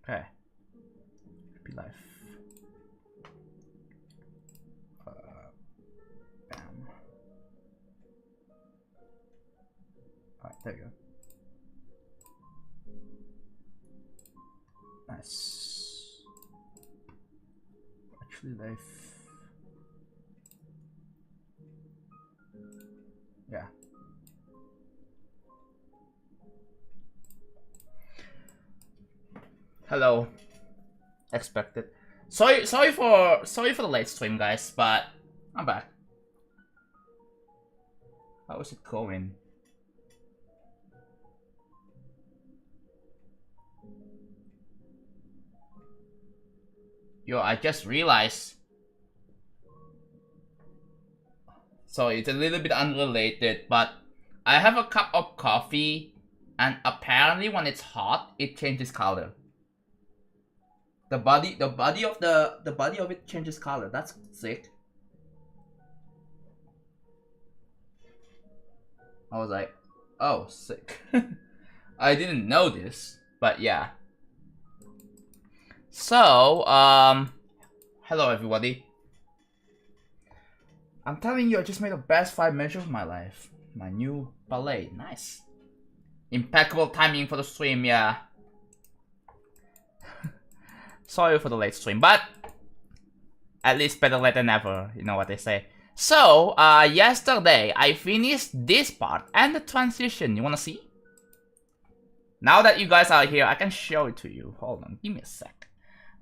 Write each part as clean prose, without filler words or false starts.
Okay. Happy life. Bam. Alright, there you go. Nice. Actually, life. Yeah. Hello. Expected. Sorry for the late stream, guys, but I'm back. How is it going? Yo, I just realized. So it's a little bit unrelated, but I have a cup of coffee, and apparently when it's hot, it changes color. The body of it changes color. That's sick. I was like, oh, sick. I didn't know this, but yeah. So, hello everybody. I'm telling you, I just made the best 5 measures of my life. My new ballet, nice. Impeccable timing for the stream, yeah. Sorry for the late stream, but at least better late than never, you know what they say. So, yesterday, I finished this part and the transition. You wanna see? Now that you guys are here, I can show it to you. Hold on, give me a sec.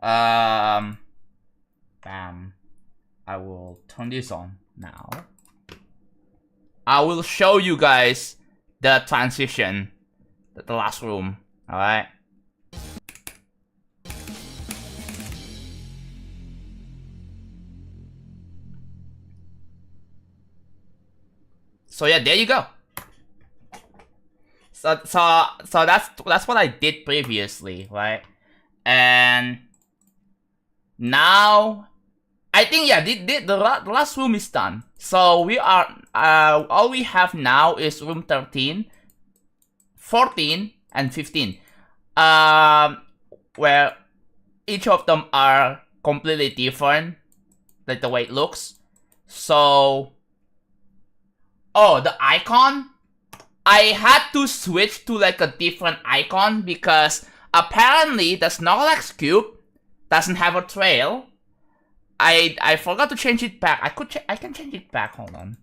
Bam. I will turn this on now. I will show you guys the transition, the last room, alright? So yeah, there you go. So that's what I did previously, right? And now I think yeah, the last room is done. So we are all we have now is room 13, 14, and 15. Where each of them are completely different, like the way it looks. So oh, the icon? I had to switch to like a different icon because apparently the Snorlax cube doesn't have a trail. I forgot to change it back. I can change it back. Hold on.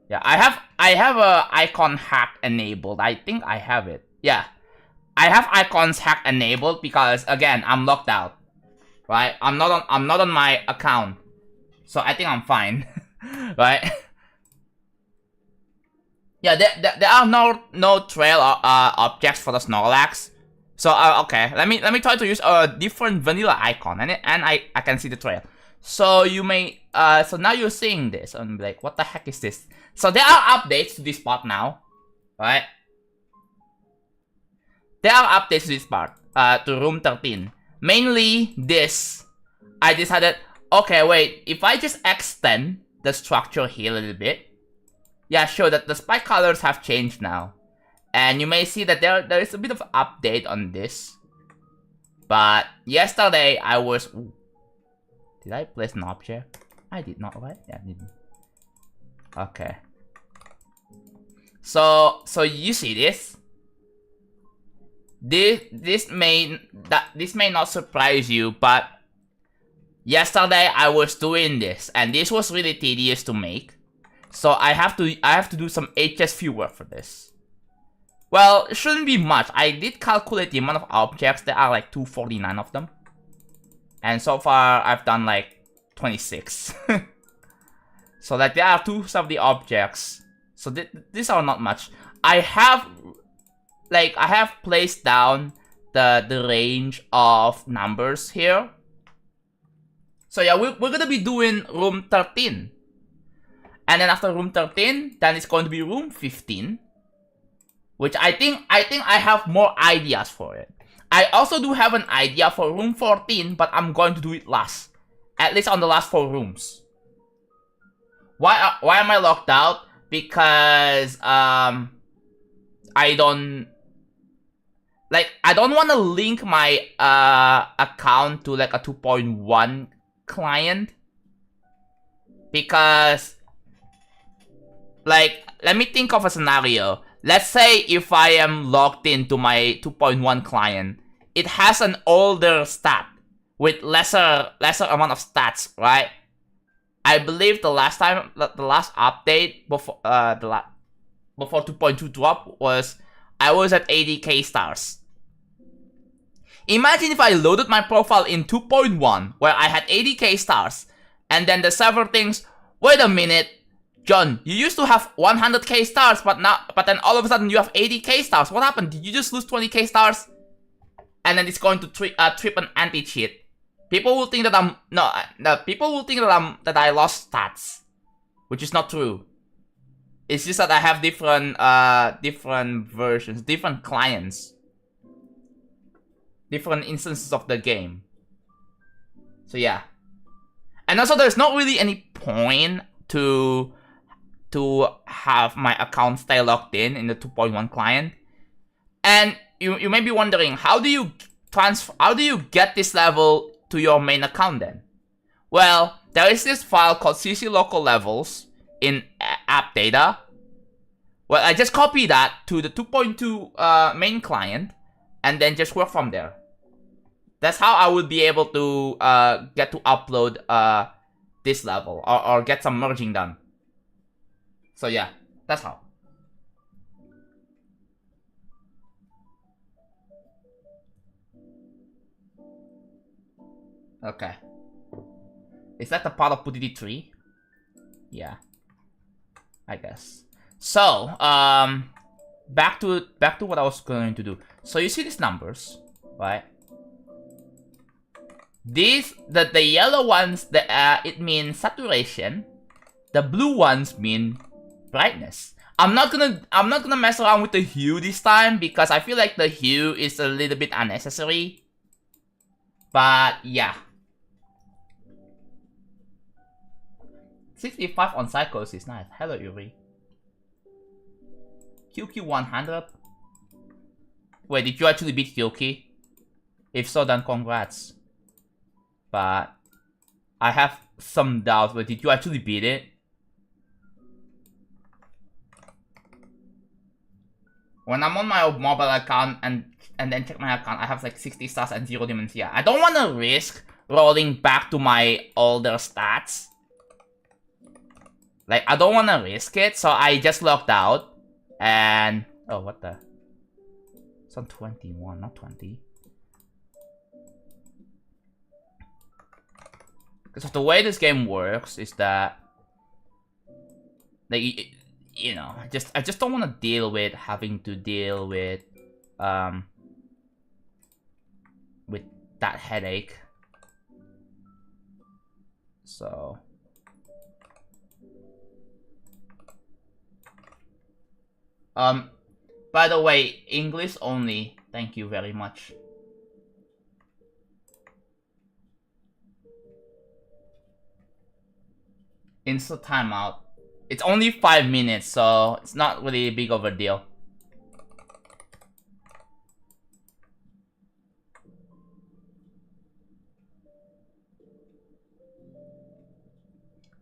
Yeah, I have a icon hack enabled. I think I have it. Yeah, I have icons hack enabled because again I'm locked out. Right, I'm not on my account, so I think I'm fine, right? Yeah, there are no trail objects for the Snorlax, so okay. Let me try to use a different vanilla icon, and I can see the trail. So you may so now you're seeing this and be like, what the heck is this? So there are updates to this part now, right? There are updates to this part, to room 13. Mainly this, I decided, okay, wait, if I just extend the structure here a little bit, yeah, sure, that the spike colors have changed now. And you may see that there is a bit of an update on this. But yesterday I was, ooh, did I place an object? I did not, right? Yeah, I didn't. Okay. So you see this? This may not surprise you, but yesterday I was doing this, and this was really tedious to make. So I have to do some HSV work for this. Well, it shouldn't be much. I did calculate the amount of objects. There are like 249 of them, and so far I've done like 26. So like there are 270 objects. So these are not much. I have placed down the range of numbers here. So yeah, we're gonna be doing room 13. And then after room 13, then it's going to be room 15. Which I think I have more ideas for it. I also do have an idea for room 14, but I'm going to do it last. At least on the last 4 rooms. Why am I locked out? Because I don't want to link my account to like a 2.1 client, because like, let me think of a scenario. Let's say if I am logged into my 2.1 client, it has an older stat with lesser amount of stats, right? I believe the last update before before 2.2 drop was I was at 80k stars. Imagine if I loaded my profile in 2.1 where I had 80k stars, and then the server thinks, wait a minute, John, you used to have 100k stars, but then all of a sudden you have 80k stars. What happened? Did you just lose 20k stars? And then it's going to trip an anti-cheat. People will think that people will think that I lost stats, which is not true. It's just that I have different versions, different clients, different instances of the game. So yeah. And also there's not really any point to have my account stay logged in the 2.1 client. And you may be wondering, how do you get this level to your main account then? Well, there is this file called cc local levels in app data. Well, I just copy that to the 2.2 main client and then just work from there. That's how I would be able to get to upload this level or get some merging done. So yeah, that's how. Okay. Is that the part of Putiti 3? Yeah. I guess. So, back to what I was going to do. So you see these numbers, right? These, the yellow ones, it means saturation. The blue ones mean brightness. I'm not gonna mess around with the hue this time because I feel like the hue is a little bit unnecessary. But yeah. 65 on Psychos is nice. Hello, Yuri. QQ 100. Wait, did you actually beat QQ? If so, then congrats. But I have some doubts. But did you actually beat it? When I'm on my mobile account and then check my account, I have like 60 stars and 0 demons here. I don't want to risk rolling back to my older stats. Like, I don't want to risk it, so I just logged out. And... oh, what the... it's on 21, not 20. Because the way this game works is that... like, you know, I just don't want to deal with having to deal with... with that headache. So... by the way, English only. Thank you very much. Instant timeout. It's only 5 minutes, so it's not really a big of a deal.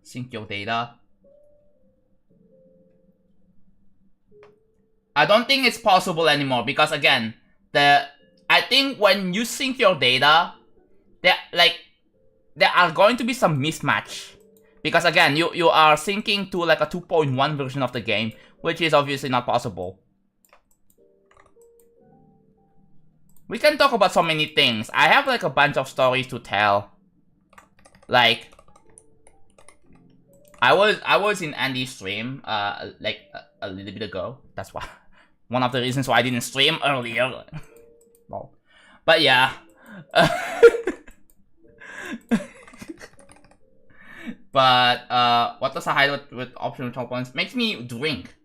Sync your data. I don't think it's possible anymore because again, I think when you sync your data, there are going to be some mismatch. Because again, you are syncing to like a 2.1 version of the game, which is obviously not possible. We can talk about so many things. I have like a bunch of stories to tell. Like, I was in Andy's stream like a little bit ago. That's why. One of the reasons why I didn't stream earlier. Well, but yeah. But what does I hide with optional top points? Makes me drink.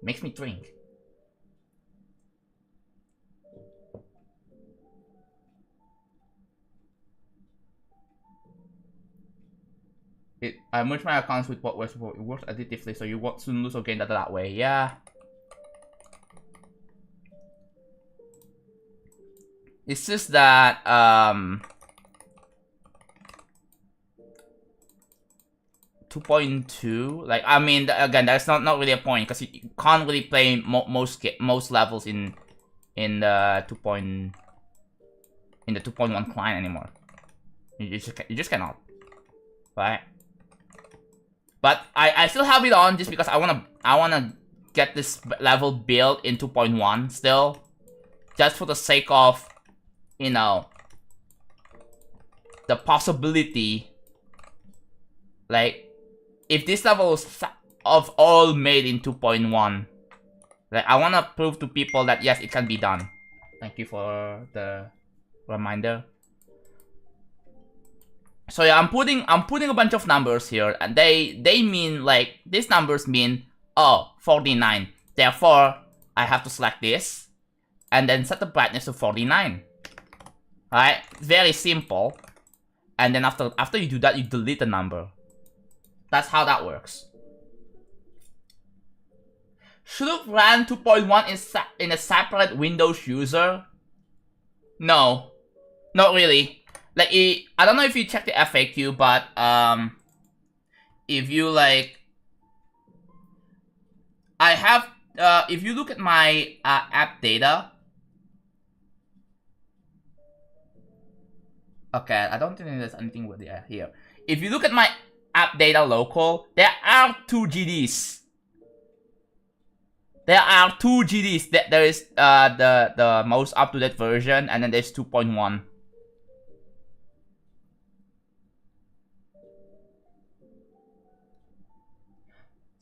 Makes me drink. I merge my accounts with what works additively, so you won't soon lose or gain data that way. Yeah. It's just that 2.2, like, I mean, again, that's not really a point because you can't really play most levels in the 2.1 client anymore. You just cannot, right? But I still have it on just because I wanna get this level built in 2.1 still, just for the sake of, you know, the possibility, like, if this level is of all made in 2.1, like, I wanna prove to people that yes, it can be done. Thank you for the reminder. So yeah, I'm putting a bunch of numbers here, and they mean, like, these numbers mean, oh, 49. Therefore, I have to select this, and then set the brightness to 49. Alright, very simple. And then after you do that, you delete the number. That's how that works. Should have ran 2.1 in a separate Windows user? No, not really. Like, I don't know if you check the FAQ, but if you like, I have if you look at my app data. Okay, I don't think there's anything with the here. If you look at my app data local, there are 2 GDs. There are 2 GDs. There is the most up-to-date version, and then there's 2.1.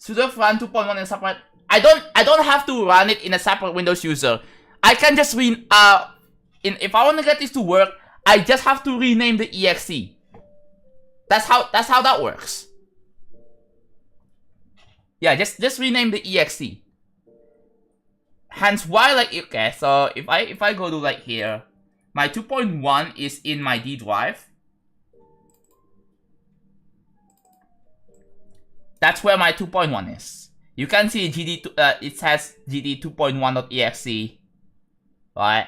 Should have run 2.1 in a separate. I don't have to run it in a separate Windows user. I can just if I want to get this to work, I just have to rename the exe. That's how that works. Yeah, just rename the exe. Hence why, like, okay, so if I go to, like, here, my 2.1 is in my D drive. That's where my 2.1 is. You can see GD, it says GD 2.1.exe, right?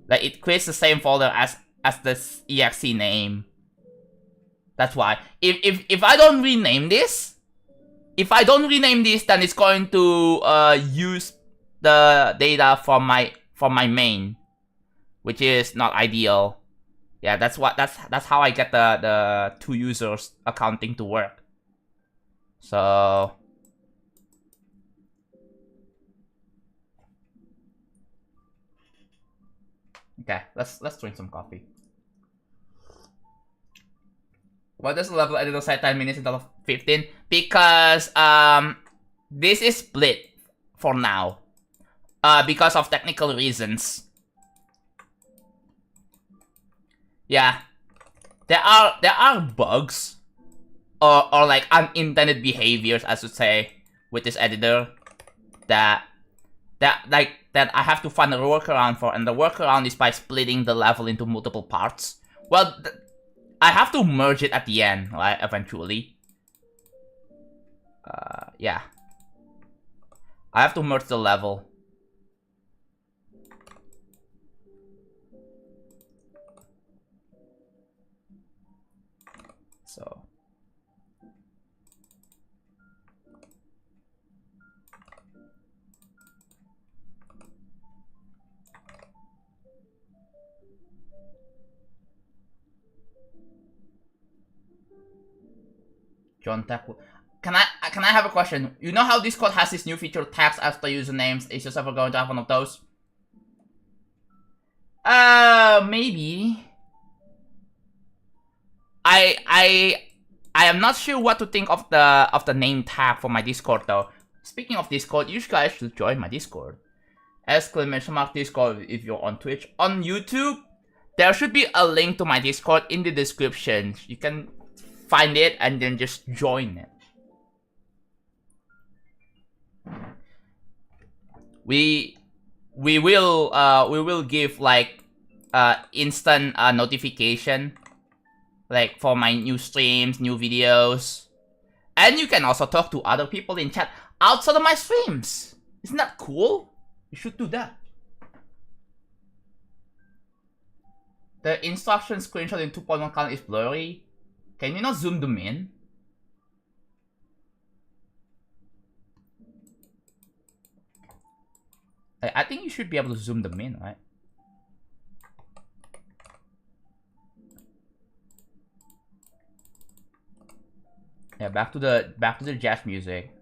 Like, it creates the same folder as this exe name. That's why. If I don't rename this, then it's going to use the data from my main, which is not ideal. Yeah, that's how I get the 2 users accounting to work. So okay, let's drink some coffee. Why does the level editor say 10 minutes instead of 15? Because this is split for now. Because of technical reasons. Yeah. There are bugs or like unintended behaviors, I should say, with this editor that I have to find a workaround for, and the workaround is by splitting the level into multiple parts. Well, I have to merge it at the end, right? Eventually. Yeah. I have to merge the level. So. John Tech. Can I have a question? You know how Discord has this new feature, tags after usernames? Is yourself ever going to have one of those? Maybe. I am not sure what to think of the name tag for my Discord though. Speaking of Discord, you guys should join my Discord. Exclamation mark Discord if you're on Twitch. On YouTube, there should be a link to my Discord in the description. You can find it and then just join it. We will give like instant notification, like for my new streams, new videos, and you can also talk to other people in chat outside of my streams. Isn't that cool? You should do that. The instruction screenshot in 2.1 color is blurry. Can you not zoom them in? I think you should be able to zoom them in, right? Yeah, back to the jazz music.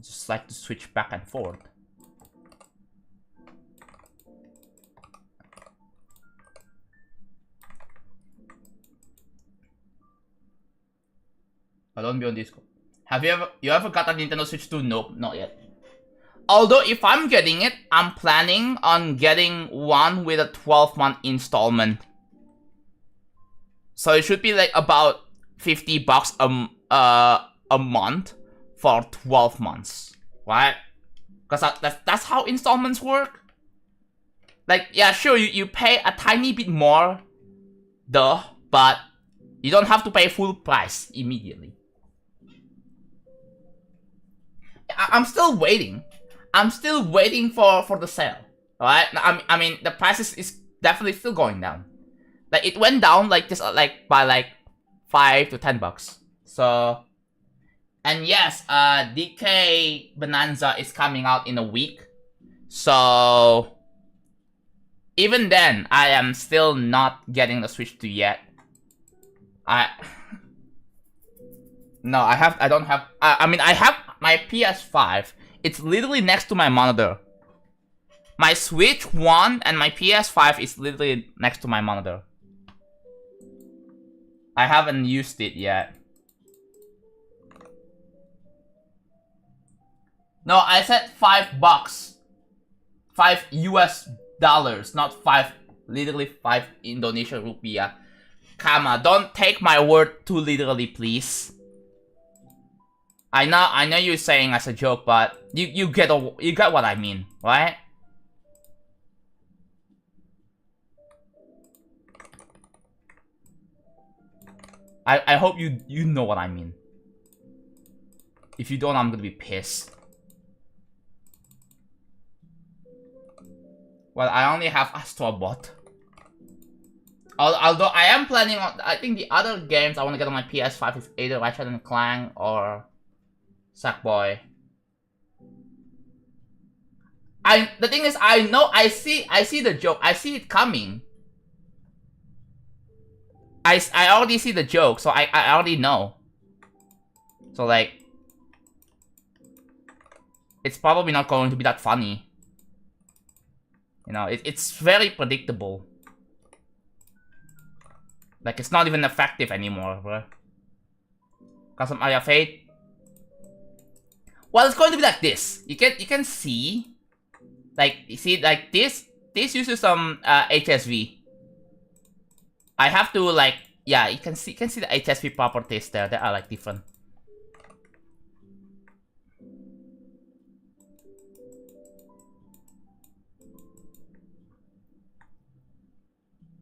Just like to switch back and forth. I don't be on Discord. Have you ever got a Nintendo Switch 2? Nope, not yet. Although if I'm getting it, I'm planning on getting one with a 12-month installment. So it should be like about $50 a month for 12 months, right? Because that's how installments work. Like, yeah, sure, you pay a tiny bit more, but you don't have to pay full price immediately. I'm still waiting. I'm still waiting for the sale, right? I mean, the price is definitely still going down. Like, it went down like this, like by like $5 to $10. So, and yes, DK Bonanza is coming out in a week. So, even then, I am still not getting the Switch 2 yet. I don't have. I mean, I have my PS5. It's literally next to my monitor. My Switch 1 and my PS5 is literally next to my monitor. I haven't used it yet. No, I said $5. $5 not literally 5 Indonesian rupiah. Kama, don't take my word too literally, please. I know you're saying as a joke, but you get what I mean, right? I hope you know what I mean. If you don't, I'm gonna be pissed. Well, I only have Astro Bot. Although I am planning on, I think the other games I want to get on my PS5 is either Ratchet & Clank or Sackboy. The thing is, I see the joke. I see it coming. I already see the joke, so I already know. So like, it's probably not going to be that funny. You know, it's very predictable. Like, it's not even effective anymore, bro. Custom Area Fate. Well, it's going to be like this. You can see, like, you see, like this uses some HSV. I have to, like, yeah, you can see the HSV properties there. They are like different.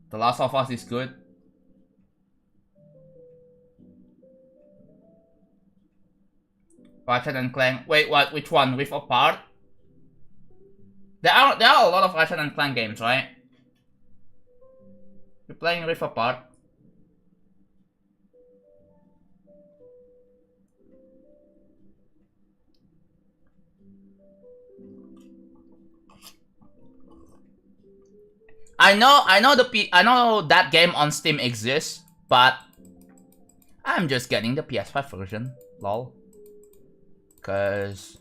The Last of Us is good. Ratchet and Clank. Wait, what? Which one? Rift Apart? There are a lot of Ratchet and Clank games, right? You're playing Rift Apart. I know that game on Steam exists, but I'm just getting the PS5 version. Lol. Cause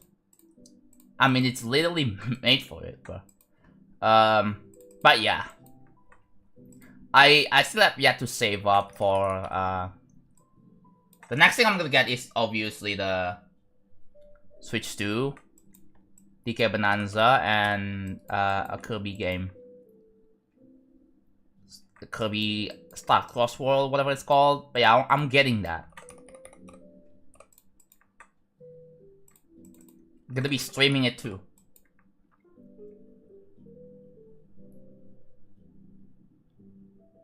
I mean, it's literally made for it, bro. But yeah, I still have yet to save up for the next thing I'm gonna get is obviously the Switch 2, DK Bonanza, and a Kirby game, the Kirby Star Cross World, whatever it's called. But yeah, I'm getting that. I'm gonna be streaming it too.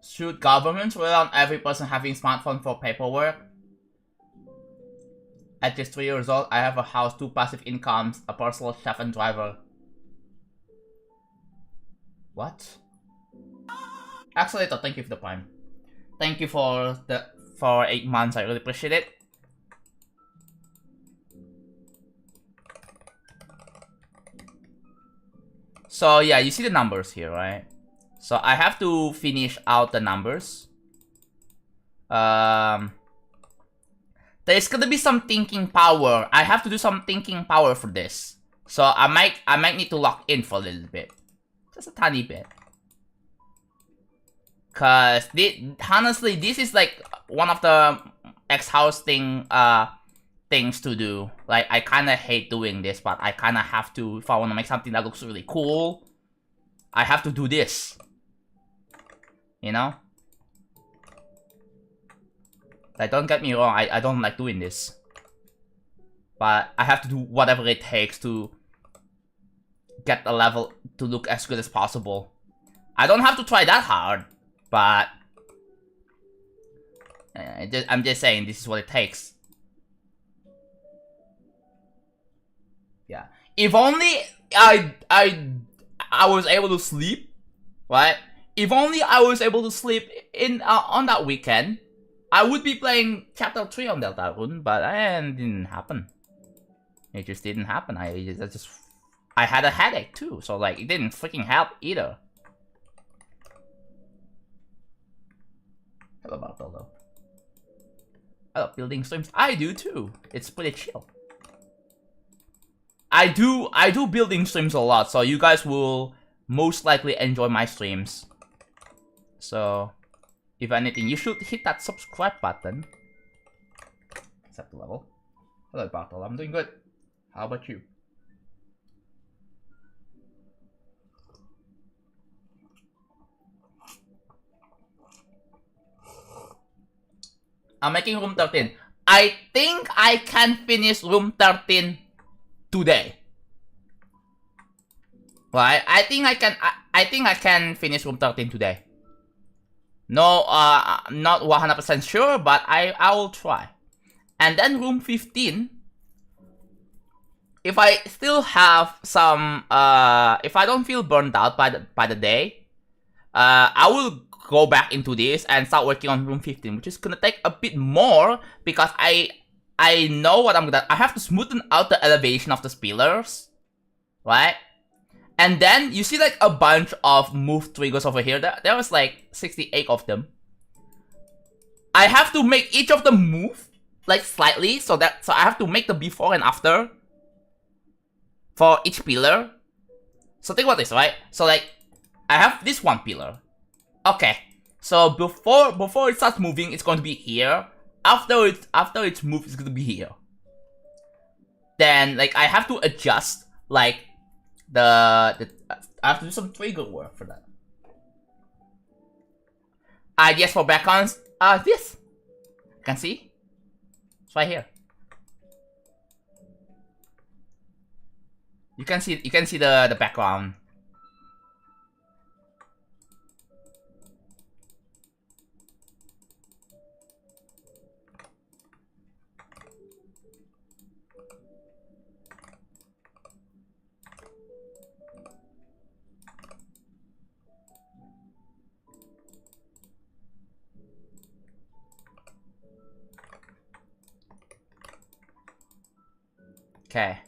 Should governments rely on every person having smartphone for paperwork? At just 3 years old, I have a house, 2 passive incomes, a personal chef and driver. What? Skeletal, thank you for the prime. Thank you for 8 months. I really appreciate it. So yeah, you see the numbers here, right? So I have to finish out the numbers. There's gonna be some thinking power. I have to do some thinking power for this. So I might need to lock in for a little bit. Just a tiny bit. Cause honestly, this is like one of the X-House things to do. Like, I kinda hate doing this, but I kinda have to. If I wanna make something that looks really cool, I have to do this. You know? Like, don't get me wrong, I don't like doing this. But I have to do whatever it takes to get the level to look as good as possible. I don't have to try that hard, but I'm just saying this is what it takes. Yeah. If only I was able to sleep, right? If only I was able to sleep in on that weekend, I would be playing Chapter 3 on Deltarune, but it didn't happen. It just didn't happen. I had a headache too, so like it didn't freaking help either. Hello, Bartolo. I love building streams. I do too. It's pretty chill. I do building streams a lot, so you guys will most likely enjoy my streams. So, if anything, you should hit that subscribe button. Accept the level. Hello, Bartolo. I'm doing good. How about you? I'm making room 13. I think I can finish room 13 today. Right? I think I can finish room 13 today. No, not 100% sure, but I will try. And then room 15, if I still have some, if I don't feel burned out by the day, I will go back into this and start working on room 15, which is gonna take a bit more because I know what I'm gonna. I have to smoothen out the elevation of the spillers, right? And then you see like a bunch of move triggers over here. There was like 68 of them. I have to make each of them move like slightly, so I have to make the before and after for each pillar. So think about this, right? So like I have this one pillar. Okay, so before it starts moving, it's going to be here. After it's moved, it's going to be here. Then like I have to adjust like I have to do some trigger work for that. Yes, for backgrounds, this. You can see? It's right here. You can see the background. Okay.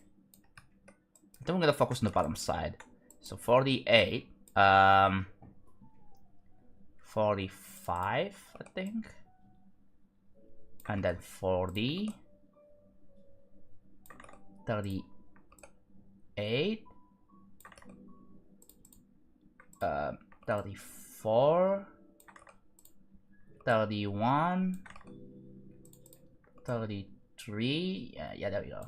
Then we're gonna focus on the bottom side. So 48, 45, I think. And then 40, 38, 34, 31, 33, yeah, there we go.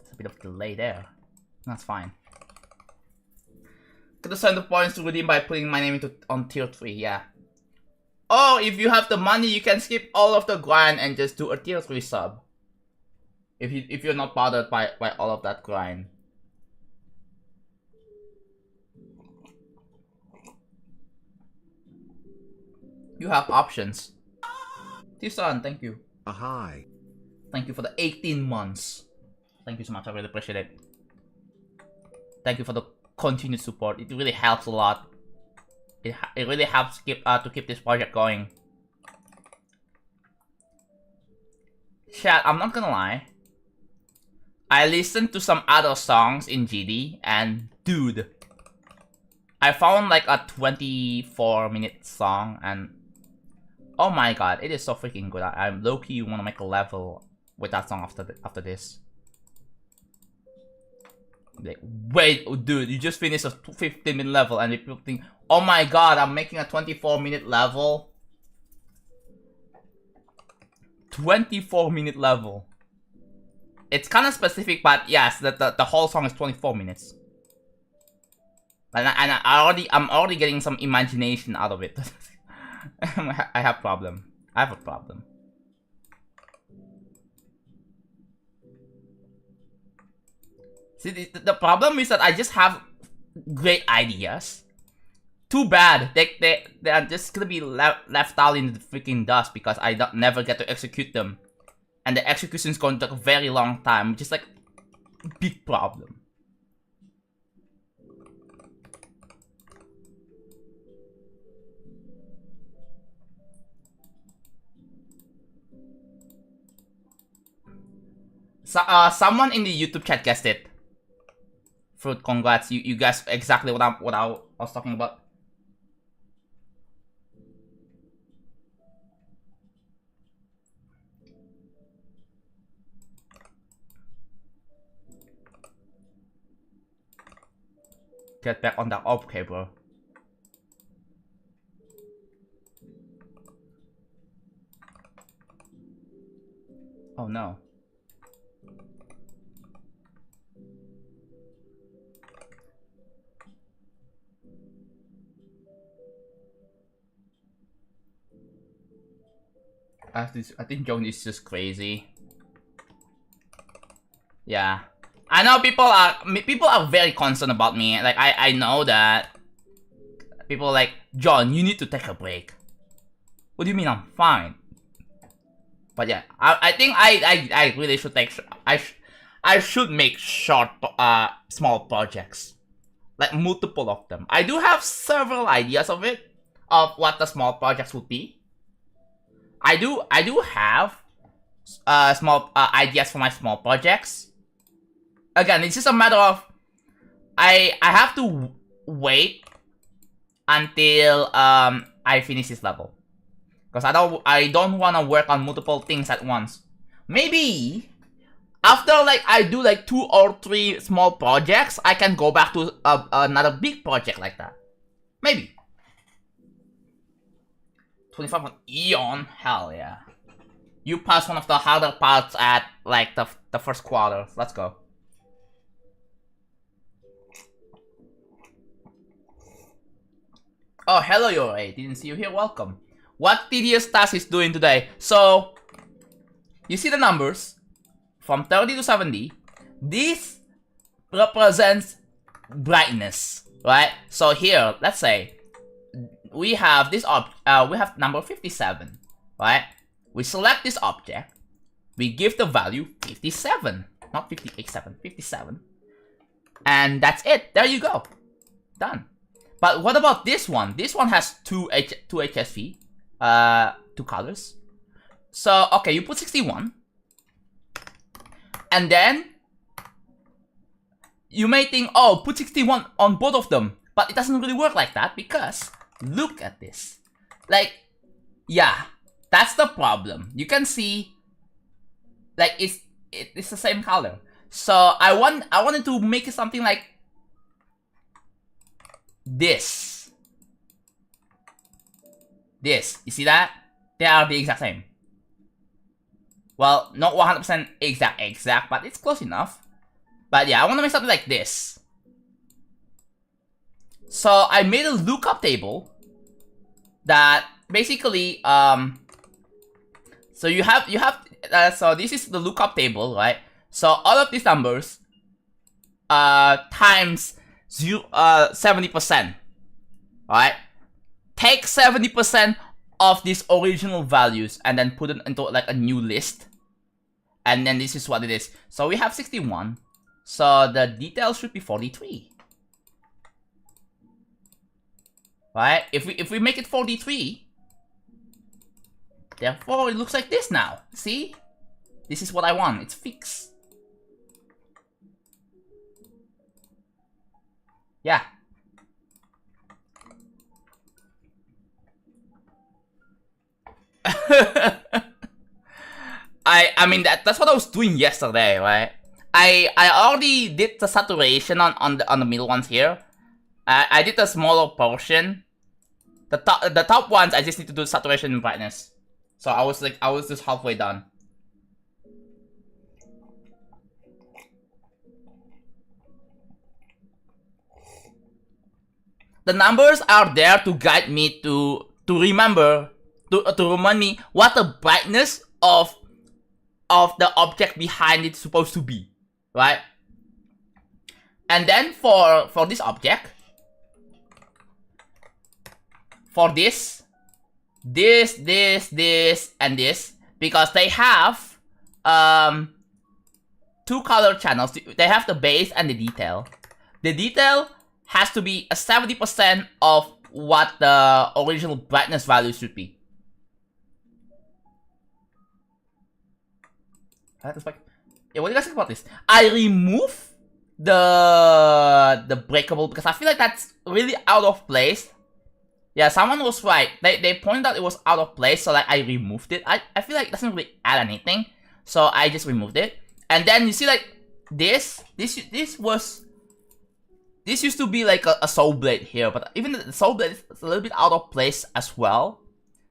There's a bit of delay there. That's fine. Get the 70 points to redeem by putting my name on tier 3, yeah. Oh, if you have the money, you can skip all of the grind and just do a tier 3 sub. If you're not bothered by all of that grind. You have options. Tisan, thank you. Hi. Thank you for the 18 months. Thank you so much, I really appreciate it. Thank you for the continued support, it really helps a lot. it really helps to keep this project going. Chat, I'm not gonna lie. I listened to some other songs in GD, and dude, I found like a 24-minute song, and oh my god, it is so freaking good. I'm low-key want to make a level with that song after this. Like, wait, dude, you just finished a 15-minute level, and people think, oh my god, I'm making a 24-minute level. 24-minute level. It's kind of specific, but yes, the whole song is 24 minutes. And I'm already getting some imagination out of it. I have a problem. See, the problem is that I just have great ideas. Too bad they are just gonna be left out in the freaking dust because I never get to execute them. And the execution is going to take a very long time, which is like a big problem. So, someone in the YouTube chat guessed it. Fruit, congrats! You guessed exactly what I was talking about. Get back on that. Okay, bro. Oh no. I think Joan is just crazy. Yeah. I know people are very concerned about me. Like I know that people are like, John, you need to take a break. What do you mean I'm fine? But yeah, I think I really should take I should make short small projects, like multiple of them. I do have several ideas of what the small projects would be. I do have small ideas for my small projects. Again, it's just a matter of I have to wait until I finish this level, because I don't want to work on multiple things at once. Maybe after like I do like 2 or 3 small projects, I can go back to another big project like that. Maybe. 25 on Eon, hell yeah. You passed one of the harder parts at like the first quarter. Let's go. Oh, hello, Yore. Didn't see you here. Welcome. What tedious task is doing today? So, you see the numbers from 30 to 70. This represents brightness, right? So here, let's say we have this we have number 57, right? We select this object. We give the value 57, not 58.7, 57, and that's it. There you go. Done. But what about this one? This one has two HSV, 2 colors. So, okay, you put 61. And then, you may think, oh, put 61 on both of them. But it doesn't really work like that, because, look at this. Like, yeah, that's the problem. You can see, like, it's the same color. So, I wanted to make it something like this. You see that? They are the exact same. Well, not 100% exact, but it's close enough. But yeah, I want to make something like this. So I made a lookup table that basically, so you have, so this is the lookup table, right? So all of these numbers, times 70%, right? Take 70% of these original values and then put it into like a new list. And then this is what it is. So we have 61. So the details should be 43. right? If we make it 43, therefore it looks like this now. See? This is what I want. It's fixed. Yeah. I mean that's what I was doing yesterday, right? I already did the saturation on the middle ones here. I did a smaller portion. The top ones I just need to do saturation and brightness. So I was just halfway done. The numbers are there to guide me to remember to remind me what the brightness of the object behind it's supposed to be, right? And then for this object, for this, and this, because they have 2 color channels. They have the base and the detail. The detail has to be a 70% of what the original brightness value should be. Yeah, what do you guys think about this? I remove the breakable because I feel like that's really out of place. Yeah, someone was right. They pointed out it was out of place, so like I removed it. I feel like it doesn't really add anything, so I just removed it. And then you see like this used to be like a soul blade here, but even the soul blade is a little bit out of place as well.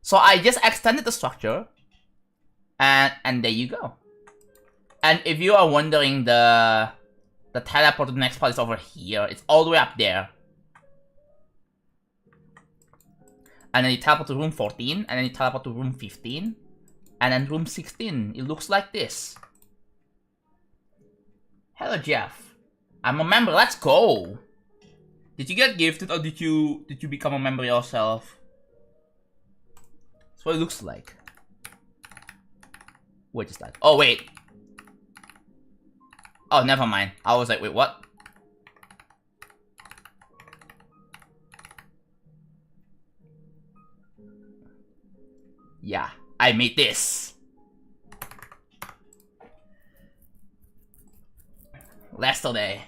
So I just extended the structure, and there you go. And if you are wondering, the teleport to the next part is over here. It's all the way up there. And then you teleport to room 14, and then you teleport to room 15, and then room 16. It looks like this. Hello, Jeff. I'm a member. Let's go. Did you get gifted, or did you become a member yourself? That's what it looks like. Wait, is that? Oh wait. Oh, never mind. I was like, wait, what? Yeah, I made this. Yesterday.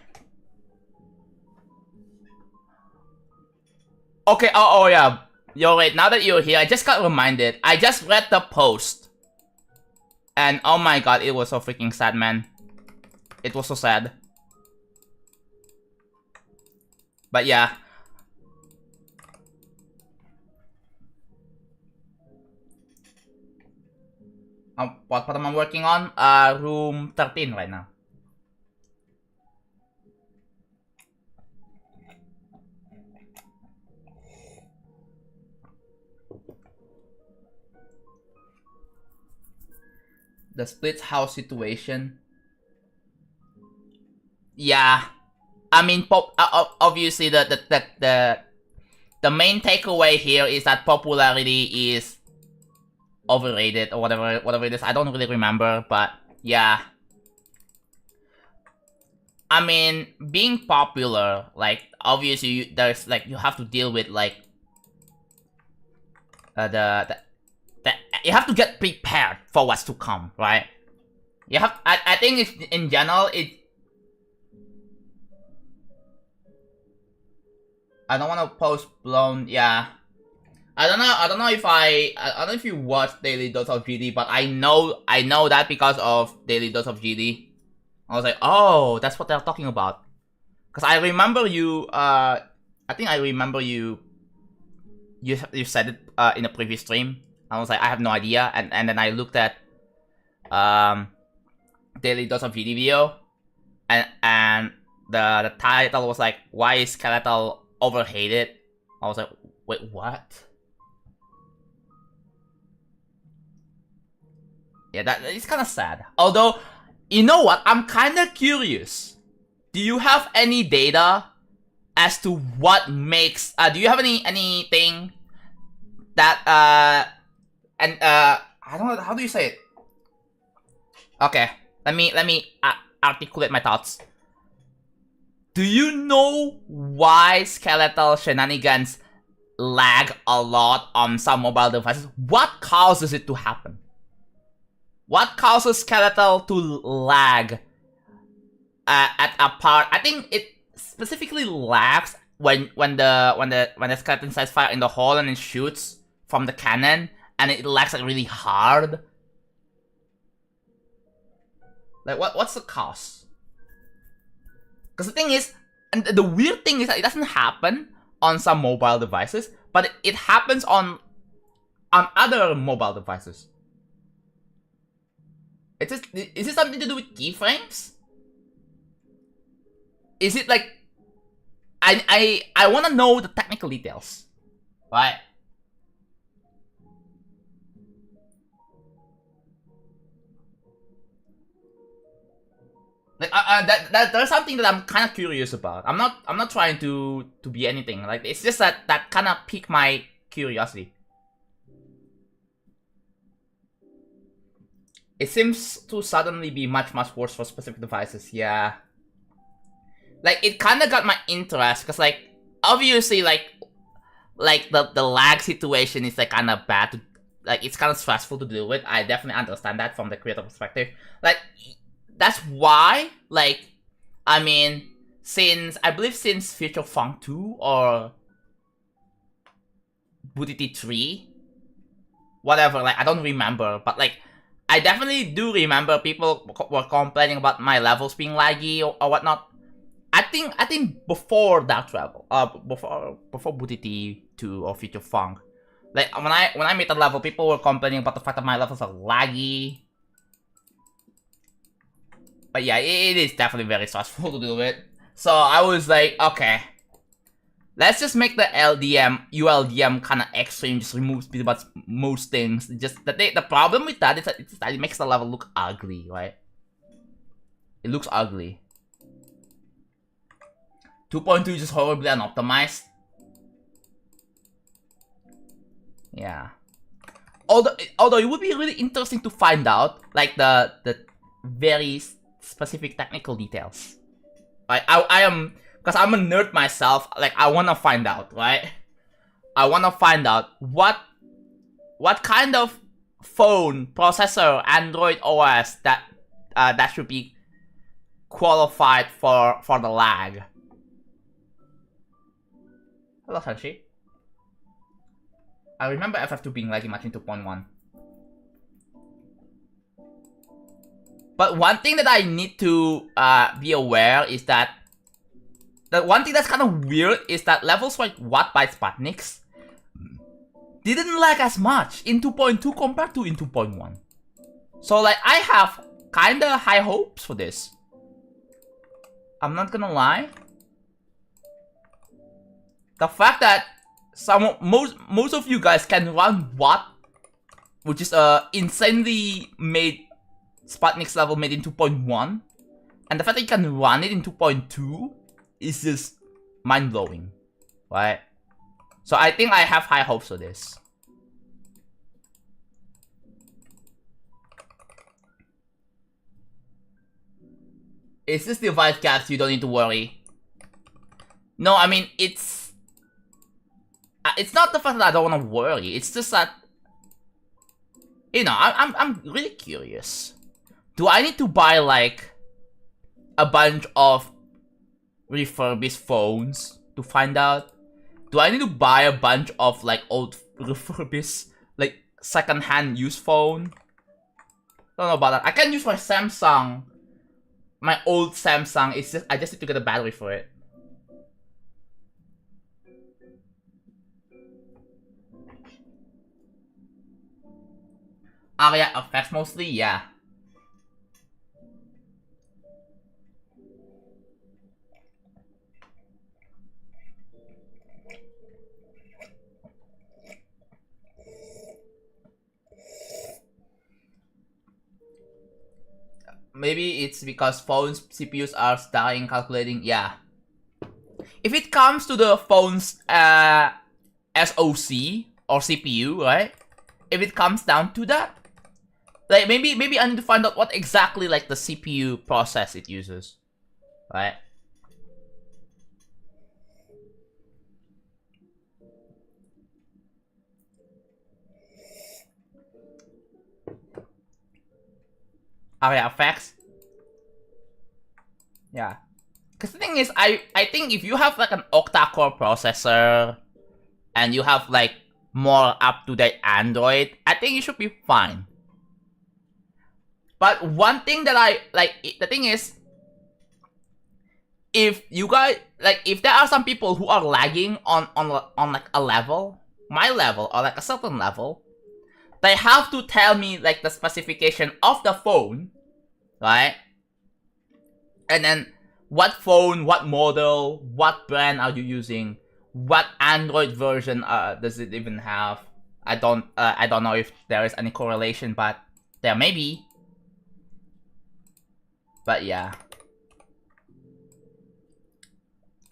Okay, oh yeah. Yo, wait, now that you're here, I just got reminded. I just read the post. And oh my god, it was so freaking sad, man. It was so sad. But yeah. What am I working on? Room 13 right now. The split house situation. Yeah, I mean, obviously the main takeaway here is that popularity is overrated or whatever it is. I don't really remember, but yeah. I mean, being popular, like obviously there's like you have to deal with like you have to get prepared for what's to come, right? You have. I think it's, in general it. I don't want to post blown. Yeah, I don't know. I don't know if you watch Daily Dose of GD, but I know that because of Daily Dose of GD. I was like, oh, that's what they're talking about. Because I remember you. I think I remember you. You said it in a previous stream. I was like, I have no idea, and then I looked at Daily Dose of GD video, and the title was like, why is Skeletal overhated? I was like, wait, what? Yeah, that is kind of sad. Although, you know what? I'm kind of curious. Do you have any data as to what makes? Do you have anything that I don't know, how do you say it? Okay, let me articulate my thoughts. Do you know why Skeletal shenanigans lag a lot on some mobile devices. What causes it to happen? What causes Skeletal to lag at a part? I think it specifically lags when the skeleton sets fire in the hole and it shoots from the cannon, and it lags like really hard. Like what's the cause? Because the thing is, and the weird thing is that it doesn't happen on some mobile devices, but it happens on other mobile devices. Is it something to do with keyframes? Is it like I want to know the technical details, right? Like there's something that I'm kind of curious about. I'm not trying to be anything. Like it's just that kind of piqued my curiosity. It seems to suddenly be much worse for specific devices. Yeah. Like it kind of got my interest because like obviously like the lag situation is like kind of bad to, like it's kind of stressful to deal with. I definitely understand that from the creator perspective. Like that's why, like, I mean, I believe since Future Funk 2 or Budity 3, whatever, like, I don't remember, but like, I definitely do remember people were complaining about my levels being laggy or whatnot. I think before that level, before Budity 2 or Future Funk, like when I made that level, people were complaining about the fact that my levels are laggy. But yeah, it is definitely very stressful to deal with. So I was like, okay, let's just make the ULDM kind of extreme, just remove pretty much most things. Just the problem with that is that it makes the level look ugly, right? It looks ugly. 2.2 is just horribly unoptimized. Yeah. Although it would be really interesting to find out, like the very specific technical details. I am, because I'm a nerd myself, like I want to find out, right? I want to find out what kind of phone, processor, Android OS that should be qualified for the lag. Hello, Sanshi. I remember FF2 being laggy much in 2.1. But one thing that I need to be aware is that the one thing that's kind of weird is that levels like Watt by Sputniks didn't lag as much in 2.2 compared to in 2.1. So like I have kinda high hopes for this. I'm not gonna lie. The fact that most of you guys can run Watt, which is a insanely made Sputnik's level made in 2.1, and the fact that you can run it in 2.2 is just mind-blowing, right? So I think I have high hopes for this. Is this device gaps? You don't need to worry. No, I mean it's not the fact that I don't want to worry. It's just that, you know, I'm really curious. Do I need to buy like a bunch of refurbished phones to find out? Do I need to buy a bunch of like old refurbished, like second-hand used phone? Don't know about that. I can use my Samsung, my old Samsung. It's just I just need to get a battery for it. Aria effects mostly, yeah. Maybe it's because phones CPUs are dying calculating, yeah. If it comes to the phone's SoC or CPU, right? If it comes down to that, like maybe I need to find out what exactly like the CPU process it uses, right? ARIA effects. Yeah. Because the thing is, I think if you have like an octa-core processor and you have like more up-to-date Android, I think you should be fine. But one thing that I like, the thing is, if you guys like, if there are some people who are lagging on like a level, my level or like a certain level, they have to tell me like the specification of the phone, right? And then what phone, what model, what brand are you using? What Android version does it even have? I don't know if there is any correlation, but there may be. But yeah,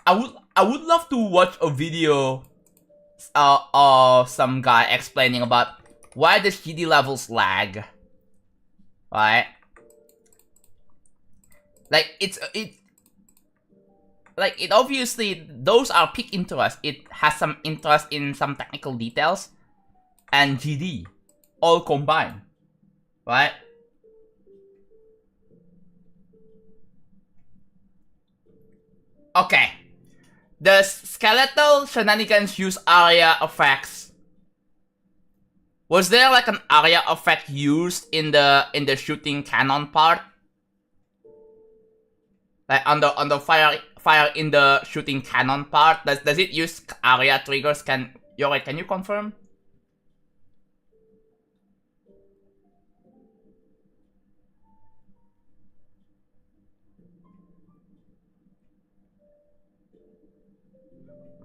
I would love to watch a video of some guy explaining about why the GD levels lag, right? Like it obviously, those are peak interest. It has some interest in some technical details and GD all combined, right? Okay. Does Skeletal Shenanigans use ARIA effects? Was there like an ARIA effect used in the shooting cannon part? Like on the fire in the shooting cannon part, does it use ARIA triggers? Can you confirm?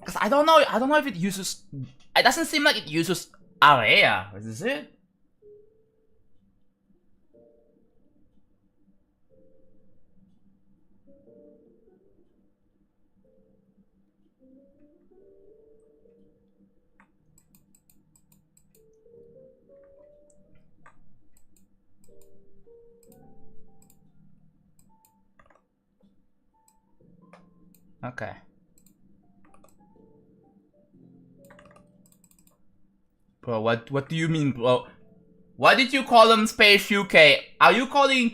Because I don't know if it uses. It doesn't seem like it uses ARIA. Is it? Okay. Bro, what do you mean, bro? Why did you call him Space UK? Are you calling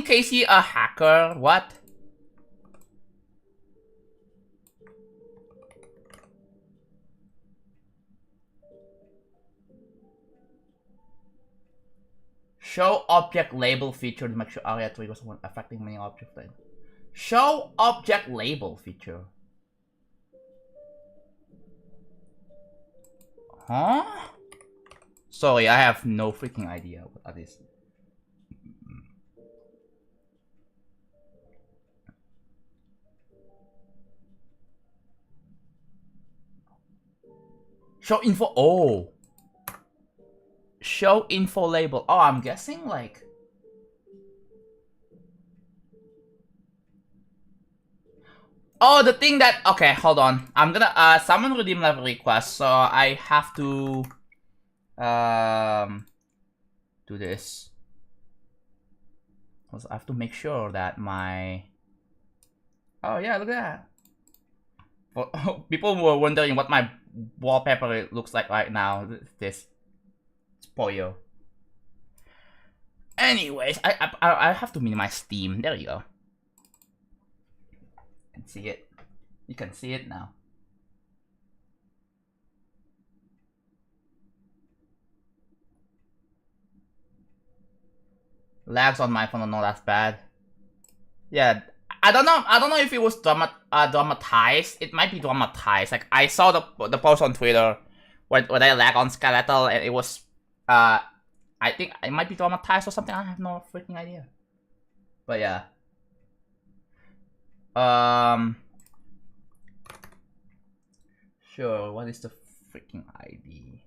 Casey a hacker? What? Show object label feature to make sure ARIA triggers when affecting many objects. Show object label feature. Huh? Sorry, I have no freaking idea what that is. Show info. Oh. Show info label. Oh, I'm guessing like. Oh, the thing that. Okay, hold on. I'm gonna summon redeem level request, so I have to do this. Also, I have to make sure that my. Oh yeah, look at that. For people were wondering what my wallpaper looks like right now. This. Spoil. Anyways, I have to minimize Steam. There you go. You can see it. You can see it now. Lags on my phone are not that bad. Yeah, I don't know if it was dramatized. It might be dramatized. Like I saw the post on Twitter where they lag on Skeletal, and it was I think it might be dramatized or something. I have no freaking idea. But yeah. Sure, what is the freaking ID?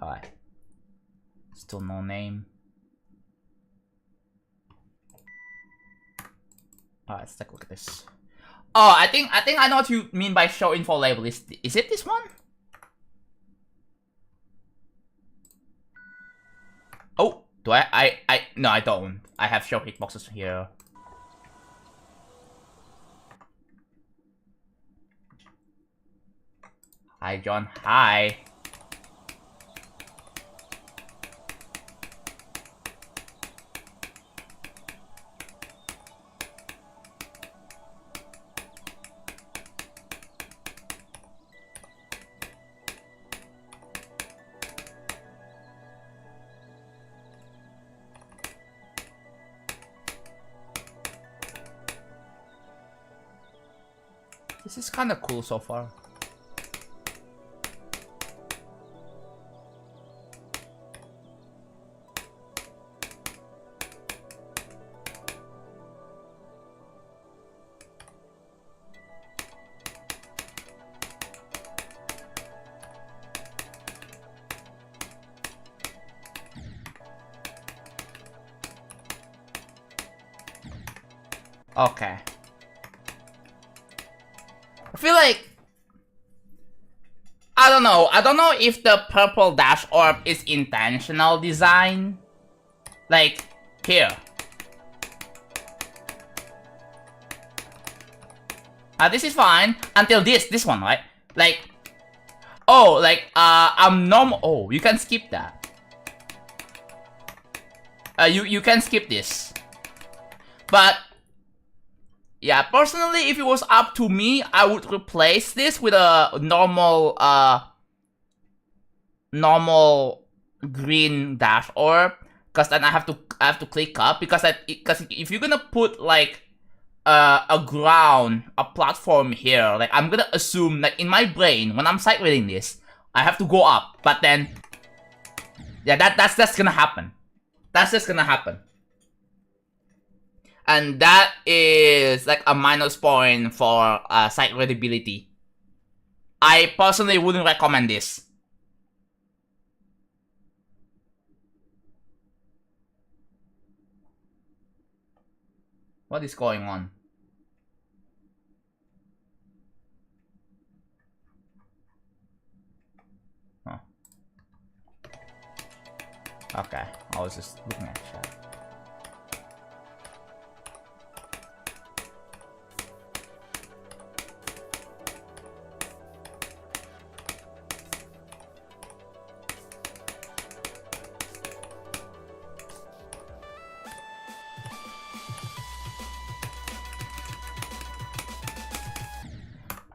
Alright. Still no name. Alright, let's take a look at this. Oh, I think I know what you mean by show info label. Is it this one? Oh, do I no, I don't. I have show hitboxes here. Hi, John. Hi. This is kind of cool so far. Okay. I feel like I don't know if the purple dash orb is intentional design. Like here. This is fine until this one, right? Like oh, like I'm normal. Oh, you can skip that. You can skip this. But yeah, personally, if it was up to me, I would replace this with a normal green dash orb, because then I have to click up, because if you're gonna put like a ground, a platform here, like I'm gonna assume, like in my brain when I'm sight reading this, I have to go up, but then yeah, that's just gonna happen. That's just gonna happen. And that is like a minus point for sight readability. I personally wouldn't recommend this. What is going on? Huh. Okay, I was just looking at chat.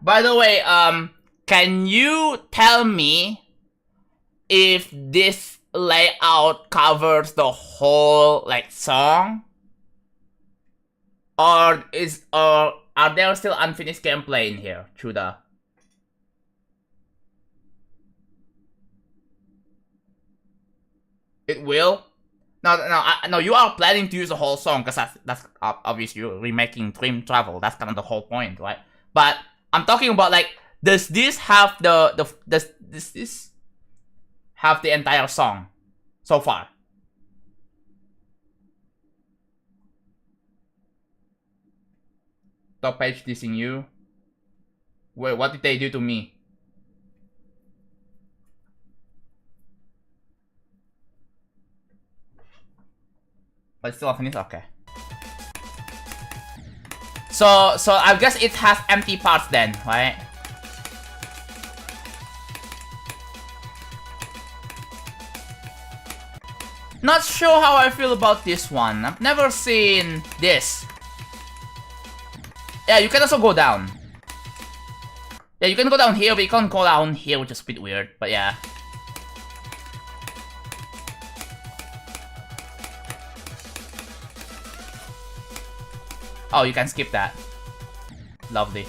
By the way, can you tell me if this layout covers the whole like song, or are there still unfinished gameplay in here through the? It will. No, you are planning to use the whole song, because that's obviously you're remaking Dream Travel. That's kind of the whole point, right? But I'm talking about like, does this have does this have the entire song so far? Top page dissing you. Wait, what did they do to me? But it's still unfinished? Okay. So I guess it has empty parts then, right? Not sure how I feel about this one. I've never seen this. Yeah, you can also go down. Yeah, you can go down here, but you can't go down here, which is a bit weird, but yeah. Oh, you can skip that. Lovely.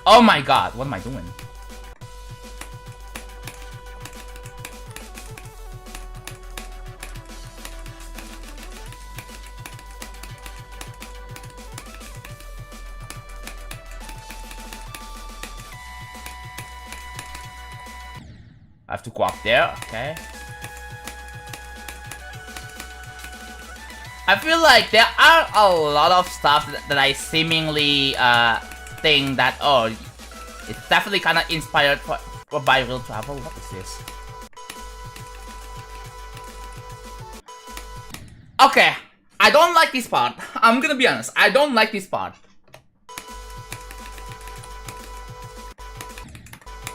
Oh my god, what am I doing? I have to go up there, okay. I feel like there are a lot of stuff that I seemingly think that, oh, it's definitely kind of inspired by real travel. What is this? Okay, I don't like this part. I'm gonna be honest, I don't like this part.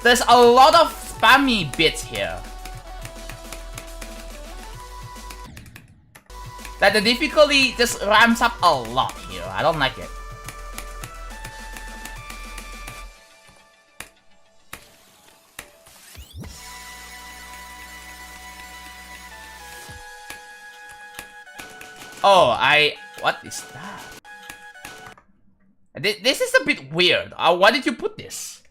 there's a lot of spammy bits here. That the difficulty just ramps up a lot here. I don't like it. Oh, what is that? This is a bit weird. Why did you put this?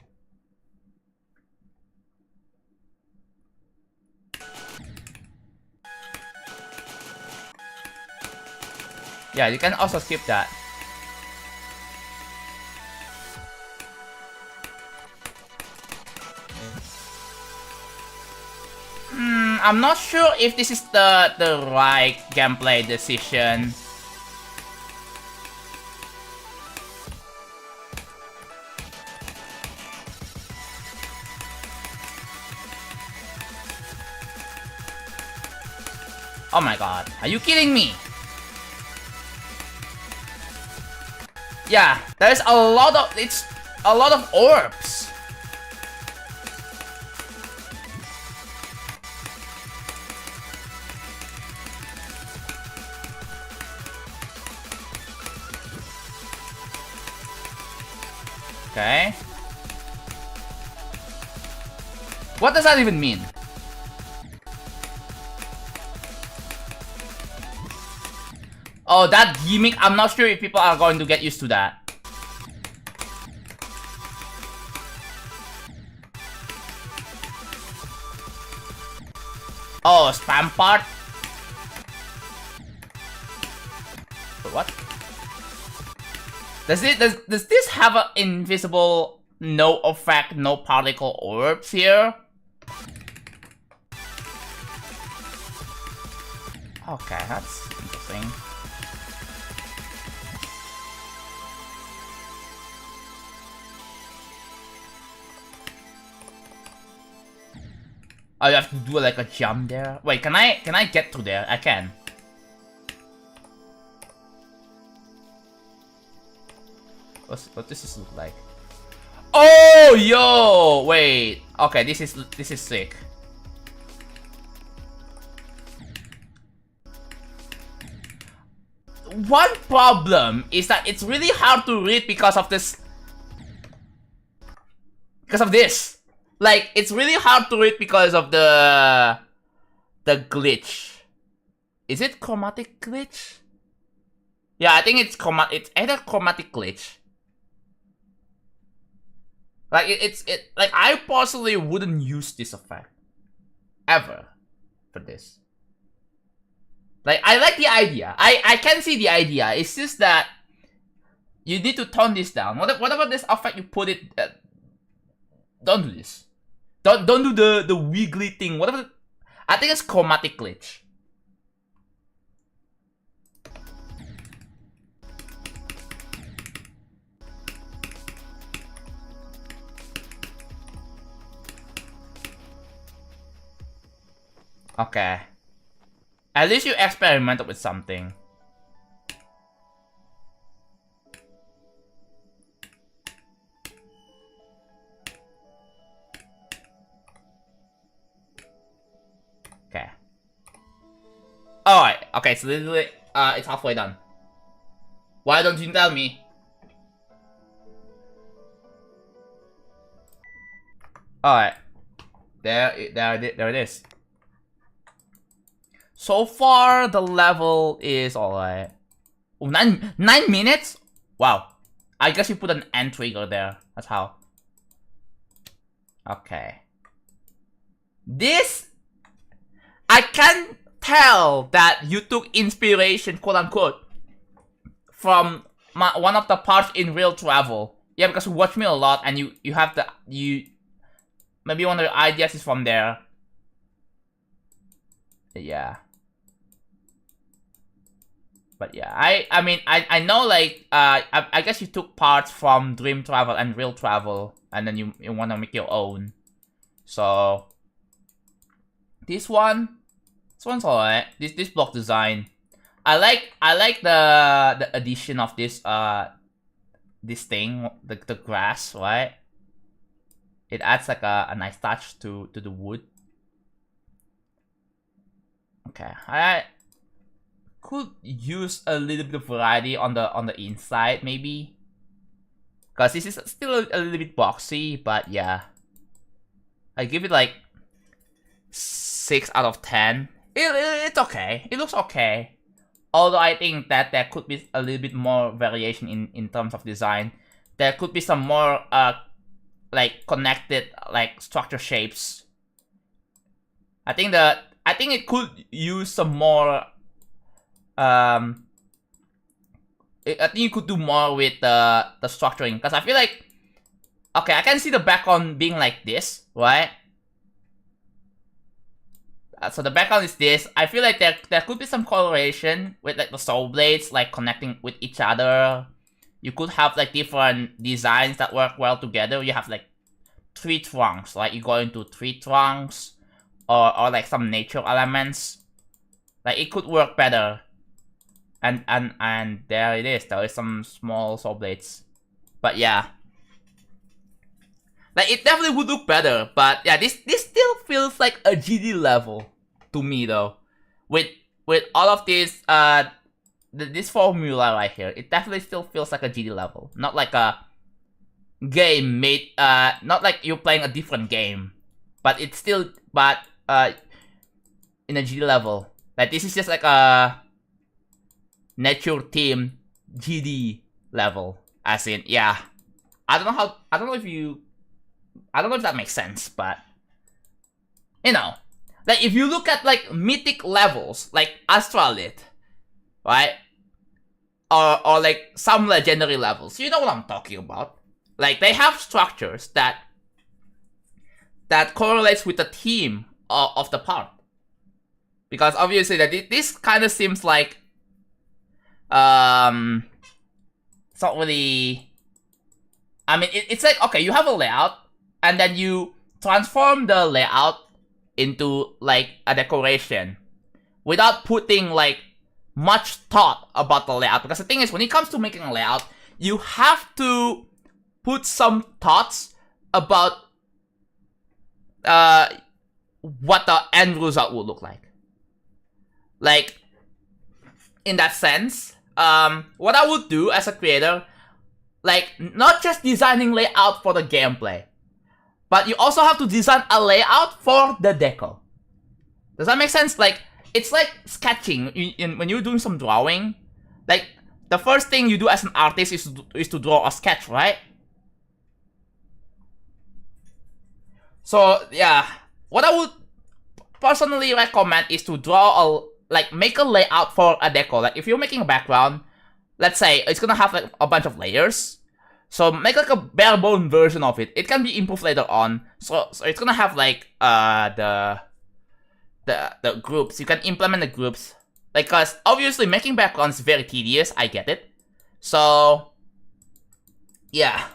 Yeah, you can also skip that. I'm not sure if this is the right gameplay decision. Oh my god, are you kidding me? Yeah, there's a lot of orbs. Okay. What does that even mean? Oh, that gimmick, I'm not sure if people are going to get used to that. Oh, spam part? What? Does this have an invisible no effect, no particle orbs here? Okay, that's interesting. Oh, you have to do like a jump there. Wait, can I get to there? I can. What does this look like? Oh, yo! Wait. Okay, this is sick. One problem is that it's really hard to read because of this. Because of this. Like, it's really hard to read because of the glitch. Is it chromatic glitch? Yeah, I think it's either chromatic glitch. Like like I personally wouldn't use this effect ever for this. Like, I like the idea. I can see the idea. It's just that you need to tone this down. What about this effect? You put it. Don't do this. Don't do the wiggly thing. Whatever. I think it's chromatic glitch. Okay. At least you experimented with something. Okay. Alright, okay, so literally, it's halfway done. Why don't you tell me? Alright. There it is. So far, the level is alright. Oh, 9 minutes? Wow. I guess you put an end trigger there. That's how. Okay. This, I can tell that you took inspiration, quote unquote, from one of the parts in Real Travel. Yeah, because you watch me a lot, and you have the maybe one of the ideas is from there. Yeah. But yeah, I mean, I know, like, I guess you took parts from Dream Travel and Real Travel, and then you want to make your own. So this one's alright. This block design, I like the addition of this this thing, the grass, right? It adds like a nice touch to the wood. Okay, I could use a little bit of variety on the inside maybe, because this is still a little bit boxy. But yeah, I give it like 6 out of 10. It's okay. It looks okay. Although I think that there could be a little bit more variation in terms of design. There could be some more like connected like structure shapes. I think it could use some more. I think you could do more with the structuring, because I feel like, okay, I can see the background being like this, right? So the background is this. I feel like there could be some coloration with like the soul blades like connecting with each other. You could have like different designs that work well together. You have like 3 trunks, like you go into 3 trunks, or like some nature elements. Like it could work better. And there it is. There is some small soul blades. But yeah. Like it definitely would look better, but yeah, this still feels like a GD level to me though. With all of this this formula right here, it definitely still feels like a GD level, not like a game made not like you're playing a different game, but it's still in a GD level. Like this is just like a nature team GD level, as in yeah. I don't know if that makes sense, but you know, like if you look at like mythic levels like Astralith, right? Or like some legendary levels, you know what I'm talking about. Like they have structures that correlates with the theme of the part. Because obviously that this kind of seems like it's not really, I mean it's like, okay, you have a layout and then you transform the layout into like a decoration without putting like much thought about the layout. Because the thing is, when it comes to making a layout, you have to put some thoughts about what the end result will look like. Like in that sense, what I would do as a creator, like not just designing layout for the gameplay, but you also have to design a layout for the deco. Does that make sense? Like, it's like sketching. When you're doing some drawing, like, the first thing you do as an artist is to draw a sketch, right? So, yeah. What I would personally recommend is to make a layout for a deco. Like, if you're making a background, let's say it's gonna have like a bunch of layers. So make like a bare bone version of it. It can be improved later on. So it's gonna have like the groups. You can implement the groups. Like, cause obviously making backgrounds is very tedious. I get it. So yeah.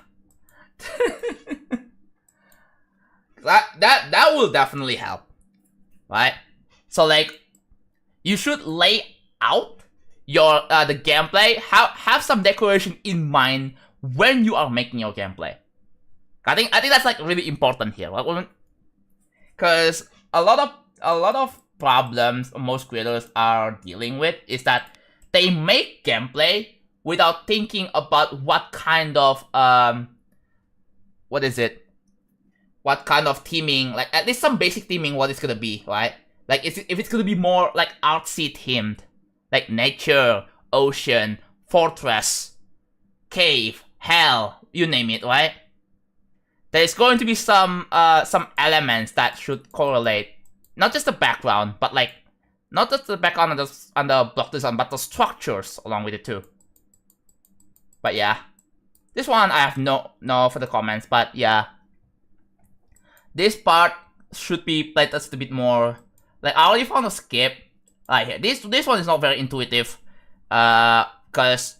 that will definitely help. Right? So like you should lay out your the gameplay. Have some decoration in mind when you are making your gameplay. I think that's like really important here, because a lot of problems most creators are dealing with is that they make gameplay without thinking about what kind of what kind of theming, like at least some basic theming what it's gonna be, right? Like if it's gonna be more like artsy themed, like nature, ocean, fortress, cave, hell, you name it, right? There's going to be some elements that should correlate, not just the background, but like not just the background and the block design, but the structures along with it too. But yeah, this one I have no further comments. But yeah, this part should be played just a bit more. Like I already found a skip. Like this one is not very intuitive, cause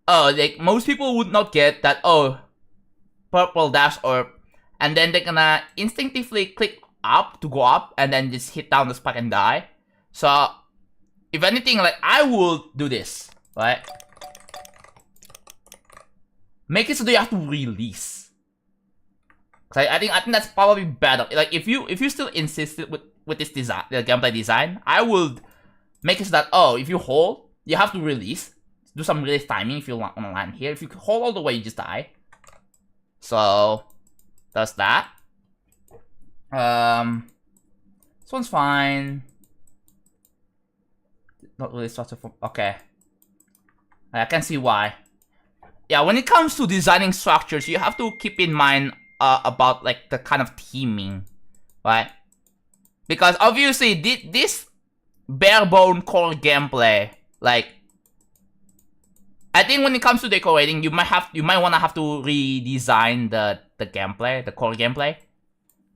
like most people would not get that, purple dash orb, and then they're gonna instinctively click up to go up and then just hit down the spike and die. So if anything, like I would do this, right? Make it so that you have to release. Cause I think that's probably better. Like if you still insisted with this design, the gameplay design, I would make it so that if you hold, you have to release. Do some release timing if you want to land here. If you hold all the way, you just die. So that's that. This one's fine. Not really started from okay. I can see why. Yeah, when it comes to designing structures, you have to keep in mind about like the kind of theming, right? Because obviously this bare bone core gameplay, like I think when it comes to decorating, you might wanna have to redesign the gameplay, the core gameplay,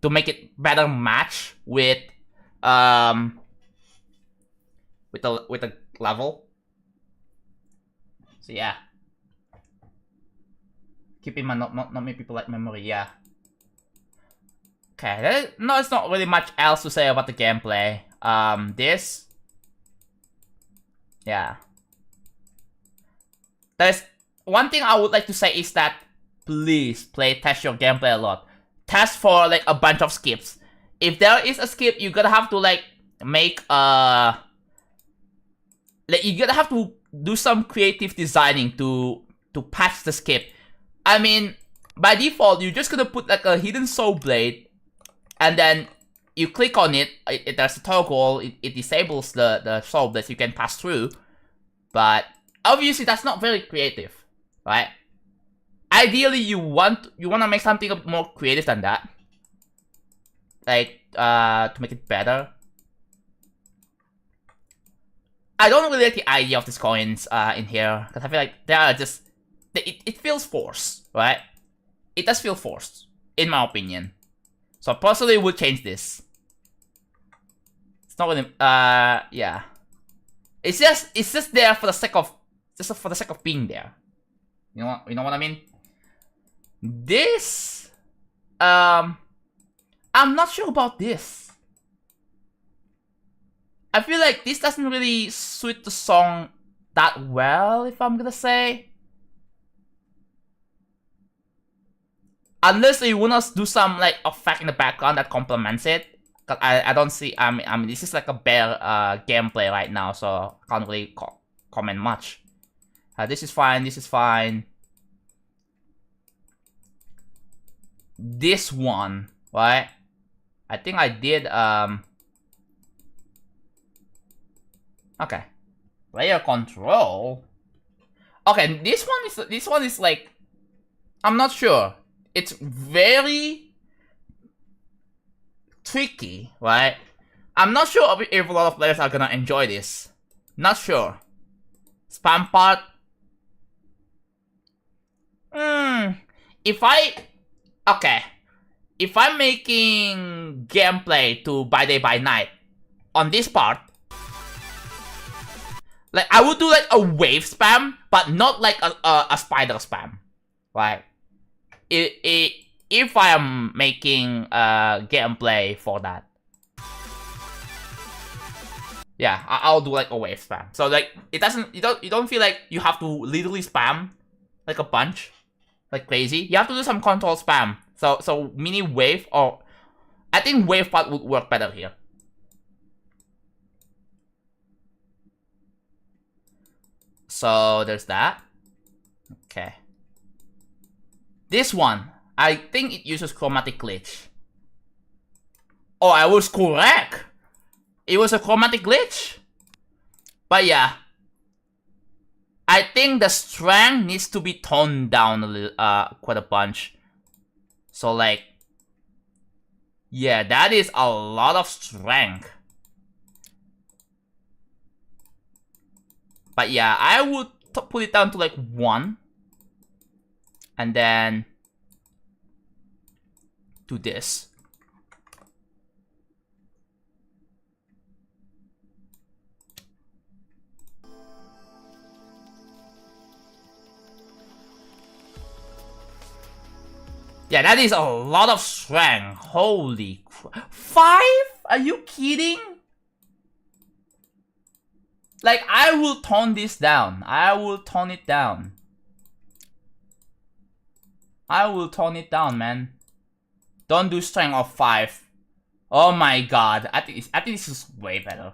to make it better match with the level. So yeah. Keep in mind, not many people like memory, yeah. Okay, there's not really much else to say about the gameplay. This, yeah. There's one thing I would like to say is that please test your gameplay a lot. Test for like a bunch of skips. If there is a skip, you're gonna have to like make like you're gonna have to do some creative designing to patch the skip. I mean, by default, you're just gonna put like a hidden soul blade, and then you click on it. There's a toggle. It disables the soul blade so you can pass through. But obviously, that's not very creative, right? Ideally, you wanna make something a bit more creative than that, like to make it better. I don't really like the idea of these coins in here because I feel like they are just. It feels forced, right? It does feel forced, in my opinion. So I personally would change this. It's not really, yeah. It's just there for the sake of, being there. You know what I mean? This, I'm not sure about this. I feel like this doesn't really suit the song that well, if I'm gonna say. Unless you wanna do some like effect in the background that complements it, cause I don't see. I mean, this is like a bare gameplay right now, so I can't really comment much. This is fine. This is fine. This one, right? I think I did. Okay, player control. Okay, this one is like, I'm not sure. It's very tricky, right? I'm not sure if a lot of players are gonna enjoy this. Not sure. Spam part. If I'm making gameplay to by day by night on this part, like I would do like a wave spam, but not like a spider spam, right? If I am making gameplay for that, yeah, I'll do like a wave spam. So like it doesn't, you don't feel like you have to literally spam like a bunch, like crazy. You have to do some control spam. So mini wave, or I think wave part would work better here. So there's that. Okay. This one, I think it uses chromatic glitch. Oh, I was correct. It was a chromatic glitch. But yeah, I think the strength needs to be toned down a little, quite a bunch. So like, yeah, that is a lot of strength. But yeah, I would put it down to like 1. And then do this. Yeah, that is a lot of strength. Holy crap. 5? Are you kidding? Like, I will tone this down. I will tone it down. I will tone it down, man. Don't do strength of 5. Oh my god, I think this is way better.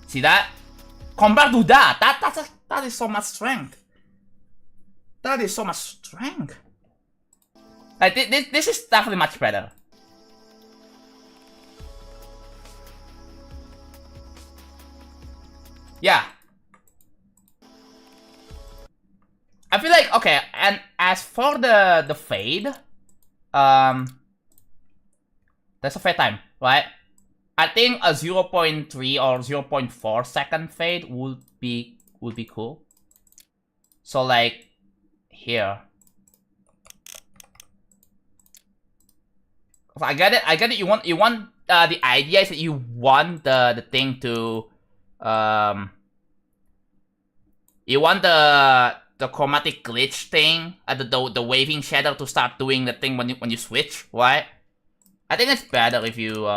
See that? Compared to that is so much strength. That is so much strength. Like this is definitely much better. Yeah. I feel like, okay, and as for the fade, there's a fade time, right? I think a 0.3 or 0.4 second fade would be cool. So like here. So I get it. You want the idea is that you want the thing to you want the chromatic glitch thing, the waving shadow to start doing the thing when you switch, right? I think it's better if you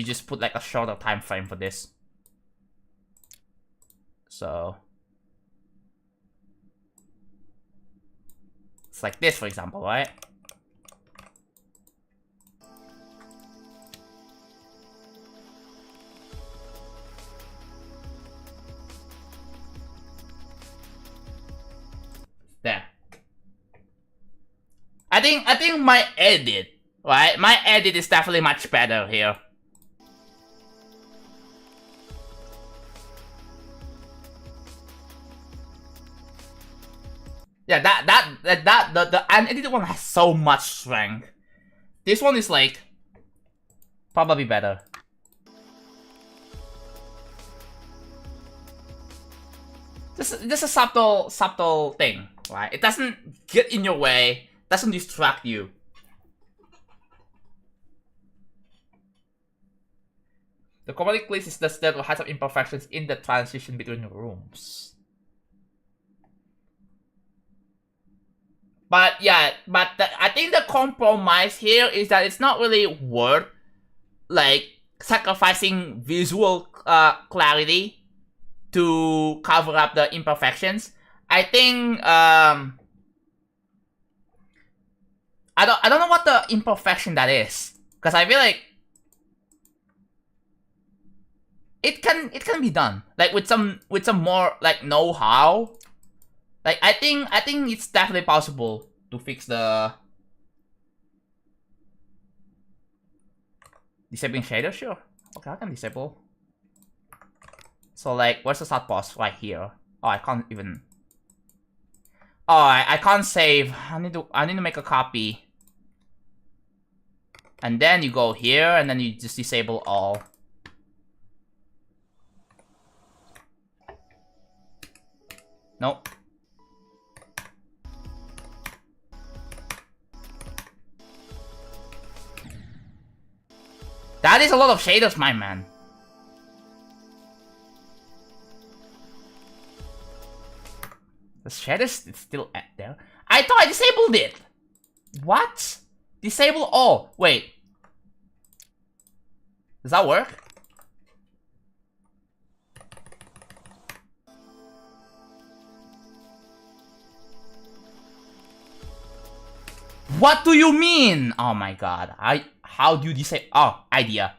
just put like a shorter time frame for this. So it's like this, for example, right? There. I think my edit, right? My edit is definitely much better here. Yeah, the unedited one has so much strength. This one is like probably better. Just a subtle thing, right? It doesn't get in your way, doesn't distract you. The chromatic glitch is the state of has some imperfections in the transition between rooms. But yeah, I think the compromise here is that it's not really worth like sacrificing visual clarity to cover up the imperfections. I think I don't know what the imperfection that is, because I feel like it can be done like with some more like know-how. Like I think it's definitely possible to fix the disabling shader. Sure, okay, I can disable. So like, where's the start pause? Right here. Oh, I can't even. Oh, I can't save. I need to make a copy. And then you go here, and then you just disable all. Nope. That is a lot of shaders, my man. The shaders is still there. I thought I disabled it. What? Disable all. Wait. Does that work? What do you mean? Oh my god. How do you disable? Oh, idea.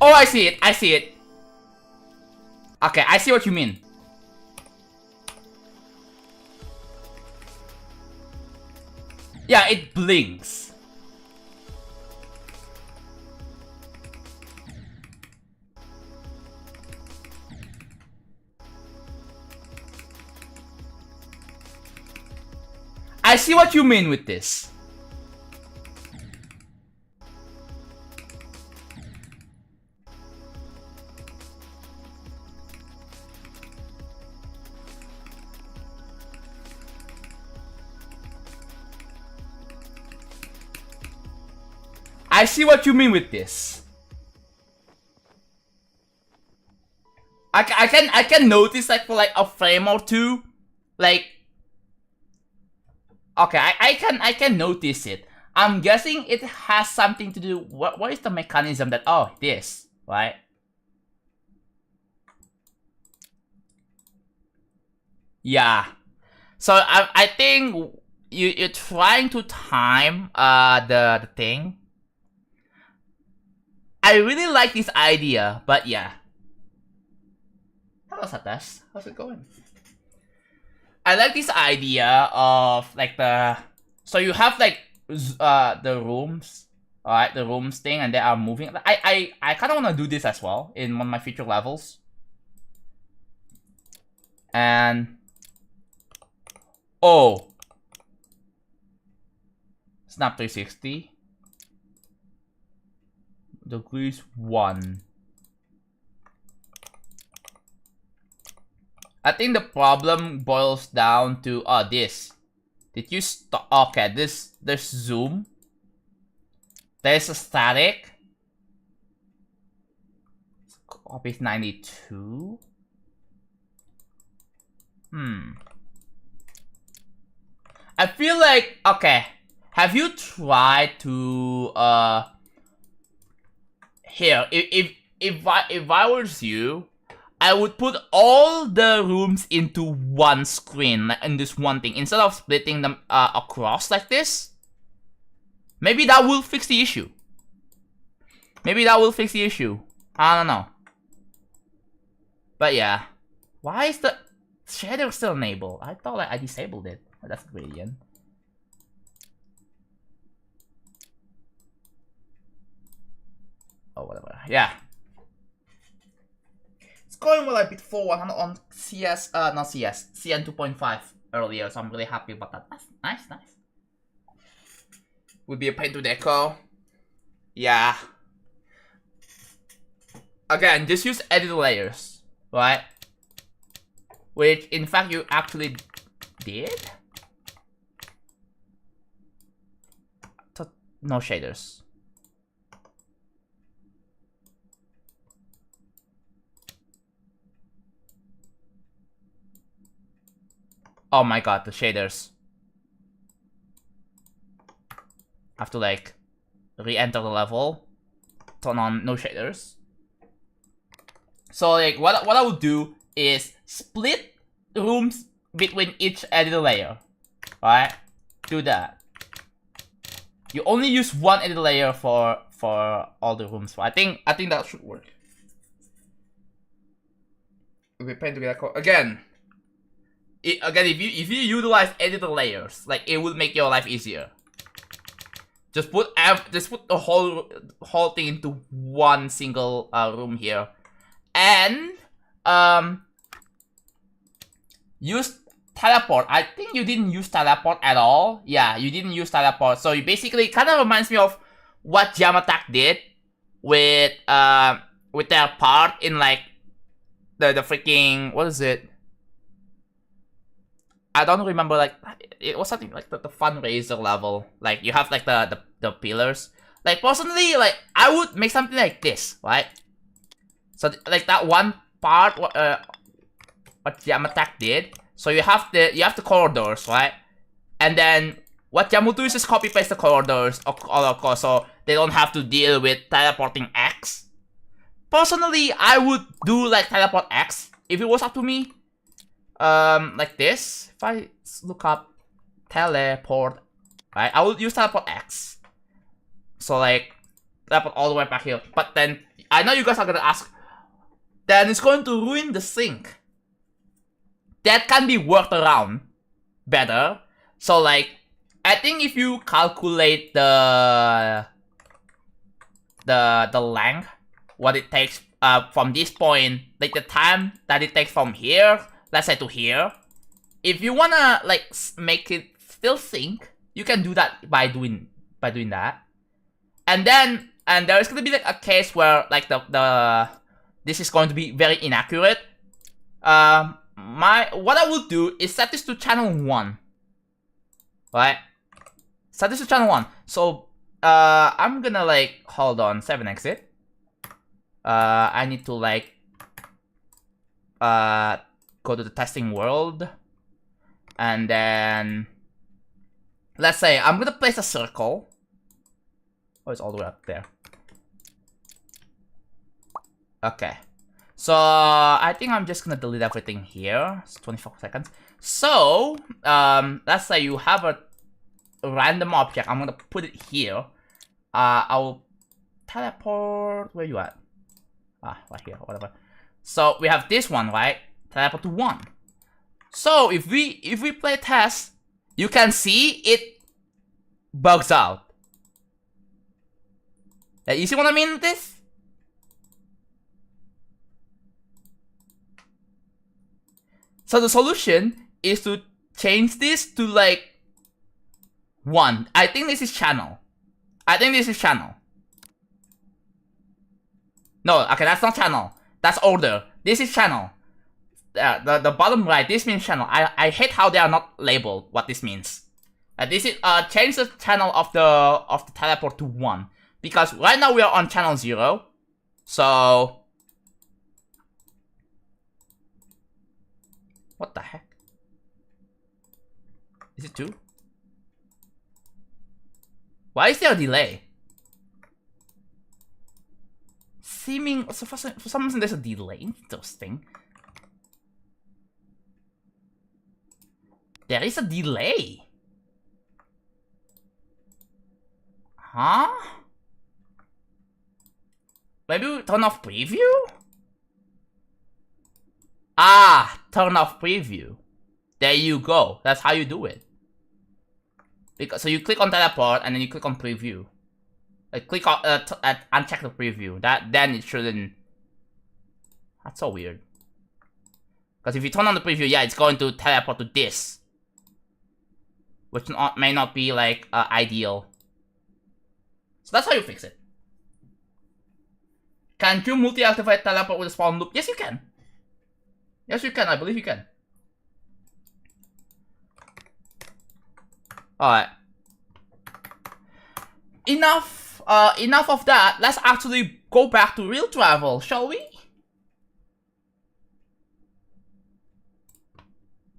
Oh, I see it. I see it. Okay, I see what you mean. Yeah, it blinks. I see what you mean with this. I see what you mean with this. I can notice like for like a frame or two Like, okay, I can notice it. I'm guessing it has something to do. What is the mechanism that? Oh, this, right? Yeah. So I think you're trying to time the thing. I really like this idea, but yeah. Hello, Satash. How's it going? I like this idea of like so you have like the rooms, alright, the rooms thing, and they are moving. I kind of want to do this as well in one of my future levels. And oh, snap 360 degrees 1. I think the problem boils down to this. Did you stop? Okay, there's zoom. There's a static. Copy 92. I feel like, okay, have you tried to here, if I was you, I would put all the rooms into one screen, like in this one thing, instead of splitting them across like this. Maybe that will fix the issue. Maybe that will fix the issue. I don't know. But yeah. Why is the shader still enabled? I thought like I disabled it. Oh, that's brilliant. Oh, whatever. Yeah. It's going well. I beat 400 on CS, not CS, CN 2.5 earlier, so I'm really happy about that. That's nice, nice. Would be a pain to deco. Yeah. Again, just use edit layers, right? Which, in fact, you actually did? No shaders. Oh my god, the shaders. I have to like re-enter the level, turn on no shaders. So like what I would do is split rooms between each editor layer. Right? Do that. You only use one editor layer for all the rooms. I think that should work. We paint to be like again. Again, if you utilize editor layers, like it would make your life easier. Just put the whole thing into one single room here, and use teleport. I think you didn't use teleport at all. Yeah, you didn't use teleport. So you basically kind of reminds me of what Geopolitics did with their part in like the freaking, what is it? I don't remember, like, it was something like the fundraiser level. Like, you have, like, the pillars. Like, personally, like, I would make something like this, right? So, like, that one part, what Geopolitics did. So, you have the corridors, right? And then, what Jam will do is just copy-paste the corridors all across, so they don't have to deal with teleporting X. Personally, I would do, like, teleport X, if it was up to me. Like this. If I look up teleport, right, I will use teleport X. So like teleport all the way back here. But then I know you guys are gonna ask, then it's going to ruin the sync. That can be worked around better. So like I think if you calculate the length, what it takes from this point, like the time that it takes from here, let's say to here. If you wanna like make it still sync, you can do that by doing that. And then there's gonna be like a case where like this is going to be very inaccurate. What I will do is set this to channel 1. Right? Set this to channel 1. So I'm gonna like hold on, 7 exit. I need to like go to the testing world. And then let's say I'm gonna place a circle. Oh, it's all the way up there. Okay. So I think I'm just gonna delete everything here. It's 24 seconds. So let's say you have a random object. I'm gonna put it here. I'll teleport. Where you at? Right here. Whatever. So we have this one, right? Teleport to 1. So if we play test, you can see it bugs out. You see what I mean with this? So the solution is to change this to like 1. I think this is channel. No, okay, that's not channel. That's order. This is channel. The bottom right, this means channel. I hate how they are not labeled what this means. This is change the channel of the teleport to 1. Because right now we are on channel 0. So what the heck? Is it 2? Why is there a delay? So for some reason there's a delay. Interesting. There is a delay. Huh? Maybe we turn off preview? Turn off preview. There you go. That's how you do it. So you click on teleport and then you click on preview. Click on uncheck the preview. Then it shouldn't. That's so weird. Because if you turn on the preview, yeah, it's going to teleport to this, which may not be like ideal. So that's how you fix it. Can you multi-activate teleport with a spawn loop? Yes, you can. Yes, you can. I believe you can. Alright. Enough of that. Let's actually go back to real travel, shall we?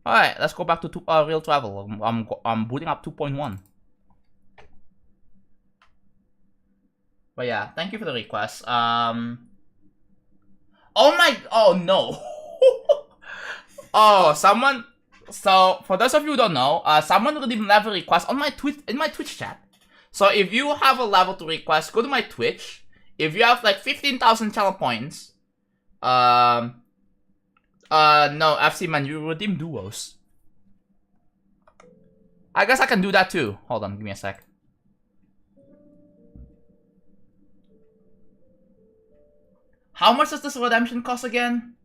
Alright, let's go back to real travel. I'm booting up 2.1. But yeah, thank you for the request. Oh no. Oh, someone. So for those of you who don't know, someone redeemed level request on my in my Twitch chat. So if you have a level to request, go to my Twitch. If you have like 15,000 channel points, no, FC man, you redeem duos. I guess I can do that too. Hold on, give me a sec. How much does this redemption cost again?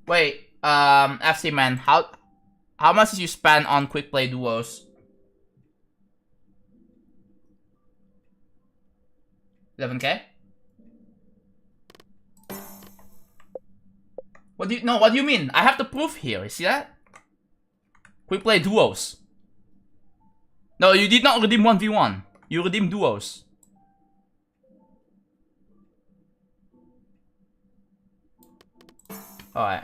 Wait, FC man, how much did you spend on quick play duos? 11K? What do you mean? I have the proof here. You see that? Quick play duos. No, you did not redeem 1v1. You redeemed duos. Alright.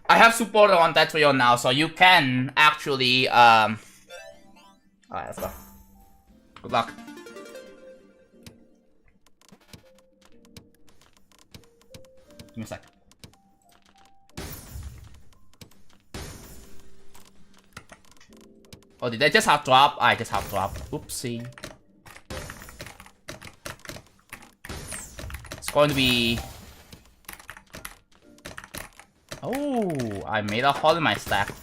I have supporter on Tetris now, so you can actually, Alright, let's go. Good luck. Give me a sec. Oh, did I just have drop? I just have drop. Oopsie. It's going to be... Oh, I made a hole in my stack.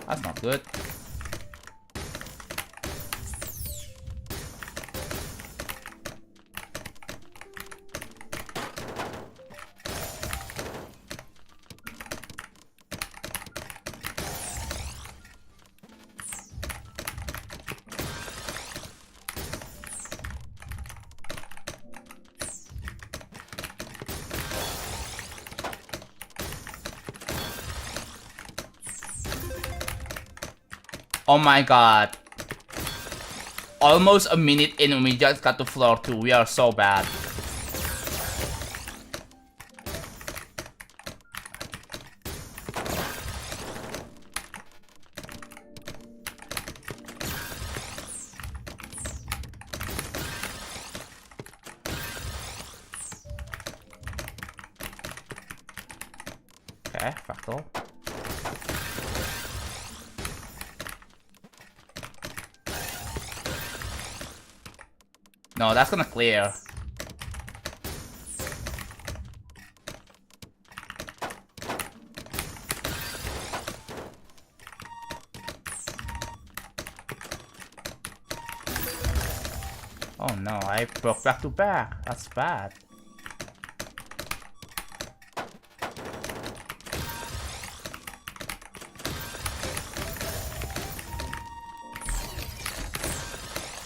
That's not good. Oh my god. almost a minute in and we just got to floor 2. We are so bad. Okay, fractal. No, that's gonna clear. Oh no, I broke back to back. That's bad.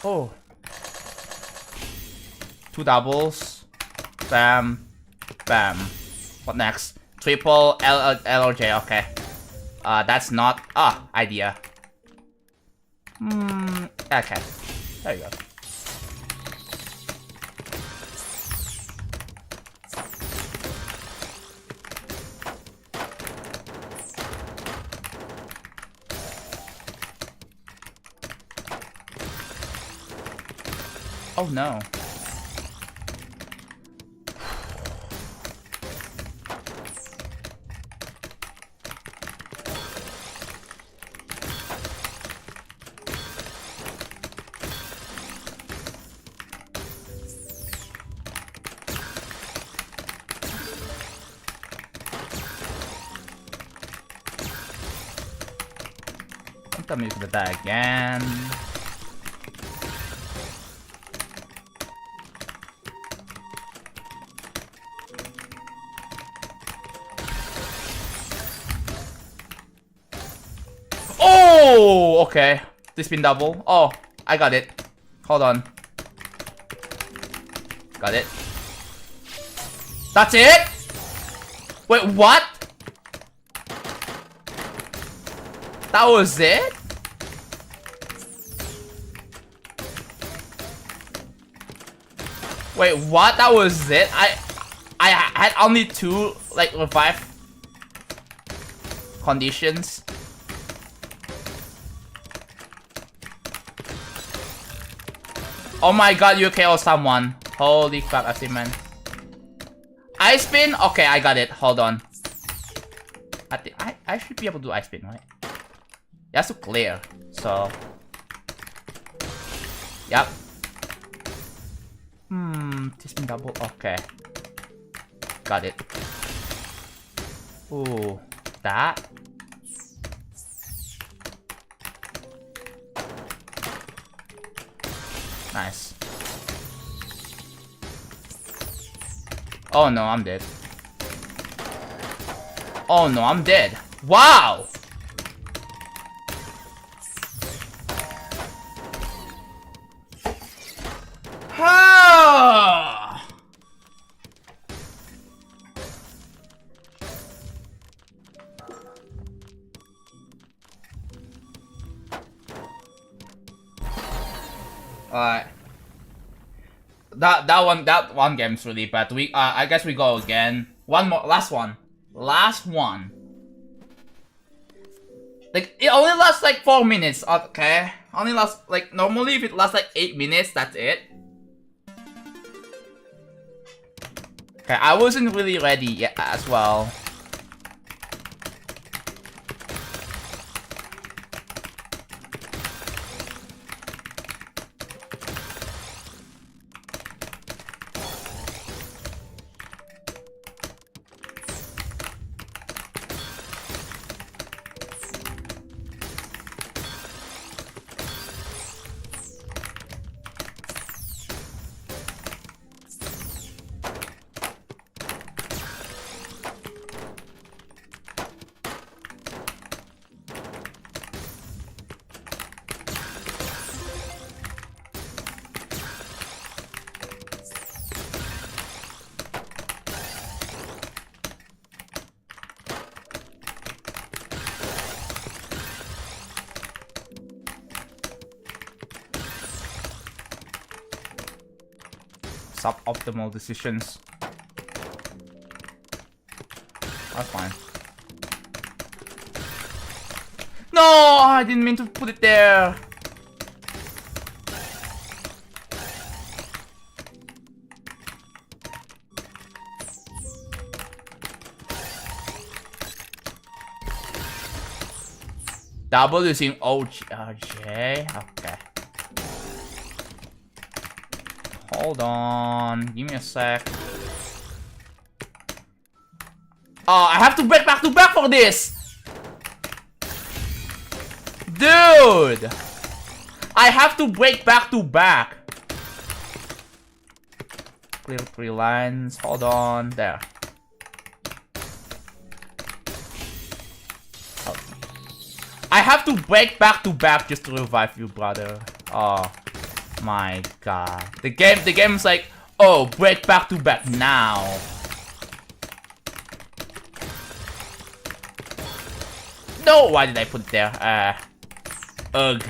Oh. 2 doubles. Bam. Bam. What next? Triple L or J, okay. That's not idea. Okay. There you go. Oh no. Don't tell me to die again. Oh, okay. This spin double. Oh, I got it. Hold on. Got it. That's it? Wait, what? That was it? Wait, what? That was it? I had only 2 like revive conditions. Oh my god, you KO someone. Holy fuck, I see, man. Ice spin? Okay, I got it. Hold on. I think I should be able to do ice spin, right? It has to clear. So. Yep. T-spin double. Okay. Got it. Ooh. That. Nice. Oh no, I'm dead. Oh no, I'm dead. Wow! Alright. That one game's really bad. I guess we go again. One more, last one. Last one. Like, it only lasts like 4 minutes, okay? Only lasts, like, normally if it lasts like 8 minutes, that's it. Okay, I wasn't really ready yet as well. suboptimal decisions. That's fine. No, I didn't mean to put it there. Double using OJ. Okay. Hold on. Give me a sec. Oh, I have to break back to back for this! Dude! I have to break back to back. Clear 3 lines. Hold on. There. I have to break back to back just to revive you, brother. Oh my god. The game's like, oh, break back to back now. No, why did I put it there? Ugh.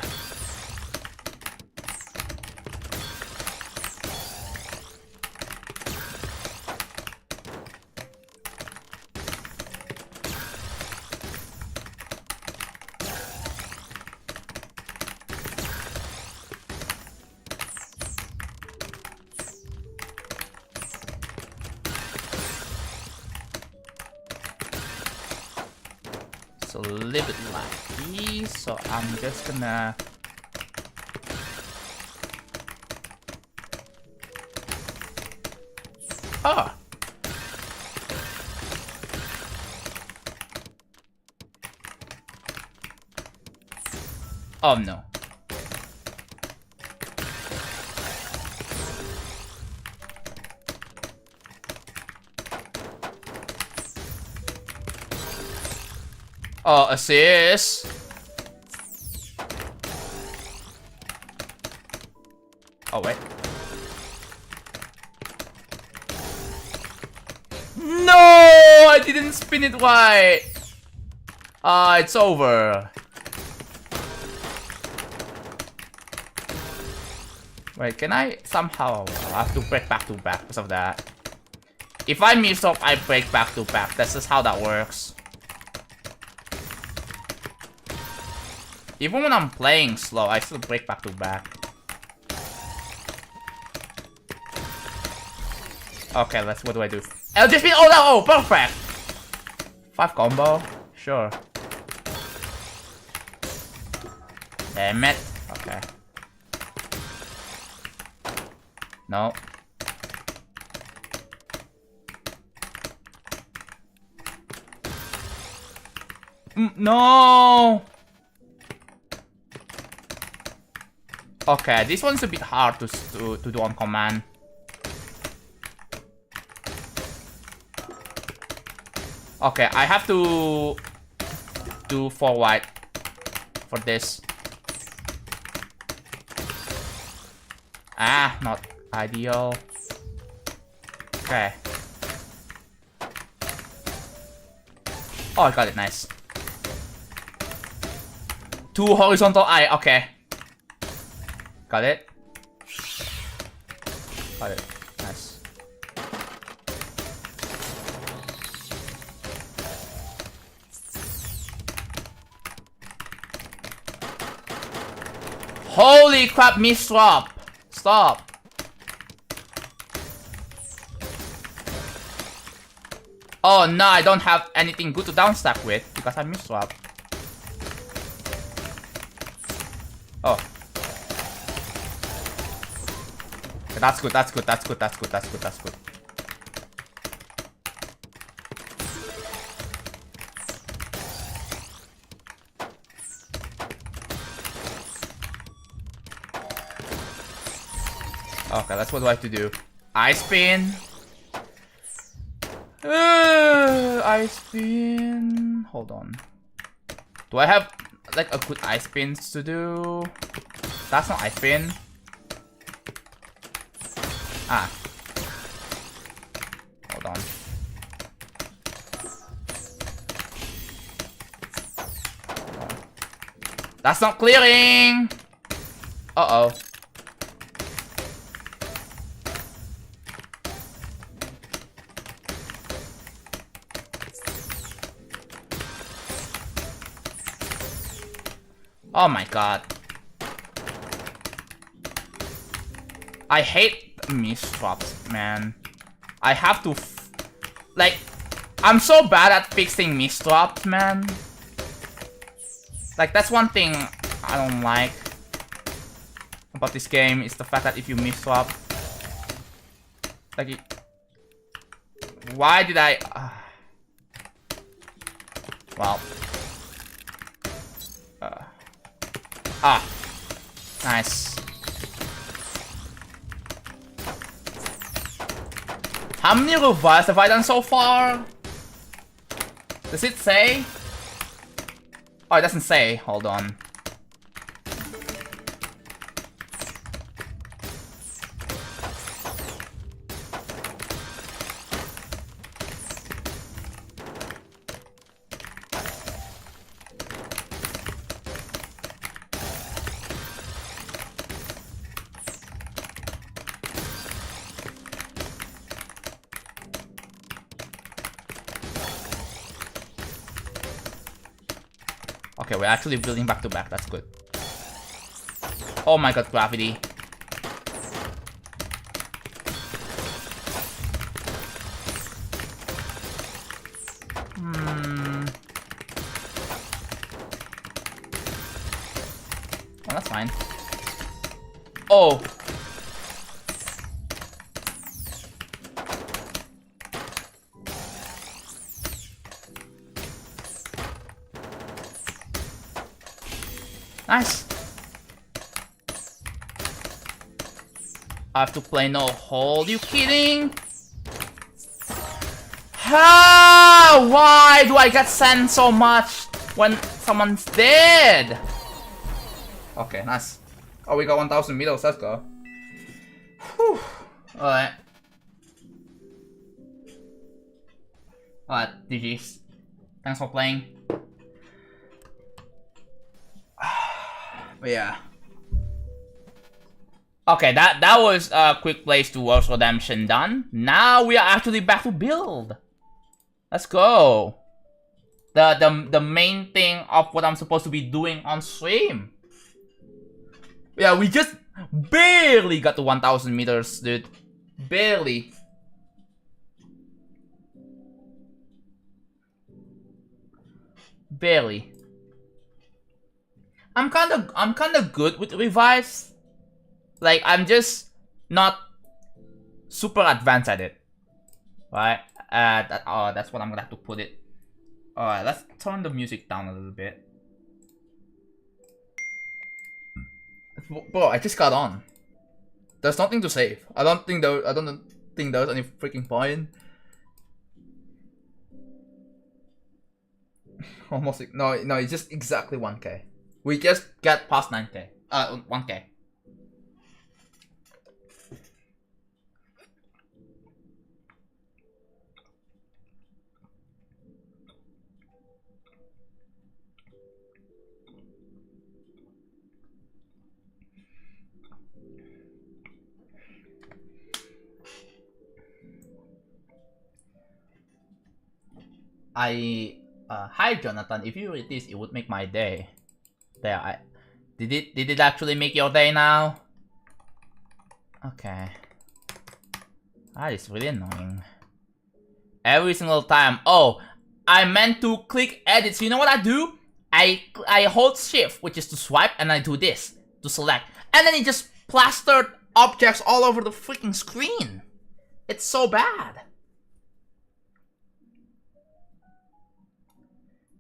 It's a little bit laggy, so I'm just gonna... Oh! Oh no. Oh, assist. Oh, wait. No! I didn't spin it right. It's over. Wait, can I somehow... I have to break back to back because of that. If I miss up, I break back to back. That's just how that works. Even when I'm playing slow, I still break back to back. Okay, what do I do? LJ spin! Oh no! Oh, perfect! 5 combo? Sure. Damn it. Okay. No. No! Okay, this one's a bit hard to do on command. Okay, I have to do 4 white for this. Ah, not ideal. Okay. Oh, I got it, nice. 2 horizontal eye, okay. Got it. Got it. Nice. Holy crap, misstop. Stop. Oh no, I don't have anything good to downstack with because I misstop. Oh. That's good, that's good, that's good, that's good, that's good, that's good. Okay, that's what do I have to do. I spin. I spin. Hold on. Do I have like a good I spins to do? That's not I spin. Ah. Hold on. That's not clearing! Uh-oh. Oh my god. I hate misdrops, man. I have to like, I'm so bad at fixing misdrops, man. Like, that's one thing I don't like about this game, is the fact that if you misdrop, like, why did I... well. Nice. How many revives have I done so far? Does it say? Oh, it doesn't say. Hold on. Okay, we're actually building back to back. That's good. Oh my god, gravity. Oh, that's fine. Oh. Nice. I have to play no hole. You kidding? How? Why do I get sent so much when someone's dead? Okay, nice. Oh, we got 1,000 meters. Let's go. Whew. Alright. Alright, GG's. Thanks for playing. But yeah. Okay, that was a quick place to World's Redemption done. Now we are actually back to build. Let's go. The main thing of what I'm supposed to be doing on stream. Yeah, we just barely got to 1,000 meters, dude. Barely. Barely. I'm kind of good with revives. Like, I'm just not super advanced at it. Right? That's what I'm gonna have to put it. Alright, let's turn the music down a little bit. Bro, I just got on. There's nothing to save. I don't think there's any freaking point. Almost no, it's just exactly 1k. We just got past 9k. 1k. Hi Jonathan, if you read this, it would make my day. There, did it actually make your day now? Okay. That is really annoying. Every single time. Oh, I meant to click edit. So you know what I do? I hold shift, which is to swipe, and I do this to select. And then it just plastered objects all over the freaking screen. It's so bad.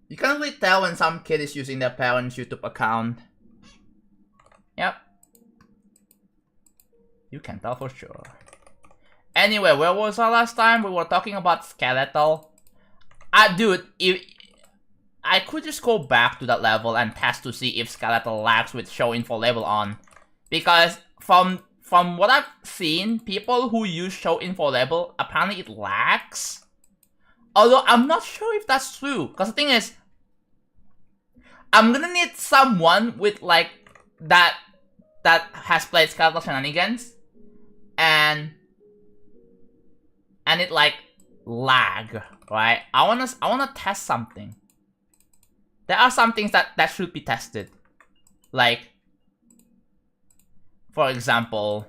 You can't really tell when some kid is using their parents' YouTube account. Yep. You can tell for sure. Anyway, where was I last time? We were talking about Skeletal. Dude, if I could just go back to that level and test to see if Skeletal lags with show info label on. Because from what I've seen, people who use show info label, apparently it lags. Although I'm not sure if that's true. Because the thing is, I'm gonna need someone with like that has played Skeletal Shenanigans and it like lag, right? I wanna test something. There are some things that should be tested. Like, for example,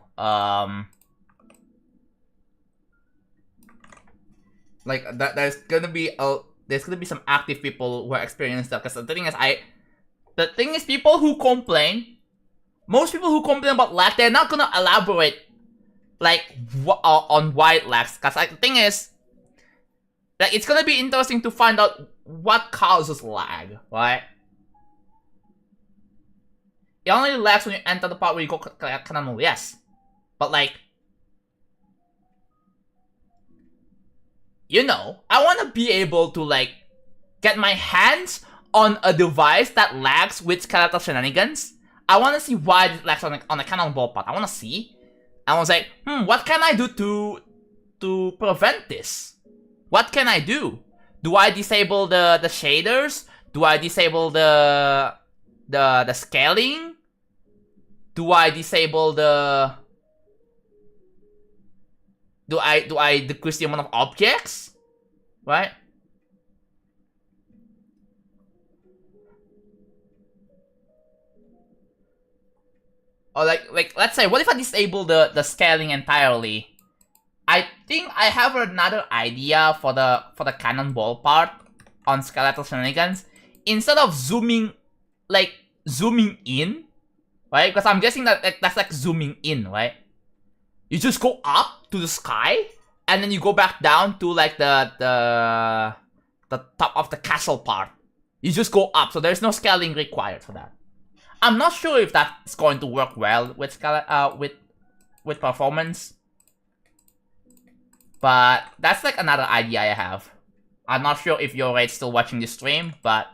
like that there's gonna be some active people who are experiencing that. Because the thing is, people who complain, most people who complain about lag, they're not gonna elaborate like on why it lags. Because like the thing is, like it's gonna be interesting to find out what causes lag, right? It only lags when you enter the part where you go canon, yes, but like, you know, I want to be able to like get my hands on a device that lags with skeletal shenanigans. I want to see why it lags on a cannonball part. I want to see. I was like, what can I do to prevent this? What can I do? Do I disable the shaders? Do I disable the scaling? Do I disable the... Do I decrease the amount of objects? Right? Or like let's say, what if I disable the scaling entirely? I think I have another idea for the cannonball part on Skeletal Shenanigans. Instead of zooming in, right? Because I'm guessing that that's like zooming in, right? You just go up to the sky, and then you go back down to like the top of the castle part. You just go up, so there's no scaling required for that. I'm not sure if that's going to work well with with performance, but that's like another idea I have. I'm not sure if you're still watching this stream, but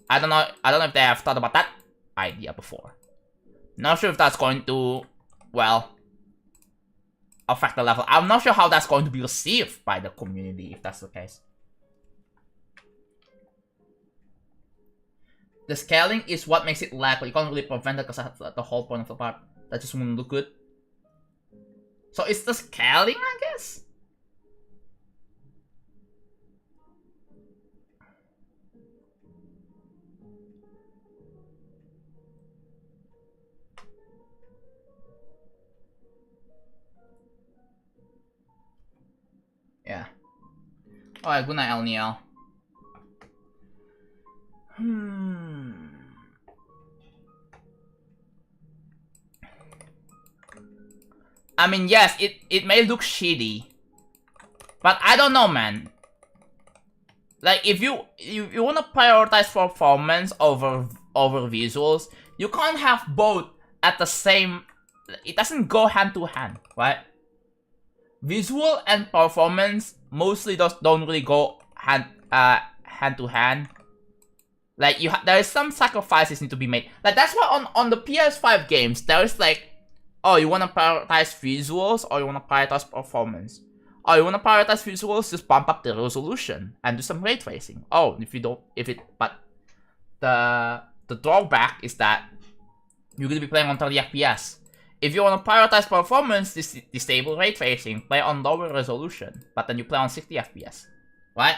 I don't know if they have thought about that idea before. Not sure if that's going to, well, affect the level. I'm not sure how that's going to be received by the community if that's the case. The scaling is what makes it lag, but you can't really prevent it because that's the whole point of the part. That just wouldn't look good. So it's the scaling, I guess? Yeah. Alright, good night, LNL. I mean, yes, it may look shitty, but I don't know, man. Like, if you want to prioritize performance over visuals, you can't have both at the same. It doesn't go hand to hand, right? Visual and performance mostly don't really go hand to hand. Like there is some sacrifices need to be made. Like that's why on the PS5 games there is like, oh, you want to prioritize visuals or you want to prioritize performance. Oh, you want to prioritize visuals, just bump up the resolution and do some ray tracing. Oh, but the drawback is that you're gonna be playing on 30 FPS. If you want to prioritize performance, disable ray tracing, play on lower resolution, but then you play on 60 FPS, right?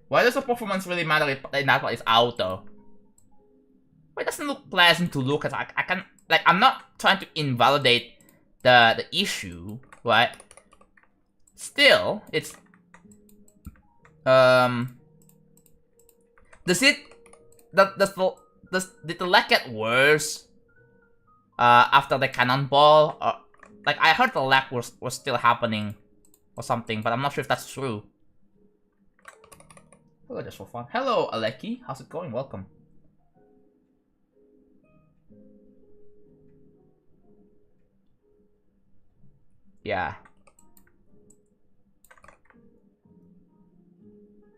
Why does the performance really matter if that one is auto? Well, it doesn't look pleasant to look at. I can, like, I'm not trying to invalidate the issue, right? Still, it's did the lag get worse after the cannonball? Or, like, I heard the lag was still happening or something, but I'm not sure if that's true. Hello, just for fun. Hello, Aleki. How's it going? Welcome. Yeah.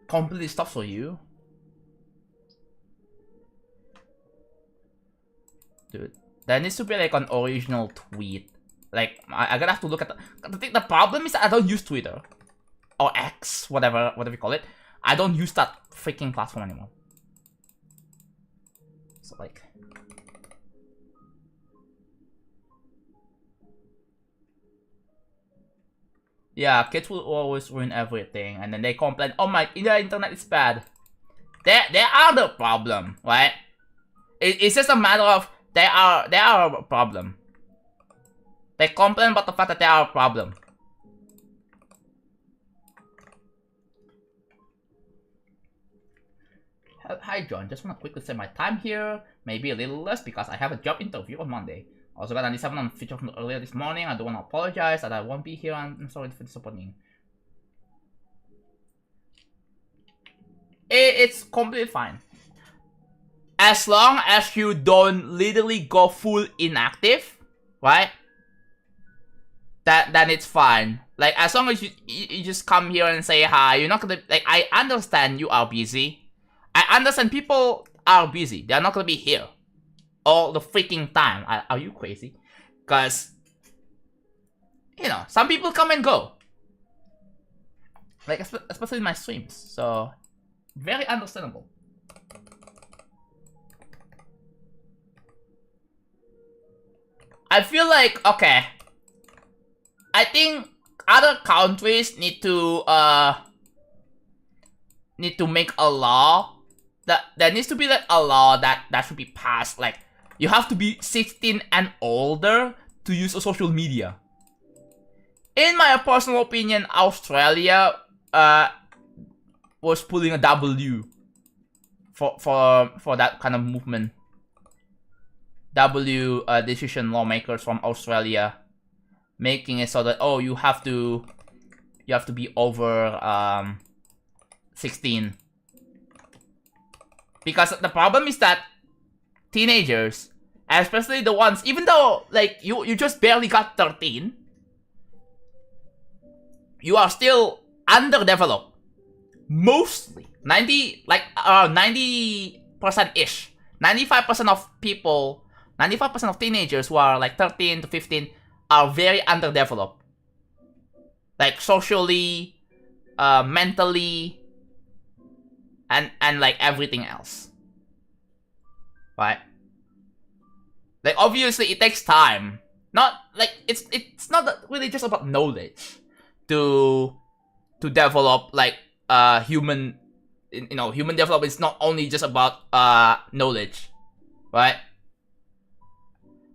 Completely stops for you? Dude, there needs to be like an original tweet. Like, I gotta have to look at the problem is that I don't use Twitter. Or X, whatever you call it. I don't use that freaking platform anymore. So like... Yeah, kids will always ruin everything, and then they complain, oh my, the internet is bad. They are the problem, right? It's just a matter of they are a problem. They complain about the fact that they are a problem. Hi John, just want to quickly say my time here, maybe a little less because I have a job interview on Monday. Also got a 97 on feature from earlier this morning. I don't want to apologize that I won't be here. I'm sorry for disappointing. It's completely fine. As long as you don't literally go full inactive, right? Then it's fine. Like, as long as you just come here and say hi, you're not gonna, like, I understand you are busy. I understand people are busy. They're not gonna be here all the freaking time. Are you crazy? Because, you know, some people come and go. Like, especially in my streams. So, very understandable. I feel like, okay, I think other countries need to make a law that there needs to be like a law that should be passed. Like, you have to be 16 and older to use a social media. In my personal opinion, Australia was pulling a W for that kind of movement. Decision lawmakers from Australia making it so that, oh, you have to be over 16. Because the problem is that teenagers, especially the ones, even though like you just barely got 13, you are still underdeveloped. Mostly 90% ish. 95% of people, 95% of teenagers who are like 13 to 15 are very underdeveloped. Like socially, mentally, and like everything else. Right? Like obviously it takes time. Not like it's not really just about knowledge to develop like human, you know, human development is not only just about knowledge, right?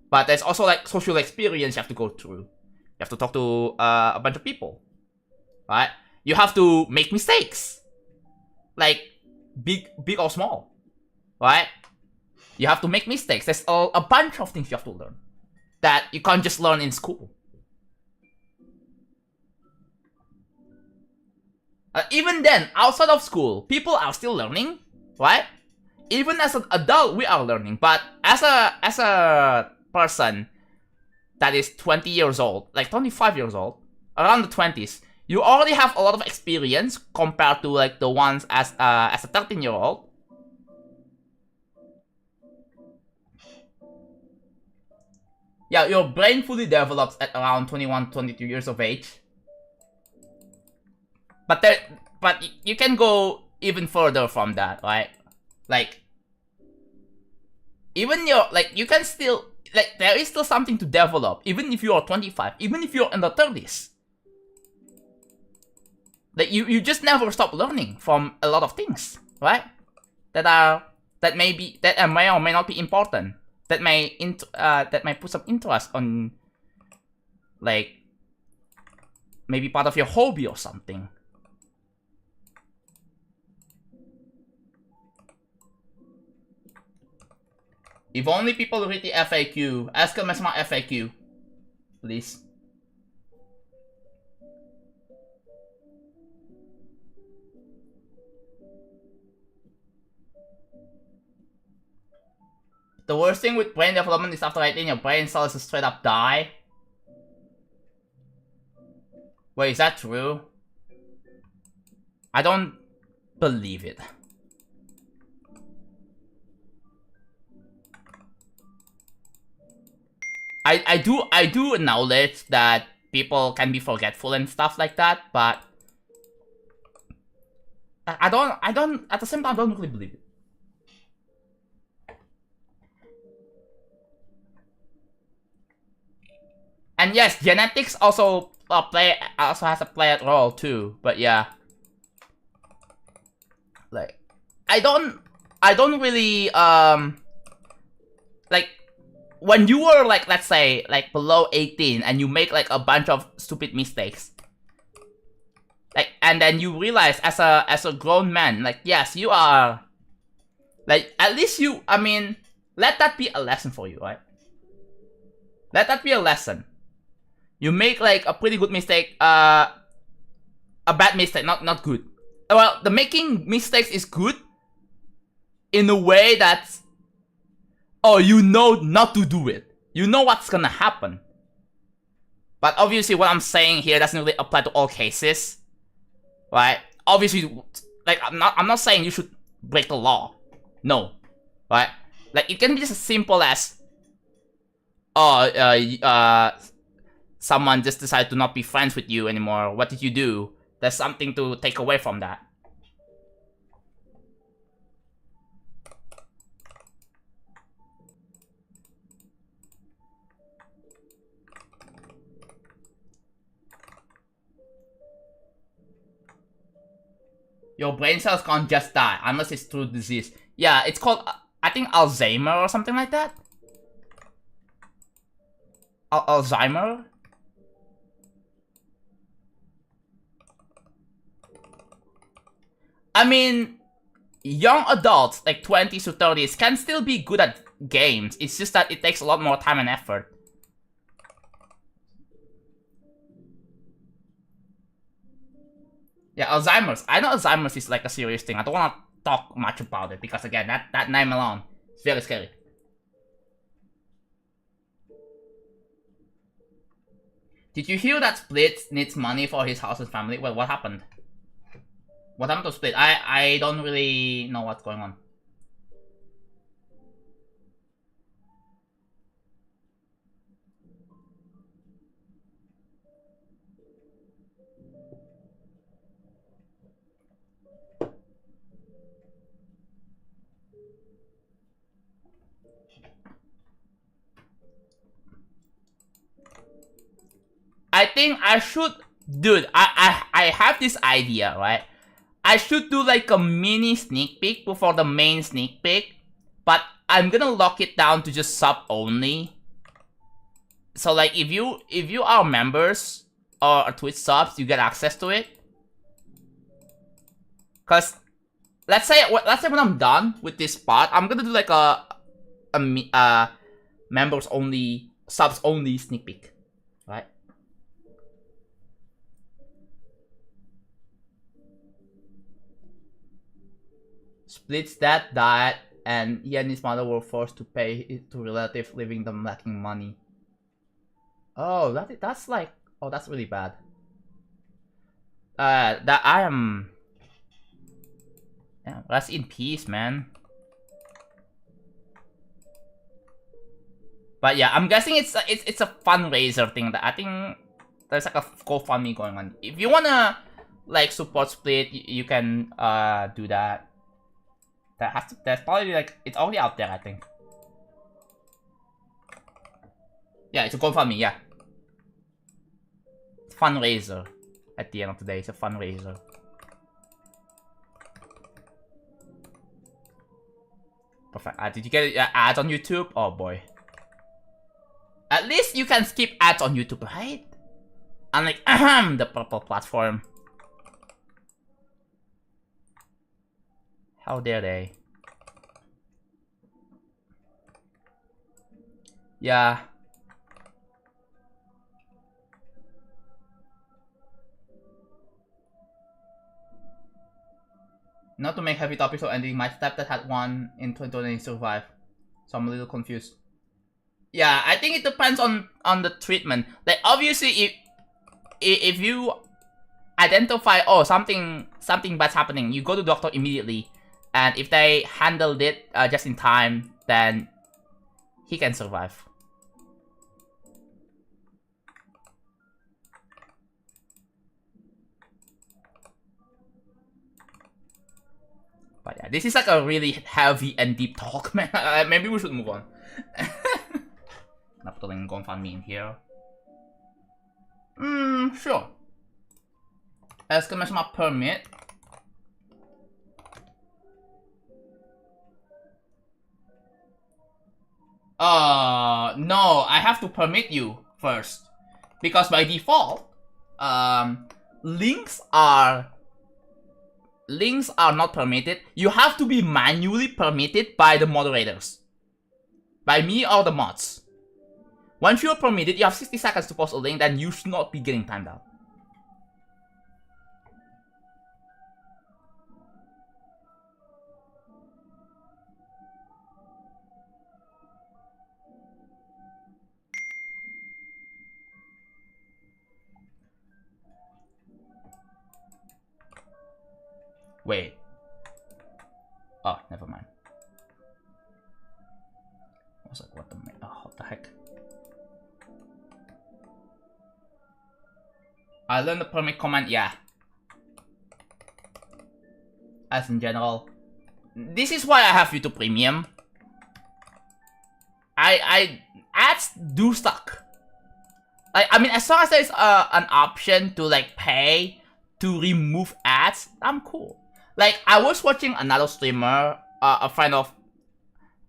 But there's also like social experience you have to go through. You have to talk to a bunch of people, right? You have to make mistakes, like big or small, right? You have to make mistakes. There's a bunch of things you have to learn that you can't just learn in school. Even then, outside of school, people are still learning, right? Even as an adult, we are learning. But as a person that is 20 years old, like 25 years old, around the 20s, you already have a lot of experience compared to like the ones as a 13-year-old. Yeah, your brain fully develops at around 21, 22 years of age. But you can go even further from that, right? Like, even you can still, like, there is still something to develop, even if you are 25, even if you're in the 30s. Like, you just never stop learning from a lot of things, right? That may or may not be important. That may put some interest on, like, maybe part of your hobby or something. If only people read the FAQ. Ask them as my FAQ, please. The worst thing with brain development is after 18, your brain cells straight up die. Wait, is that true? I don't believe it. I do acknowledge that people can be forgetful and stuff like that, but I don't at the same time I don't really believe it. And yes, genetics also also has a play role too. But yeah, like I don't really like when you were like, let's say like below 18 and you make like a bunch of stupid mistakes. Like, and then you realize as a grown man, like, yes, you are, like, at least you, I mean, let that be a lesson for you, right? Let that be a lesson. You make, like, a pretty good mistake, a bad mistake, not good. Well, the making mistakes is good in a way that, oh, you know not to do it. You know what's gonna happen. But obviously what I'm saying here doesn't really apply to all cases. Right? Obviously, like, I'm not saying you should break the law. No. Right? Like, it can be just as simple as, someone just decided to not be friends with you anymore. What did you do? There's something to take away from that. Your brain cells can't just die unless it's through disease. Yeah, it's called, I think, Alzheimer or something like that. Alzheimer? I mean, young adults, like 20s to 30s, can still be good at games. It's just that it takes a lot more time and effort. Yeah, Alzheimer's. I know Alzheimer's is like a serious thing. I don't want to talk much about it because, again, that name alone is very scary. Did you hear that Split needs money for his house and family? Well, what happened? What happened to Split? I don't really know what's going on. I think I should, dude, I have this idea, right? I should do like a mini sneak peek before the main sneak peek, but I'm gonna lock it down to just sub only. So like if you are members or Twitch subs, you get access to it. Cause let's say when I'm done with this part, I'm gonna do like a members only, subs only sneak peek, right? Split's dad died, and he and his mother were forced to pay it to relatives, leaving them lacking money. Oh, that's like, oh, that's really bad. That I am. Yeah, rest in peace, man. But yeah, I'm guessing it's a fundraiser thing. That I think there's like a GoFundMe going on. If you wanna like support Split, you can do that. That's probably like, it's already out there, I think. Yeah, it's a GoFundMe, yeah. It's a fundraiser. At the end of the day, it's a fundraiser. Perfect. Did you get ads on YouTube? Oh boy. At least you can skip ads on YouTube, right? Unlike the purple platform. How dare they? Yeah. Not to make heavy topics or ending, my stepdad had one in 2020 survive. So I'm a little confused. Yeah, I think it depends on the treatment. Like obviously if you identify, oh, something bad's happening, you go to the doctor immediately. And if they handled it just in time, then he can survive. But yeah, this is like a really heavy and deep talk, man. Maybe we should move on. Not putting GoFundMe in here. Sure. Exclamation mark permit. No, I have to permit you first. Because by default, links are not permitted. You have to be manually permitted by the moderators. By me or the mods. Once you're permitted, you have 60 seconds to post a link, then you should not be getting timed out. Wait. Oh, never mind. I was like, what the heck? I learned the permit command, yeah. As in general. This is why I have YouTube Premium. Ads do suck. Like, I mean, as long as there's an option to like pay to remove ads, I'm cool. Like, I was watching another streamer, a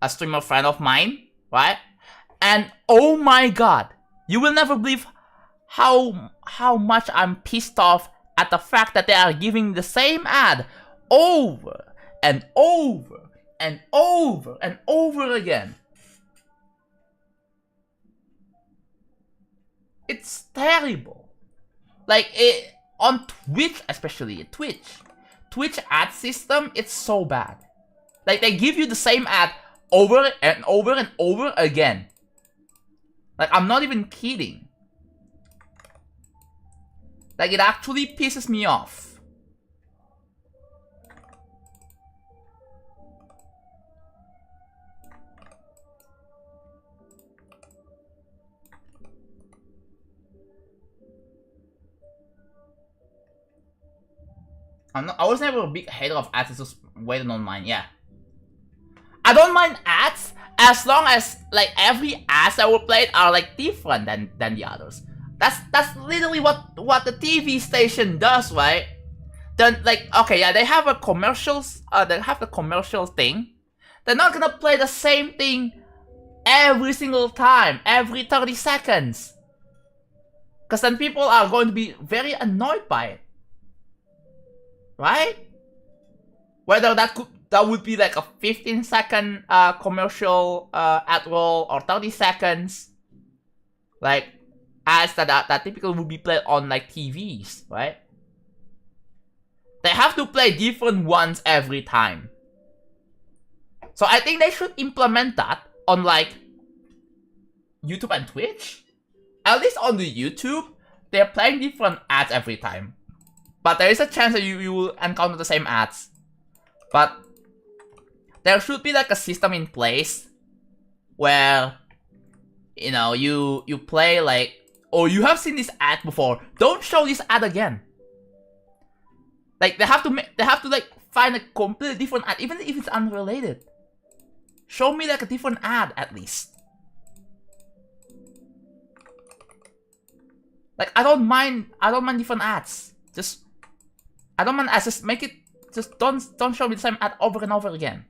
streamer friend of mine, right? And oh my god, you will never believe how much I'm pissed off at the fact that they are giving the same ad over and over and over and over again. It's terrible. Like, on Twitch, especially Twitch ad system, it's so bad. Like, they give you the same ad over and over and over again. Like, I'm not even kidding. Like, it actually pisses me off. I was never a big hater of ads, it's just way to not mind, yeah. I don't mind ads as long as like every ads that were played are like different than the others. That's literally what the TV station does, right? Then like, okay, yeah, they have a commercials, they have the commercial thing. They're not gonna play the same thing every single time, every 30 seconds. Cause then people are going to be very annoyed by it. Right? Whether that would be like a 15-second commercial ad roll or 30 seconds, like ads that typically would be played on like TVs, right? They have to play different ones every time. So I think they should implement that on like YouTube and Twitch. At least on the YouTube, they're playing different ads every time. But there is a chance that you will encounter the same ads. But there should be like a system in place where, you know, you play like, oh, you have seen this ad before, don't show this ad again. Like they have to like find a completely different ad, even if it's unrelated. Show me like a different ad at least. Like I don't mind different ads. I don't mind ads, just make it, just don't show me the same ad over and over again.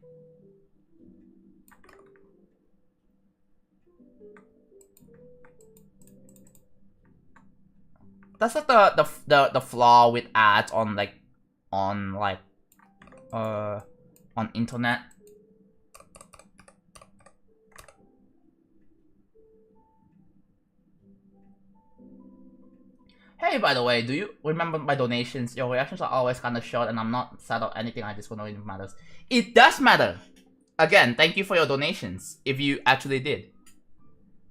That's like the flaw with ads on internet. Hey, by the way, do you remember my donations? Your reactions are always kind of short and I'm not sad or anything, I just want to know if it matters. It does matter! Again, thank you for your donations, if you actually did.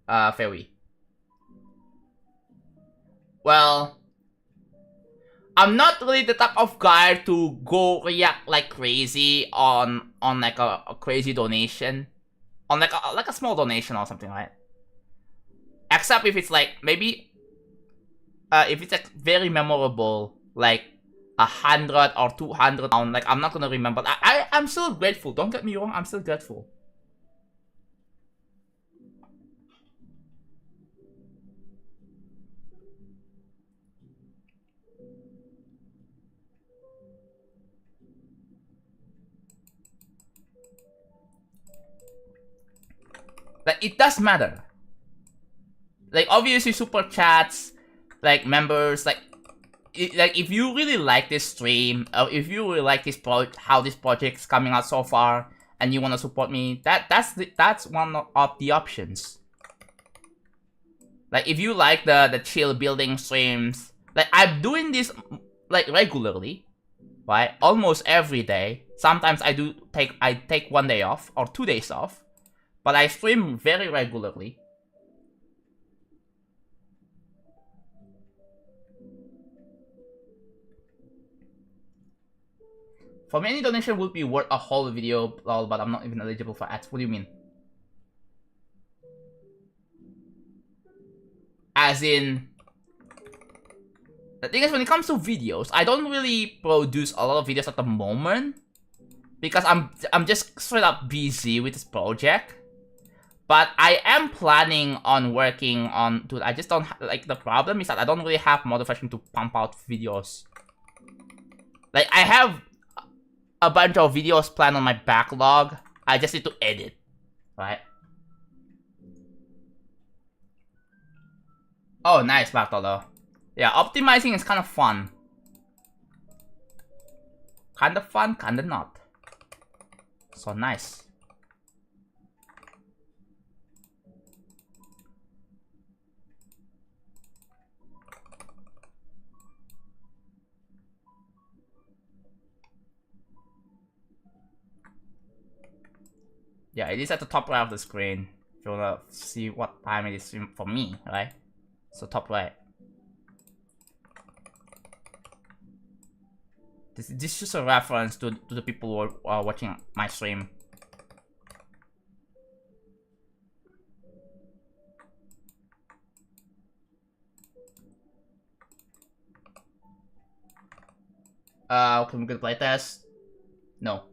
Fairy. Well, I'm not really the type of guy to go react like crazy on like a crazy donation. On like a small donation or something, right? Except if it's like, maybe if it's like very memorable, like 100 or 200 pound, like I'm not gonna remember. I'm still grateful, don't get me wrong, I'm still grateful. Like, it does matter. Like, obviously, super chats, like, members, like, if you really like this stream, or if you really like this how this project's coming out so far, and you want to support me, that's one of the options. Like, if you like the chill building streams, like, I'm doing this, like, regularly, right? Almost every day. Sometimes I take 1 day off, or 2 days off, but I stream very regularly. For me, any donation would be worth a whole video, lol, but I'm not even eligible for ads. What do you mean? As in... The thing is, when it comes to videos, I don't really produce a lot of videos at the moment. Because I'm just straight up busy with this project. But I am planning on working on... Dude, I just don't... Like, the problem is that I don't really have motivation to pump out videos. Like, I have a bunch of videos planned on my backlog. I just need to edit, right? Oh, nice, Bartolo. Yeah, optimizing is kind of fun. Kind of fun, kind of not. So nice. Yeah, it is at the top right of the screen. If you wanna see what time it is for me, right? So top right. This is just a reference to the people who are watching my stream. Can we go to playtest? No.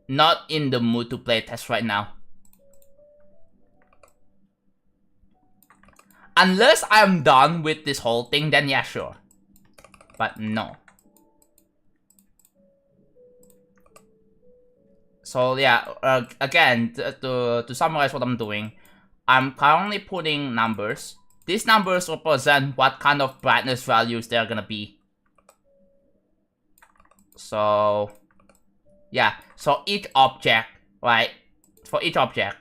Not in the mood to playtest right now. Unless I'm done with this whole thing, then yeah, sure. But no. So yeah, again, to summarize what I'm doing, I'm currently putting numbers. These numbers represent what kind of brightness values they're gonna be. So yeah, so each object, right? For each object.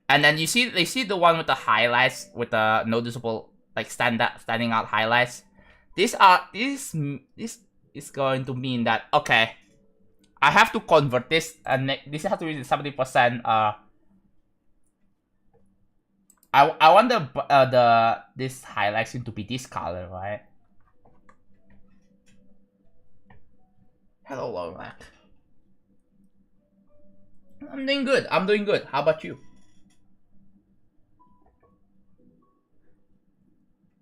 And then you see the one with the highlights, with the noticeable, like, standing out highlights. This is going to mean that, okay, I have to convert this, and this has to be 70%. I want this highlights to be this color, right? Hello, Lorac. I'm doing good. I'm doing good. How about you?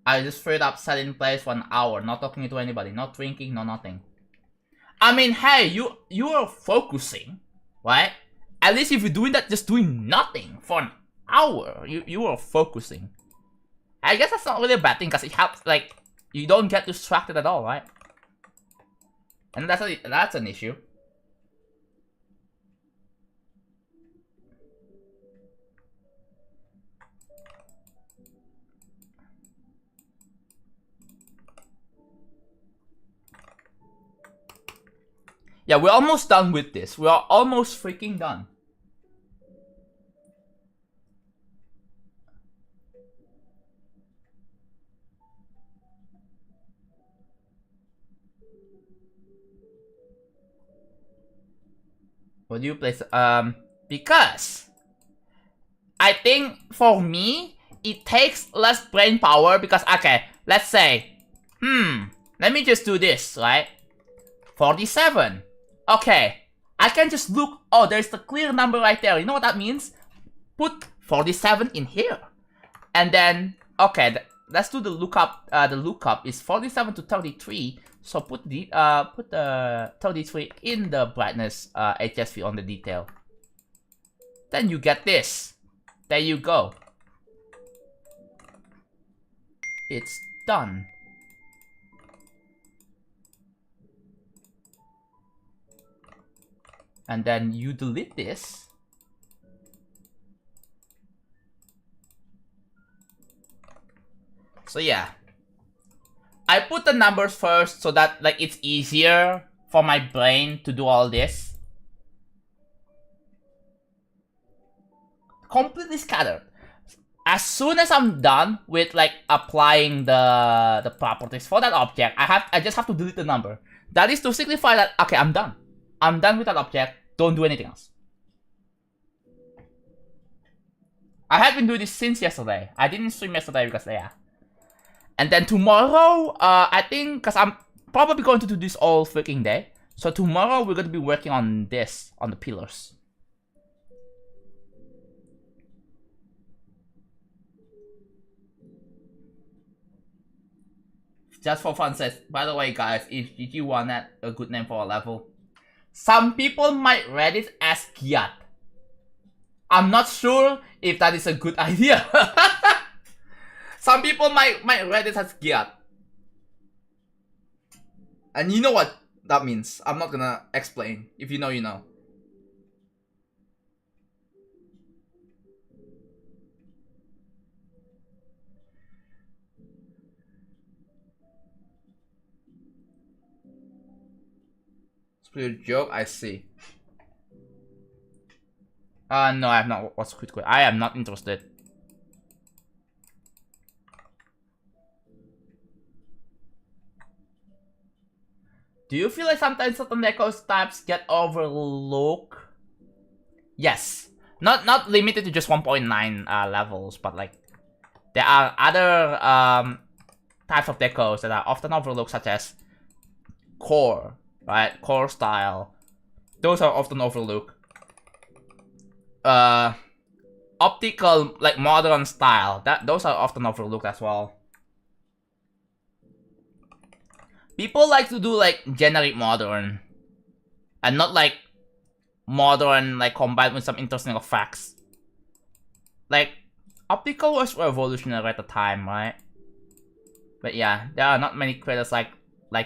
I just straight up sat in place for an hour, not talking to anybody, not drinking, no nothing. I mean, hey, you are focusing, right? At least if you're doing that, just doing nothing for an hour, you are focusing. I guess that's not really a bad thing, because it helps, like, you don't get distracted at all, right? And that's an issue. Yeah, we're almost done with this. We are almost freaking done. What do you place? Because I think for me, it takes less brain power because, okay, let's say, let me just do this, right? 47. Okay, I can just look, oh, there's the clear number right there. You know what that means? Put 47 in here. And then, okay, let's do the lookup. The lookup is 47 to 33. So put the 33 in the brightness HSV on the detail. Then you get this. There you go. It's done. And then you delete this. So yeah. I put the numbers first so that like it's easier for my brain to do all this. Completely scattered. As soon as I'm done with like applying the properties for that object, I just have to delete the number. That is to signify that okay, I'm done. I'm done with that object. Don't do anything else. I have been doing this since yesterday. I didn't stream yesterday because yeah. And then tomorrow, I think, because I'm probably going to do this all freaking day. So tomorrow we're going to be working on this, on the pillars. Just for fun says, by the way guys, if you want that a good name for a level, some people might read it as Giat. I'm not sure if that is a good idea. Some people might read it as Giat. And you know what that means. I'm not gonna explain. If you know, you know. Squid joke, I see. No, I have not watched Squid Game. I am not interested. Do you feel like sometimes certain echo types get overlooked? Yes. Not limited to just 1.9 levels, but like there are other types of decos that are often overlooked, such as core, right? Core style. Those are often overlooked. Optical, like modern style, those are often overlooked as well. People like to do like generic modern, and not like modern like combined with some interesting effects. Like optical was revolutionary at the time, right? But yeah, there are not many creators like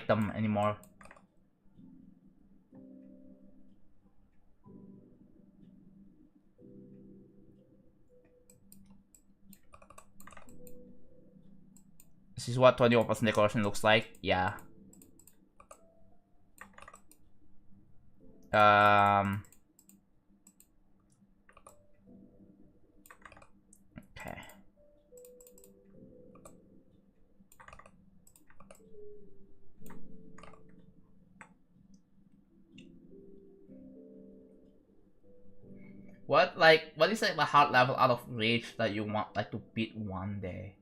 them anymore. This is what 21% decoration looks like. Yeah. Okay. What is like the hard level out of reach that you want like to beat one day?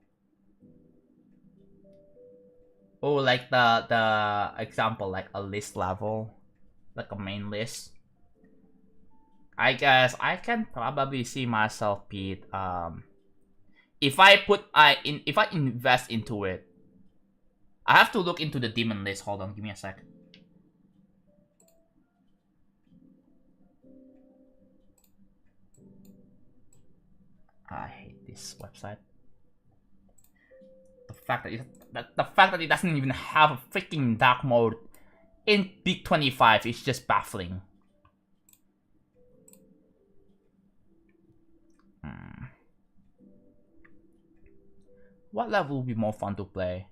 Oh, like the example, like a list level, like a main list. I guess I can probably see myself beat if I invest into it. I have to look into the demon list. Hold on, give me a sec. I hate this website. The fact that it doesn't even have a freaking dark mode in Big 25 is just baffling. What level would be more fun to play?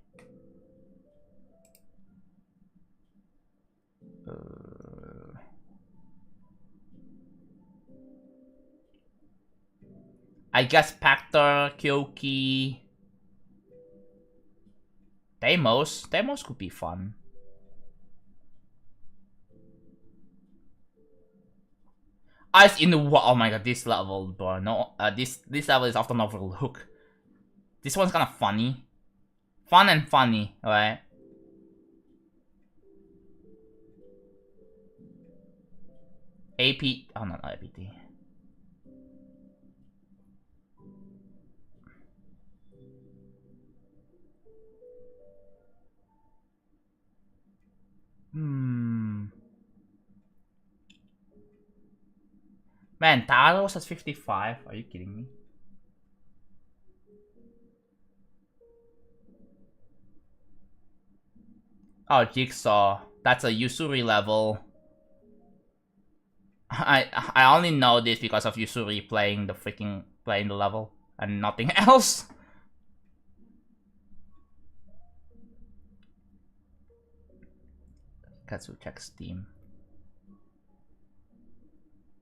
I guess Pactor, Kyoki, Deimos could be fun. Ice in the water. Oh my god, this level, bro. No, this level is often overlooked. This one's kind of funny. Fun and funny, right? AP. Oh, not APT. Man, Taros has 55. Are you kidding me? Oh, Jigsaw. That's a Yusuri level. I only know this because of Yusuri playing the level and nothing else. Katsu, check Steam.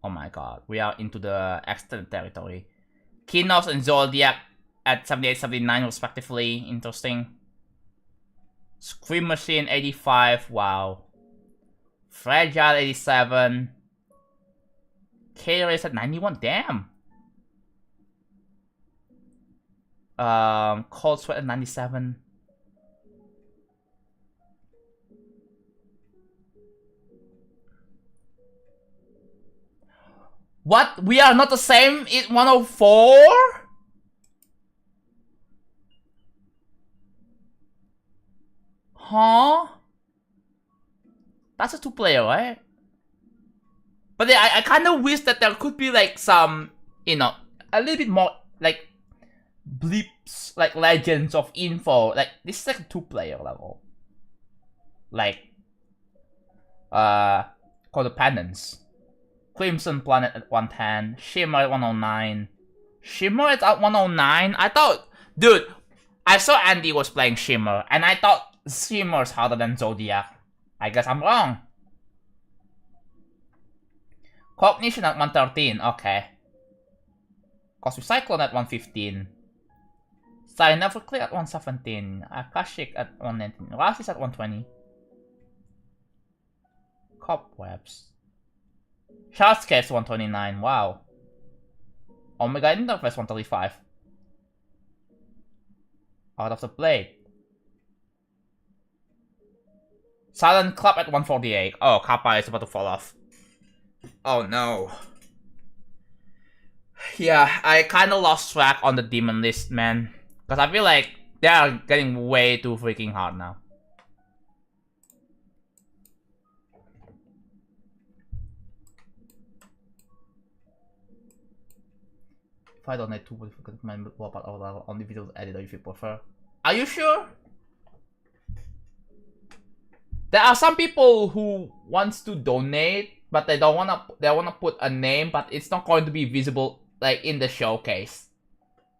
Oh my god, we are into the extended territory. Kinos and Zodiac at 78, 79 respectively. Interesting. Scream Machine 85, wow. Fragile 87. K-Race at 91, damn. Cold Sweat at 97. What? We are not the same in 104? Huh? That's a 2-player, right? But yeah, I kind of wish that there could be like some, you know, a little bit more like blips, like legends of info. Like this is like a 2-player level. Like, Codependence. Crimson Planet at 110, Shimmer at 109. Shimmer is at 109? I thought, dude, I saw Andy was playing Shimmer, and I thought Shimmer's harder than Zodiac. I guess I'm wrong. Cognition at 113, okay. Cosmic Cyclone at 115. Never Clear at 117. Akashic at 119. Rasis at 120. Cobwebs. Shardscapes 129, wow. Omega Interface 135. Out of the Blade. Silent Club at 148. Oh, Kappa is about to fall off. Oh no. Yeah, I kinda lost track on the demon list, man. Because I feel like they are getting way too freaking hard now. If I donate 2, would you my part of on the video editor if you prefer? Are you sure? There are some people who wants to donate, but they don't wanna put a name, but it's not going to be visible like in the showcase.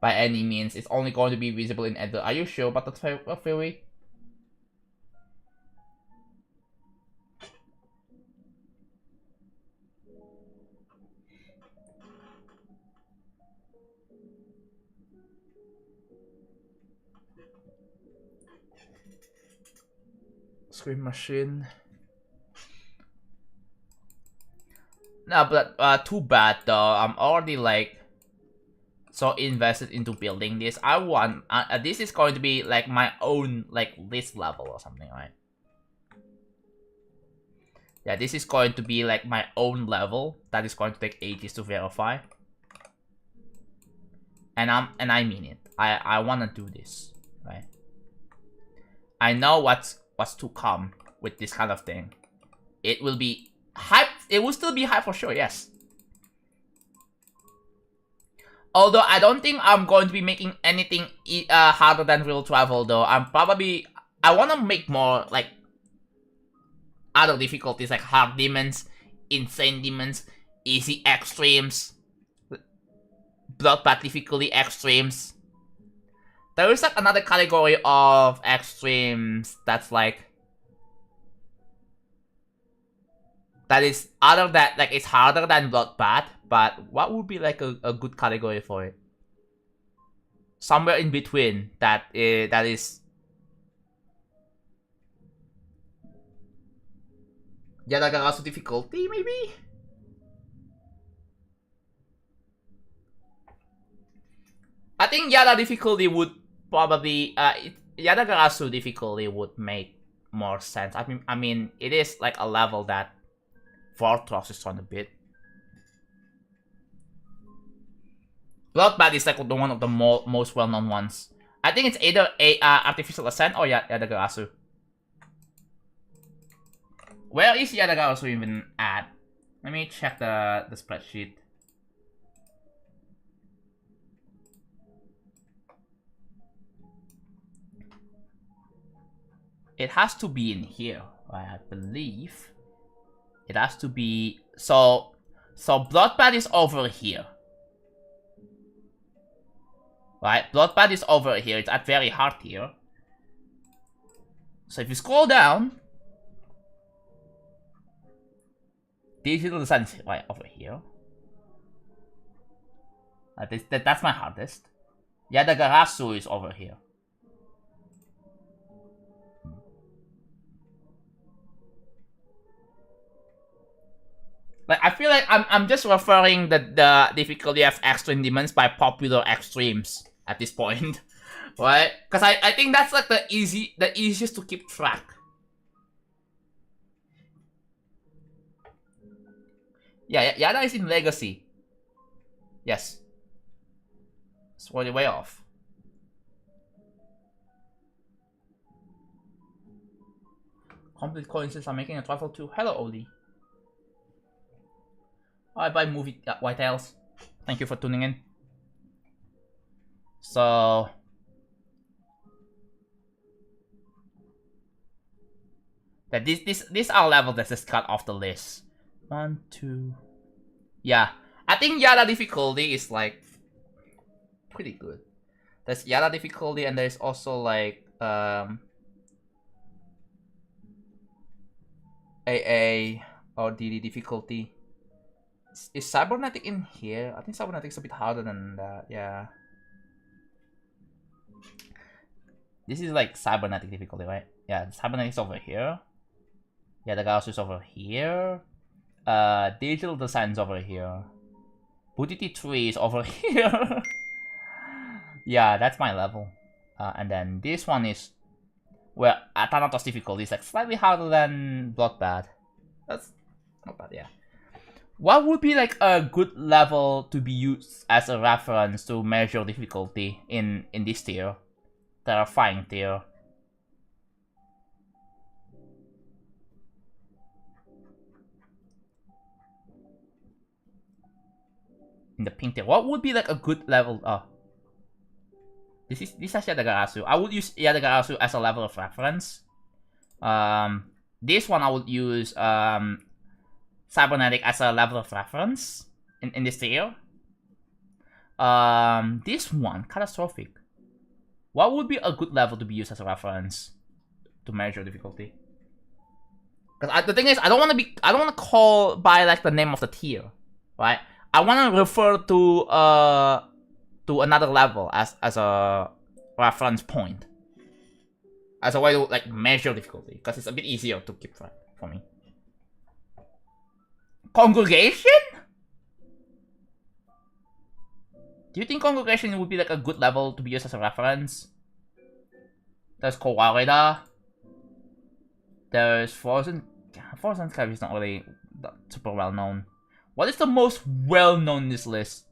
By any means, it's only going to be visible in editor. Are you sure about that theory? Scream Machine. No, but too bad though. I'm already like so invested into building this. I want this is going to be like my own like list level or something, right? Yeah, this is going to be like my own level that is going to take ages to verify. And I mean it. I wanna do this, right? I know what's to come with this kind of thing. It will be hype. It will still be hype for sure, yes. Although I don't think I'm going to be making anything harder than real travel though. I want to make more like other difficulties like hard demons, insane demons, easy extremes, bloodbath difficulty extremes. There is like another category of extremes that's like that is other than like it's harder than bloodbath, but what would be like a good category for it? Somewhere in between that is Yadagarasu difficulty maybe? I think Yada difficulty would probably Yadagarasu difficulty would make more sense. I mean it is like a level that Vortrox is on a bit. Bloodbath is like one of the most well-known ones. I think it's either a Artificial Ascent or Yadagarasu. Where is Yadagarasu even at? Let me check the spreadsheet. It has to be in here, I believe. It has to be so Bloodbath is over here. Right? Bloodbath is over here. It's at very hard here. So if you scroll down, Digital design is right over here. That's my hardest. Yadagarasu is over here. Like I feel like I'm just referring the difficulty of extreme demons by popular extremes at this point, right? Because I think that's like the easiest to keep track. Yeah, Yada is in Legacy. Yes. It's way off. Complete coincidence. I'm making a trifle too. Hello, Oli. I buy movie White Tails. Thank you for tuning in. So that these are levels that just cut off the list. 1, 2. Yeah, I think Yada difficulty is like pretty good. There's Yada difficulty and there's also like AA or DD difficulty. Is cybernetic in here? I think cybernetic is a bit harder than that. Yeah. This is like cybernetic difficulty, right? Yeah, cybernetic is over here. Yeah, the Gauss is over here. Digital design is over here. Budity 3 is over here. Yeah, that's my level. And then this one is where Thanatos difficulty is like slightly harder than Bloodbath. That's not bad, yeah. What would be like a good level to be used as a reference to measure difficulty in this tier? Terrifying tier. In the pink tier, what would be like a good level? This is Yadagarasu. I would use Yadagarasu as a level of reference. This one I would use cybernetic as a level of reference in this tier. This one, catastrophic. What would be a good level to be used as a reference to measure difficulty? Because the thing is, I don't want to call by like the name of the tier, right? I want to refer to another level as a reference point, as a way to like measure difficulty, because it's a bit easier to keep track for me. Congregation? Do you think Congregation would be like a good level to be used as a reference? There's Kowareda. There's Frozen. Frozen Sky is not really super well known. What is the most well known in this list?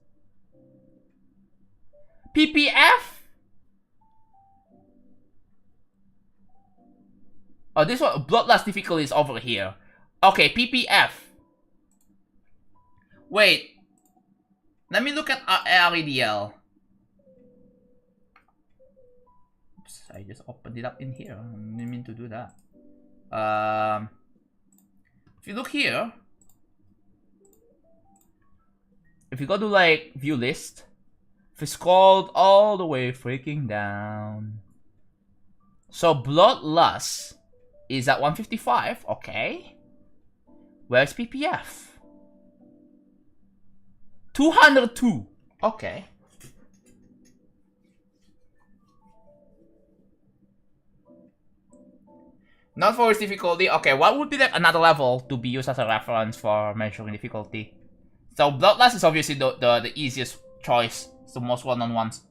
PPF? Oh, this one, Bloodlust difficulty is over here. Okay, PPF. Wait. Let me look at REDL. Oops, I just opened it up in here. I didn't mean to do that. If you look here, if you go to like view list, if you scroll all the way freaking down, so Bloodlust is at 155. Okay, where's PPF? 202. Okay. Not for its difficulty. Okay, what would be like another level to be used as a reference for measuring difficulty? So Bloodlust is obviously the easiest choice. It's the most well-known ones.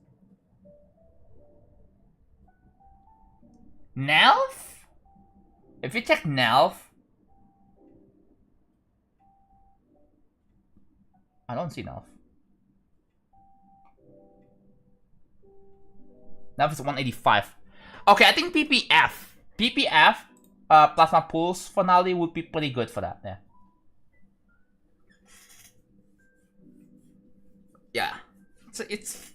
Nelf? If you check Nelf, I don't see Nelf. Nelf is 185. Okay, I think PPF, Plasma Pulse Finale would be pretty good for that, yeah. Yeah. So it's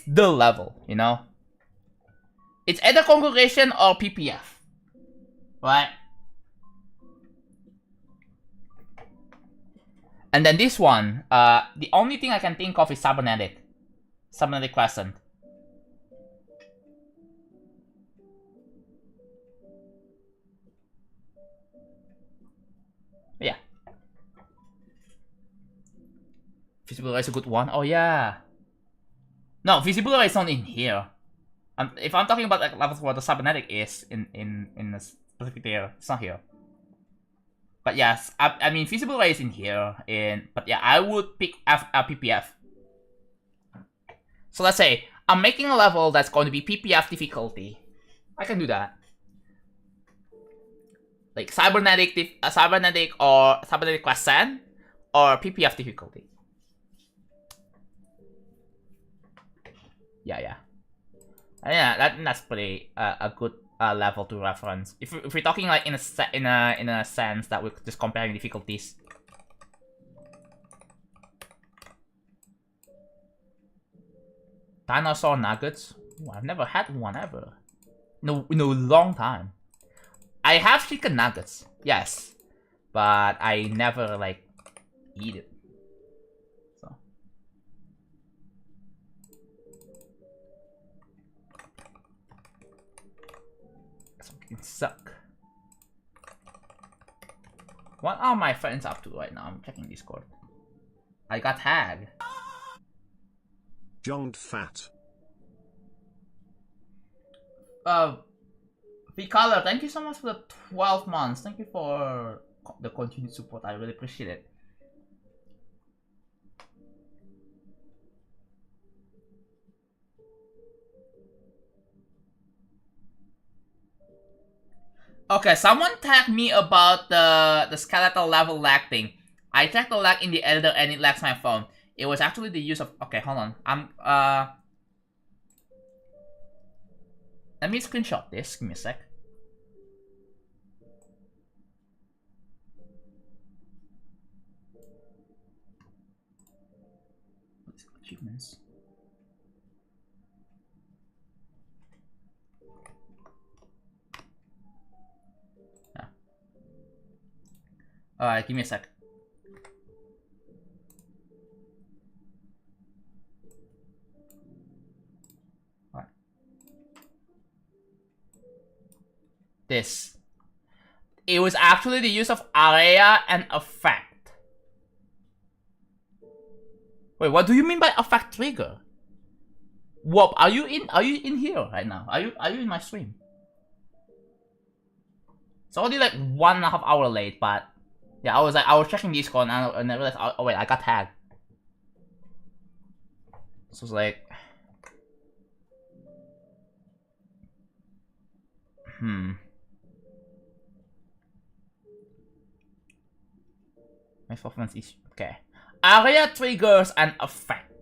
the level, you know? It's either Congregation or PPF. Right? And then this one, the only thing I can think of is Cybernetic. Cybernetic Crescent. Yeah. Visible array is a good one. Oh yeah. No, visible array is not in here. If I'm talking about like levels where the cybernetic is in a specific layer, it's not here. But yes, I mean visible array is in here. But yeah, I would pick PPF. So let's say I'm making a level that's going to be PPF difficulty. I can do that. Like cybernetic or cybernetic class 10 or PPF difficulty. Yeah. And yeah, that's pretty a good level to reference. If we're talking like in a sense that we're just comparing difficulties. Dinosaur nuggets? Ooh, I've never had one ever. No, in a long time. I have chicken nuggets, yes, but I never like eat it. So something suck. What are my friends up to right now? I'm checking Discord. I got hacked. Jonged fat. Color, thank you so much for the 12 months. Thank you for the continued support. I really appreciate it. Okay, someone tagged me about the skeletal level lag thing. I checked the lag in the editor and it lags my phone. It was actually the use of... Okay, hold on. Let me screenshot this. Give me a sec. Achievements. Yeah. Alright, give me a sec. Alright. This. It was actually the use of area and effect. Wait, what do you mean by effect trigger? Whoop, are you in here right now? Are you in my stream? It's already like 1.5 hours late, but yeah, I was checking Discord and I realized, oh wait, I got tagged. So it's like, my performance is okay. Area triggers and effect.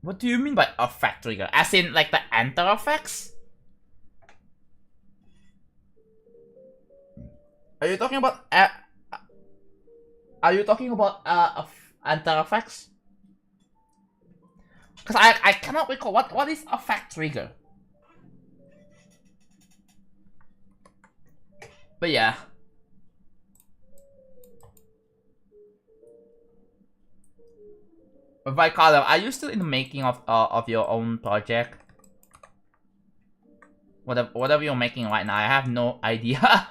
What do you mean by effect trigger? As in like the enter effects? Are you talking about enter effects? Because I cannot recall what is effect trigger. But yeah. Vicala, are you still in the making of your own project? Whatever you're making right now, I have no idea.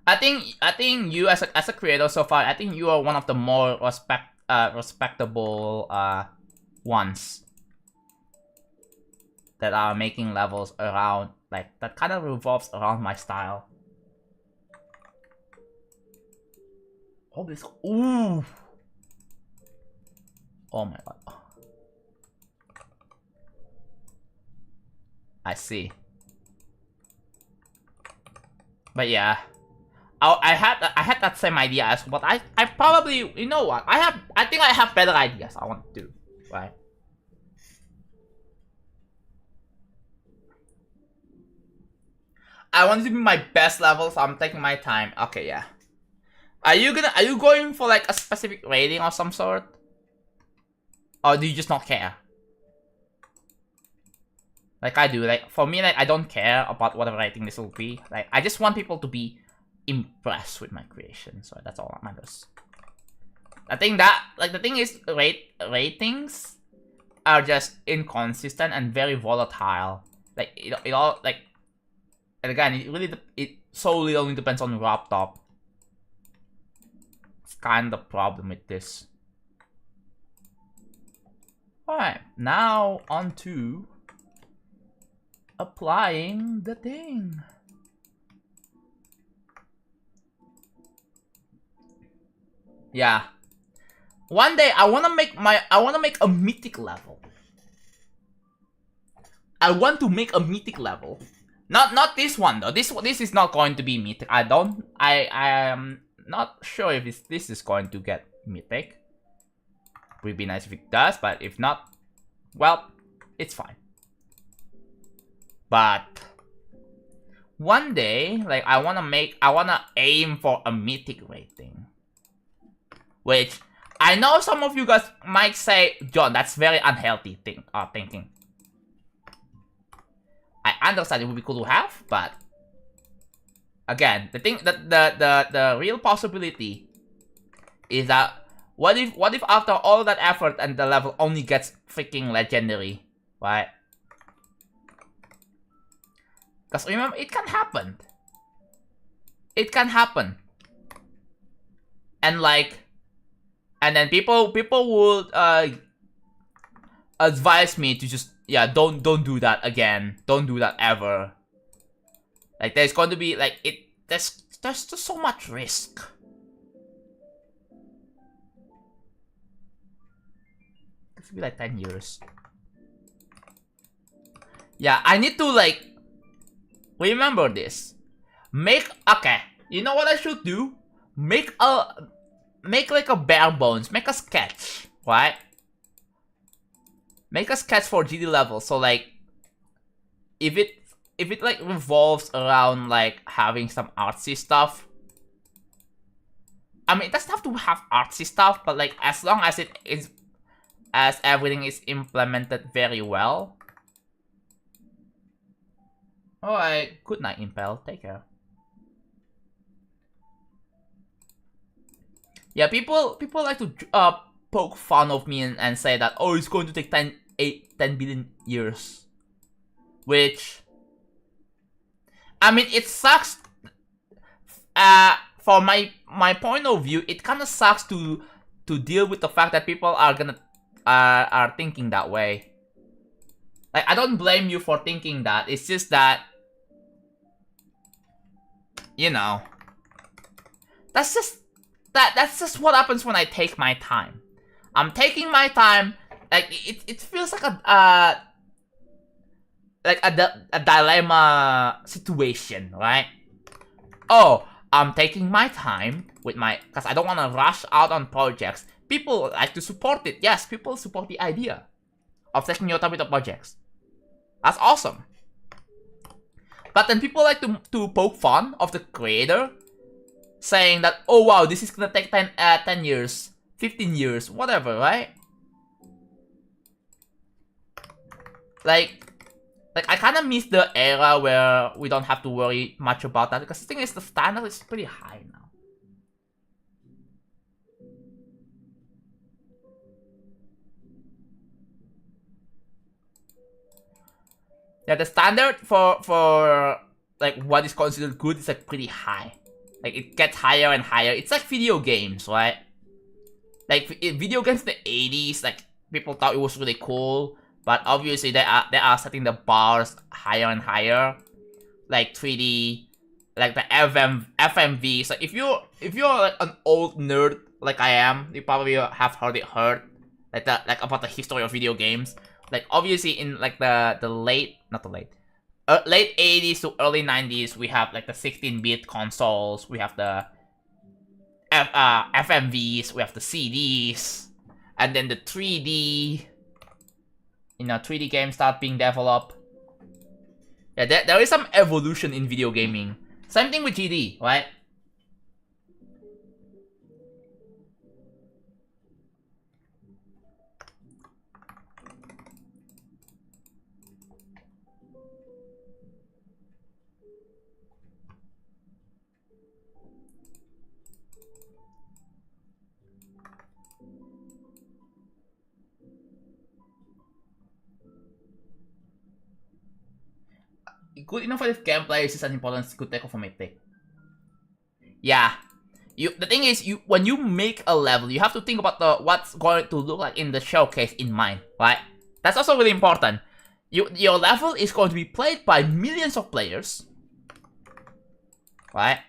I think you as a creator so far, I think you are one of the more respectable ones that are making levels around like that kind of revolves around my style. Oh, this. Ooh. Oh my god. I see. But yeah, I had that same idea as well. But I probably, you know what? I think I have better ideas I want to do, right? I want it to be my best level, so I'm taking my time. Okay, yeah. Are you going for like a specific rating or some sort? Or do you just not care? Like I do, like for me, like I don't care about whatever rating this will be. Like I just want people to be impressed with my creation, so that's all that matters. I think that like the thing is ratings are just inconsistent and very volatile. Like it all like, and again, it solely only depends on laptop. It's kind of the problem with this. Alright, now on to applying the thing. Yeah. One day I wanna make a mythic level. I want to make a mythic level. Not this one though. This is not going to be mythic. I am not sure if this is going to get mythic. Would be nice if it does, but if not, well, it's fine. But one day, like I wanna aim for a mythic rating. Which I know some of you guys might say, John, that's very unhealthy thinking. I understand it would be cool to have, but again, the thing that the real possibility is that what if after all that effort and the level only gets freaking legendary, right? Because remember, it can happen. It can happen. And like, and then people would advise me to just, yeah, don't do that again. Don't do that ever. Like there's going to be like there's just so much risk. It could be like 10 years. Yeah, I need to like remember this. Okay, you know what I should do? Make like a bare bones, make a sketch, right? Make a sketch for GD level, so like if it like revolves around like having some artsy stuff. I mean, it doesn't have to have artsy stuff, but like as long as as everything is implemented very well. Alright, good night, Impel. Take care. Yeah, people like to poke fun of me and say that, oh, it's going to take 10 billion years. Which, I mean, it sucks. For my point of view, it kind of sucks to deal with the fact that people are thinking that way. Like, I don't blame you for thinking that. It's just that, you know, that's just what happens when I take my time. I'm taking my time. Like it feels like a dilemma situation, right? Oh, I'm taking my time with because I don't want to rush out on projects. People like to support it. Yes, people support the idea of taking your time with the projects. That's awesome. But then people like to poke fun of the creator, saying that, oh wow, this is gonna take 10 years, 15 years, whatever, right? Like I kind of miss the era where we don't have to worry much about that, because the thing is, the standard is pretty high now. Yeah, the standard for like what is considered good is like pretty high. Like it gets higher and higher. It's like video games, right? Like video games in the 80s, like people thought it was really cool, but obviously they are setting the bars higher and higher. Like 3D, like the FMV. So if you're like an old nerd like I am, you probably have heard like about the history of video games. Like obviously in like the late 80s to early 90s, we have like the 16-bit consoles, we have the FMVs, we have the CDs, and then the 3D, 3D games start being developed. Yeah, there is some evolution in video gaming. Same thing with GD, right? Good innovative gameplay is just an important good take of a mythic. Yeah. The thing is, when you make a level, you have to think about what's going to look like in the showcase in mind, right? That's also really important. Your level is going to be played by millions of players, right?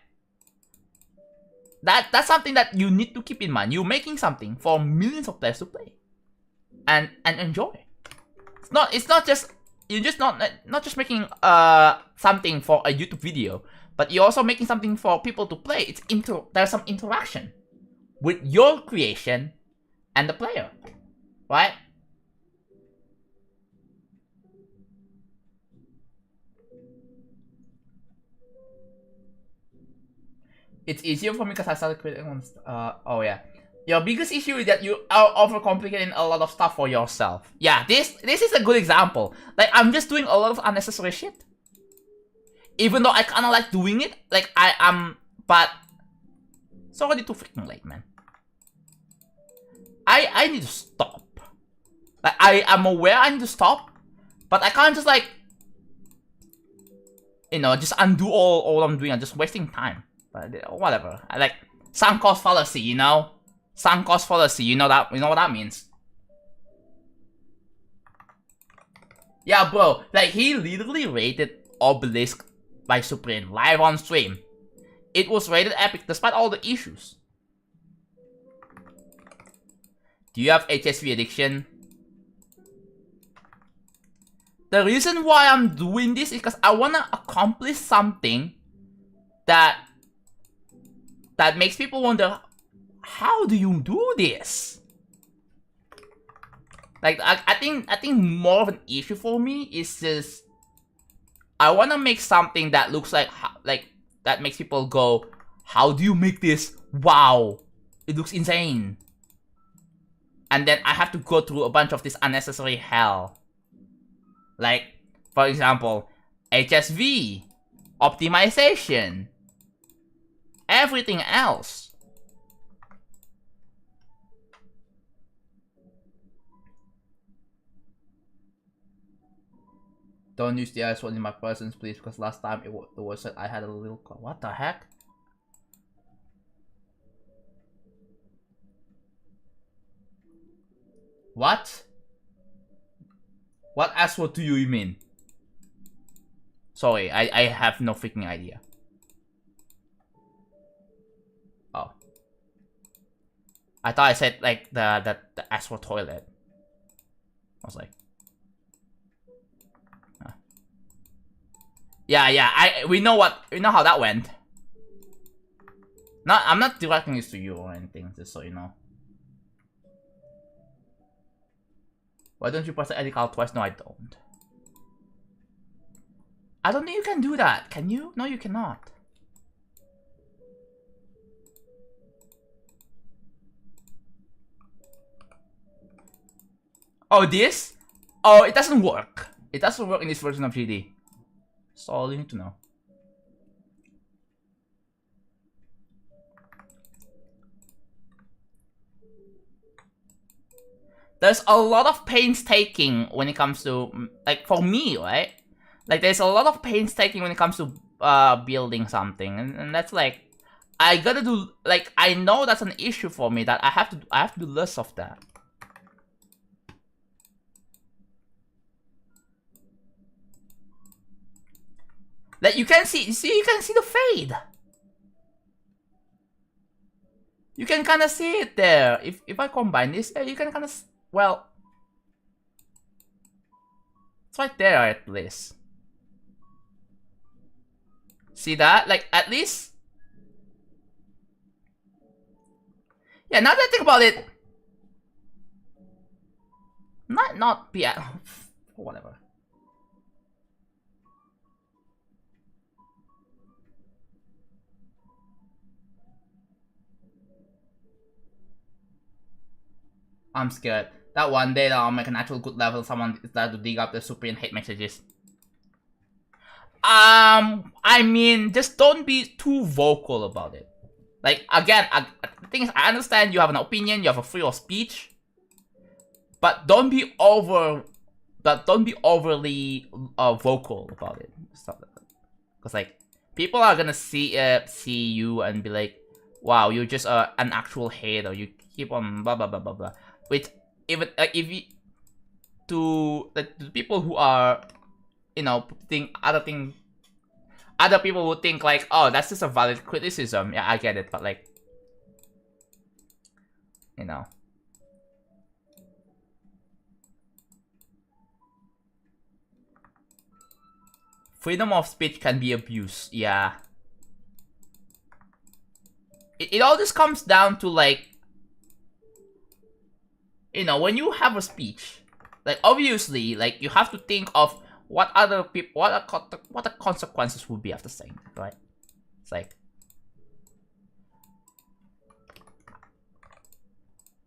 That's something that you need to keep in mind. You're making something for millions of players to play and enjoy. It's not just you're just not just making something for a YouTube video, but you're also making something for people to play. There's some interaction with your creation and the player, right? It's easier for me because I started creating one. Oh yeah. Your biggest issue is that you are overcomplicating a lot of stuff for yourself. Yeah, this is a good example. Like, I'm just doing a lot of unnecessary shit. Even though I kinda like doing it, like I am, but it's already too freaking late, man. I need to stop. Like, I am aware I need to stop, but I can't just like, you know, just undo all I'm doing. I'm just wasting time. But whatever. I like sunk cost fallacy, you know? Sunk cost fallacy, you know what that means. Yeah, bro, like he literally rated Obelisk by Supreme live on stream. It was rated epic despite all the issues. Do you have HSV addiction? The reason why I'm doing this is because I wanna accomplish something that makes people wonder, how do you do this? Like, I think more of an issue for me is just I want to make something that looks like that makes people go, how do you make this? Wow, it looks insane. And then I have to go through a bunch of this unnecessary hell. Like, for example, HSV, optimization, everything else. Don't use the ice one in my presence, please, because last time it was said I had a little. What the heck? What? What asshole do you mean? Sorry, I have no freaking idea. Oh. I thought I said like the asshole toilet. I was like, yeah, we know how that went. I'm not directing this to you or anything, just so you know. Why don't you press the edit call twice? No, I don't. I don't think you can do that. Can you? No, you cannot. Oh, this? Oh, it doesn't work. It doesn't work in this version of GD. That's all you need to know. There's a lot of painstaking when it comes to, like, for me, right? Like, there's a lot of painstaking when it comes to building something, and that's like, I gotta do, like, I know that's an issue for me that I have to do less of that. Like, you can see the fade. You can kind of see it there. If I combine this, you can kind of, well, it's right there at least. See that? Like, at least. Yeah, now that I think about it, might not be at whatever. I'm scared that one day that I'll make an actual good level, someone is there to dig up the Supreme hate messages. I mean, just don't be too vocal about it. Like, again, the thing is, I understand you have an opinion, you have a freedom of speech, but don't be overly vocal about it. Stuff like that. Because like, people are gonna see you and be like, wow, you're just an actual hater. You keep on blah blah blah blah blah. Which even if you, to the people who are, you know, think other people would think like, oh, that's just a valid criticism. Yeah, I get it, but like, you know. Freedom of speech can be abused, yeah. It all just comes down to like, you know, when you have a speech, like obviously, like you have to think of what other people, what the consequences would be after saying it, right? It's like,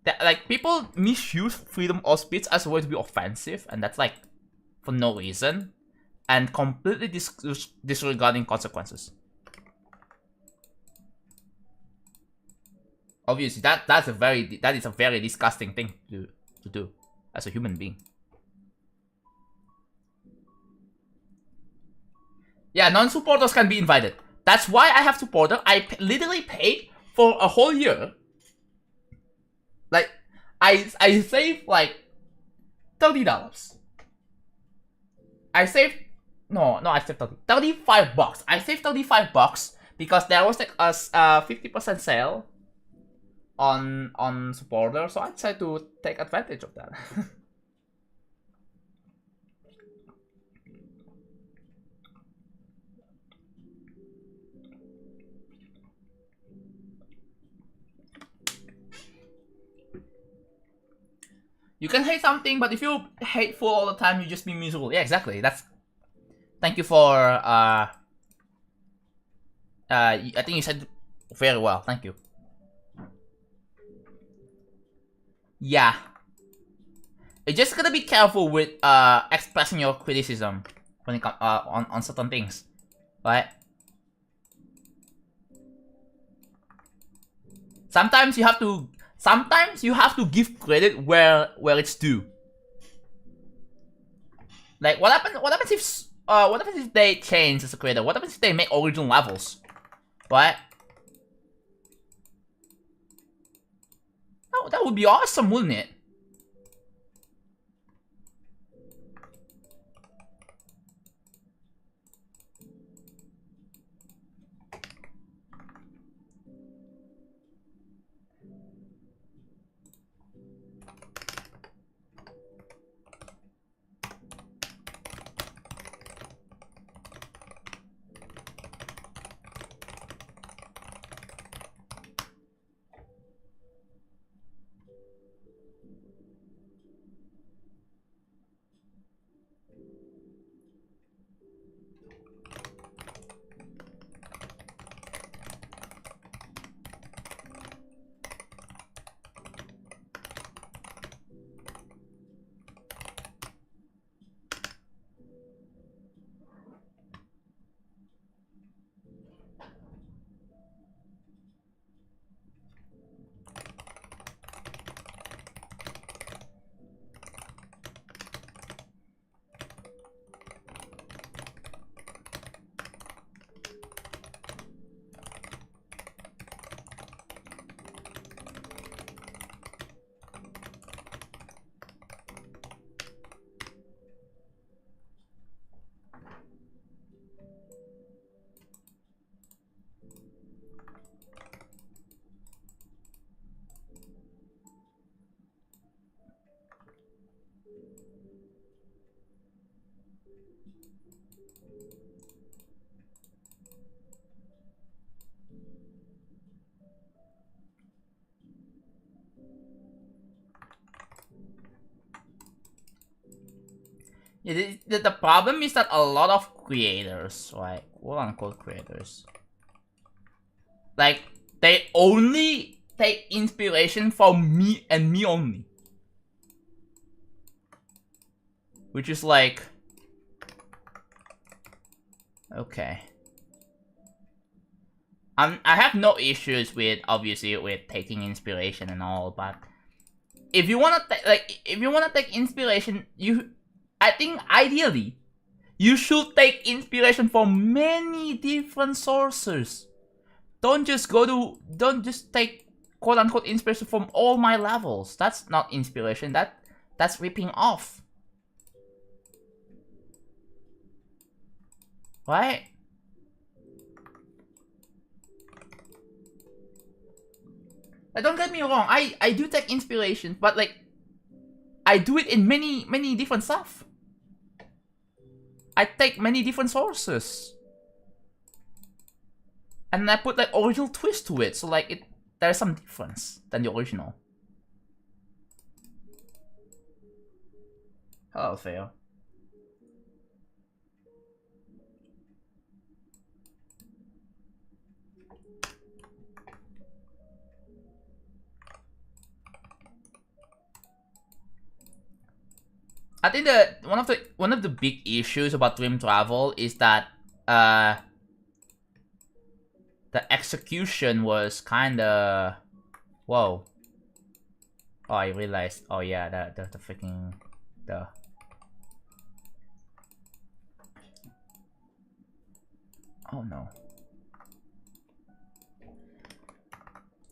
that, like people misuse freedom of speech as a way to be offensive, and that's like for no reason, and completely disregarding consequences. Obviously, that is a very disgusting thing to do as a human being. Yeah, non-supporters can be invited. That's why I have supporter. I literally paid for a whole year. Like, I saved like $30. I saved I saved $35. I saved $35 because there was like a 50% sale on supporter, so I decided to take advantage of that. You can hate something, but if you hateful all the time, you just be miserable. Yeah, exactly. That's. Thank you for I think you said very well. Thank you. Yeah. You're just gotta be careful with expressing your criticism when it comes on certain things, right? Sometimes you have to give credit where it's due. Like what happens if they change as a creator? What happens if they make original levels, right? Oh, that would be awesome, wouldn't it? Yeah, the problem is that a lot of creators, like quote-unquote creators, like they only take inspiration from me and me only, which is like, okay. I have no issues with obviously with taking inspiration and all, but if you wanna take inspiration, I think ideally you should take inspiration from many different sources. don't just take quote unquote inspiration from all my levels. That's not inspiration, that's ripping off. Right? Like, don't get me wrong, I do take inspiration, but like, I do it in many different stuff. I take many different sources. And I put like original twist to it, so like there's some difference than the original. Hello, Theo. I think that one of the big issues about Dream Travel is that the execution was kinda whoa. Oh, I realized. Oh yeah, the freaking oh no.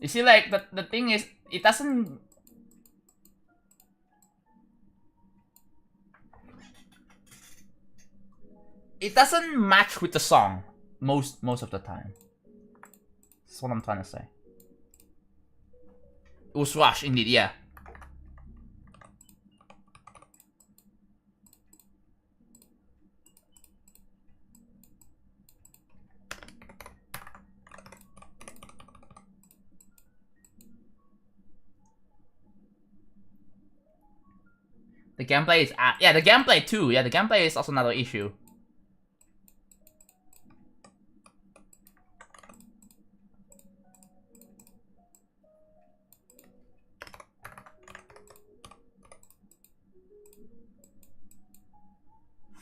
You see, like the thing is, it doesn't. It doesn't match with the song most of the time. That's what I'm trying to say. It was rushed indeed, yeah. The gameplay is yeah, the gameplay too. Yeah, the gameplay is also another issue.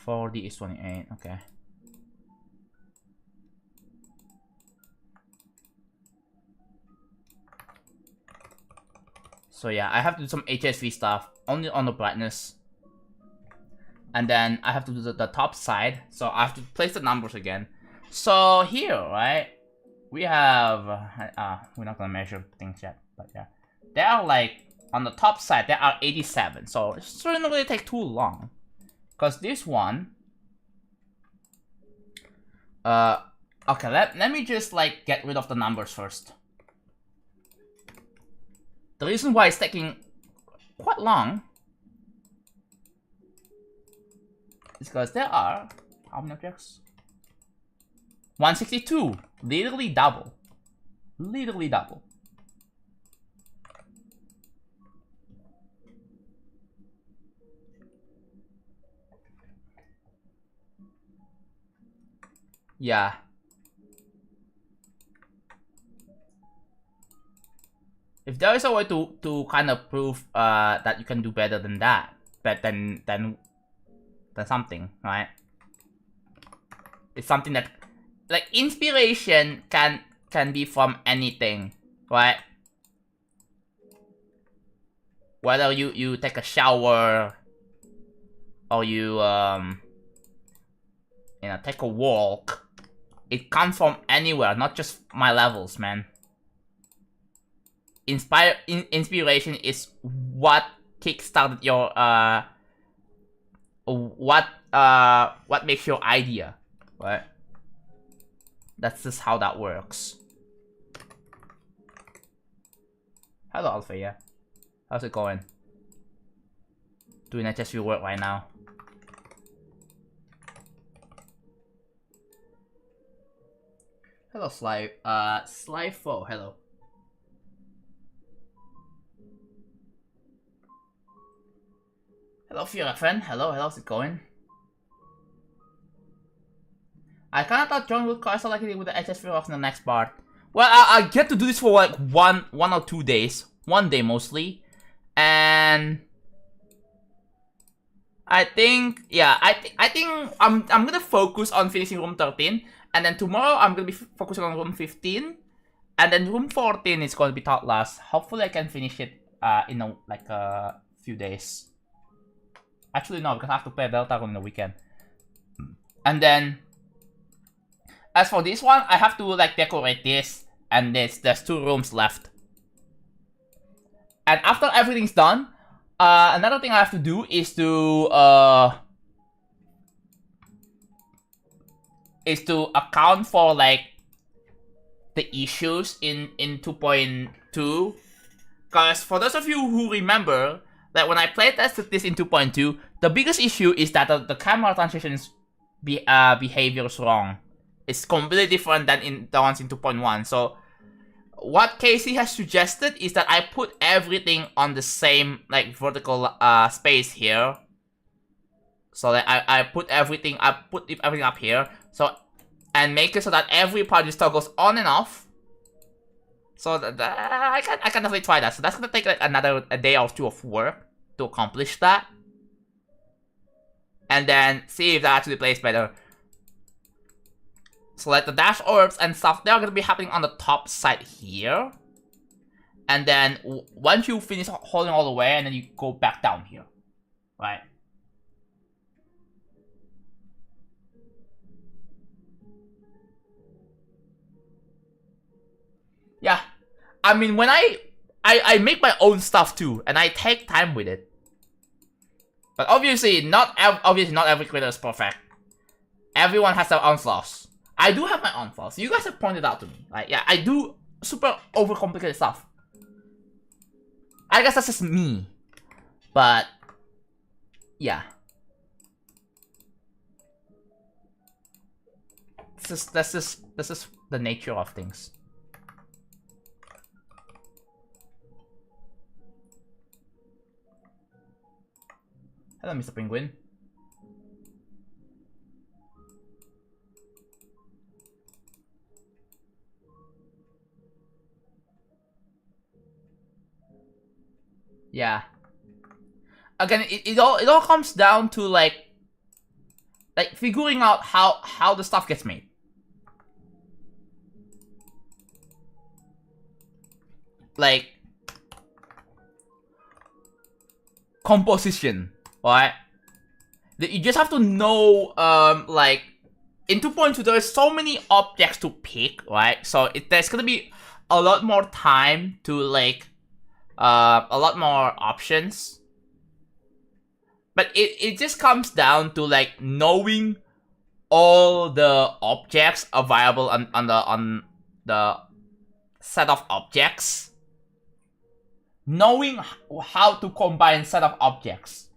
$40 is 28, okay. So yeah, I have to do some HSV stuff, only on the brightness. And then I have to do the top side, so I have to place the numbers again. So here, right, we have, we're not gonna measure things yet, but yeah. They are like, on the top side, there are 87, so it shouldn't really take too long. Because this one, okay, let me just like get rid of the numbers first. The reason why it's taking quite long is because there are, how many objects? 162, literally double. Literally double. Yeah. If there is a way to kind of prove that you can do better than that, than something, right? It's something that, like, inspiration can be from anything, right? Whether you take a shower, or you know, take a walk, it comes from anywhere, not just my levels, man. Inspiration is what kickstarted your what makes your idea, right? That's just how that works. Hello, Alpha, yeah. How's it going? Doing HSV work right now. Hello, Slyfo, hello. Hello, Fiora friend. Hello, how's it going? I kinda thought John would cause like it with the HSV off in the next part. Well, I get to do this for like one or 2 days. 1 day mostly. And I think, yeah, I think I'm gonna focus on finishing room 13. And then tomorrow I'm gonna be focusing on room 15. And then room 14 is gonna be taught last. Hopefully I can finish it in a few days. Actually no, because I have to play Delta on the weekend. And then as for this one, I have to like decorate this and there's 2 rooms left. And after everything's done, another thing I have to do is to account for like the issues in 2.2. Because for those of you who remember that when I playtested this in 2.2, the biggest issue is that the camera transitions behavior is wrong. It's completely different than in the ones in 2.1. So what Casey has suggested is that I put everything on the same like vertical space here. So that I put everything up here. So and make it so that every part just toggles on and off. So I can definitely try that. So that's gonna take like a day or 2 of work to accomplish that. And then see if that actually plays better. So like the dash orbs and stuff, they're gonna be happening on the top side here. And then once you finish holding all the way, and then you go back down here, right? Yeah, I mean when I make my own stuff too, and I take time with it. But obviously not every creator is perfect. Everyone has their own flaws. I do have my own flaws. You guys have pointed out to me. Like, yeah, I do super overcomplicated stuff. I guess that's just me. But yeah. That's just the nature of things. Hello, Mr. Penguin. Yeah. Again, it all comes down to like figuring out how the stuff gets made. Like composition, right? You just have to know like in 2.2 there's so many objects to pick, right? So there's gonna be a lot more time to like a lot more options. But it just comes down to like knowing all the objects available on the set of objects. Knowing how to combine set of objects.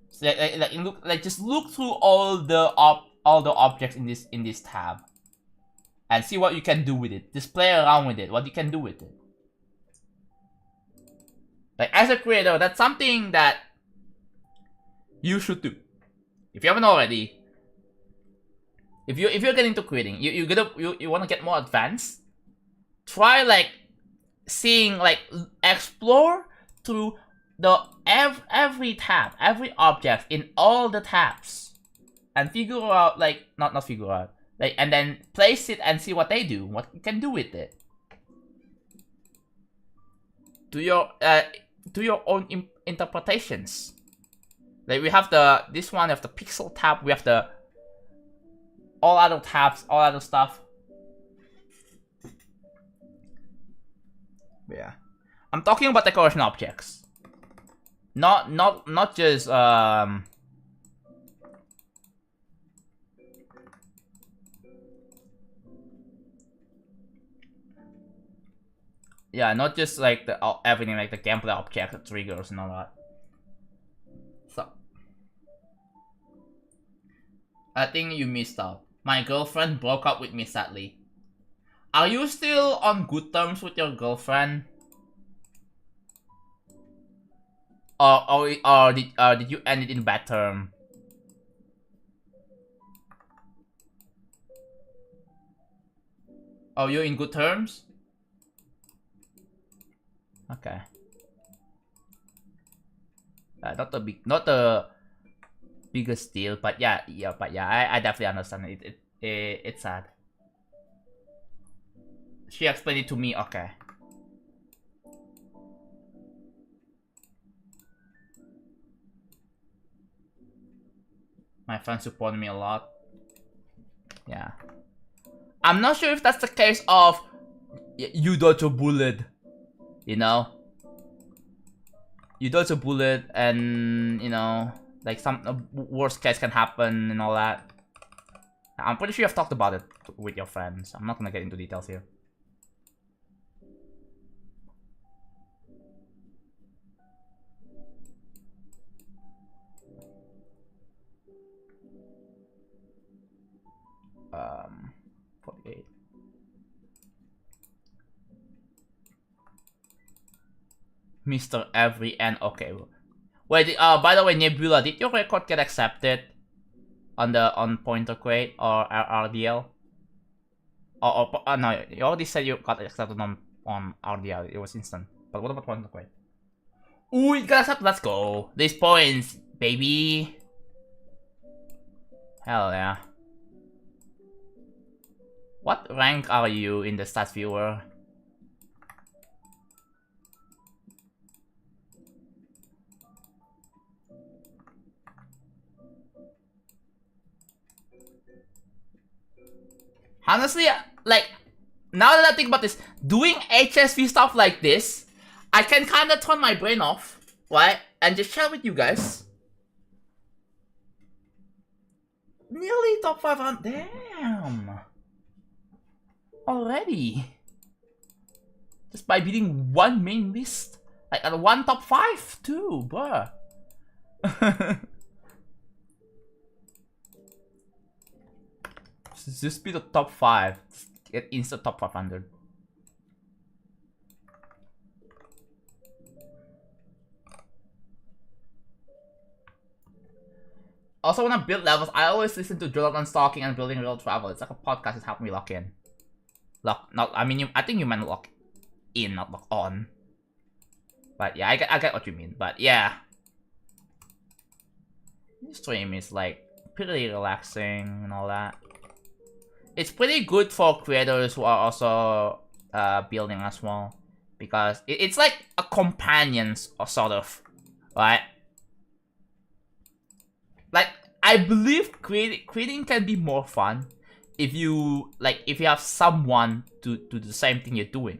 So just look through all the objects in this tab. And see what you can do with it. Just play around with it, what you can do with it. Like as a creator, that's something that you should do. If you haven't already, if you're getting into creating, you want to get more advanced, try like seeing like explore through the every tab, every object in all the tabs, and figure out like not figure out like, and then place it and see what they do, what you can do with it. Do your own interpretations. Like we have this one, we have the pixel tab, we have the all other tabs, all other stuff. Yeah, I'm talking about decoration objects, not just yeah, not just like everything like the gameplay object, the triggers and all that. So I think you missed out. My girlfriend broke up with me sadly. Are you still on good terms with your girlfriend? Or did you end it in bad term? Oh, you're in good terms? Okay. Not the biggest deal, but yeah, I definitely understand it. It's sad. She explained it to me. Okay. My friends support me a lot. Yeah. I'm not sure if that's the case of You dodge a bullet. You know? You dodge a bullet and, you know, like some worst case can happen and all that. I'm pretty sure you've talked about it with your friends. I'm not gonna get into details here. Um, 48. Mr. Every and okay. Wait, by the way, Nebula, did your record get accepted on Pointer Crate or RDL? Or no, you already said you got accepted on RDL. It was instant. But what about Pointer Crate? Ooh, it got accepted. Let's go. These points, baby. Hell yeah. What rank are you in the stats viewer? Honestly, like, now that I think about this, doing HSV stuff like this, I can kind of turn my brain off, right? And just share with you guys. Nearly top 500. Damn. Already. Just by beating one main list. Like, one top 5 too, bruh. Just be the top 5. Get instant top 500. Also, when I build levels, I always listen to Jonathan's talking and building real travel. It's like a podcast that helped me lock in. I think you meant lock in, not lock on. But yeah, I get what you mean. But yeah, this stream is like pretty relaxing and all that. It's pretty good for creators who are also building as well, because it's like a companion sort of, right? Like, I believe creating can be more fun if you have someone to do the same thing you're doing,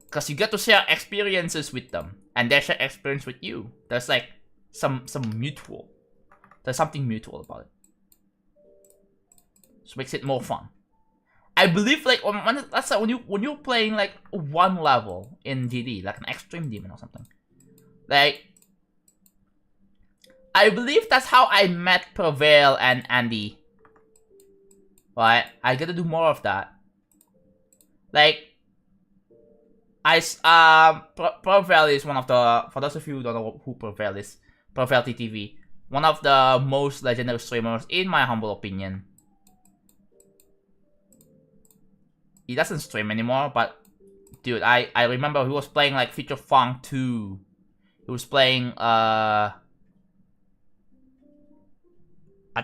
because you get to share experiences with them and they share experience with you. There's like some mutual. There's something mutual about it. Which makes it more fun. I believe like when you're playing like one level in GD, like an extreme demon or something, like, I believe that's how I met Prevail and Andy. Right? I gotta do more of that. Like, Prevail is one of the, for those of you who don't know who Prevail is, Prevail TTV, one of the most legendary streamers in my humble opinion. He doesn't stream anymore, but dude, I remember he was playing like Future Funk 2. He was playing I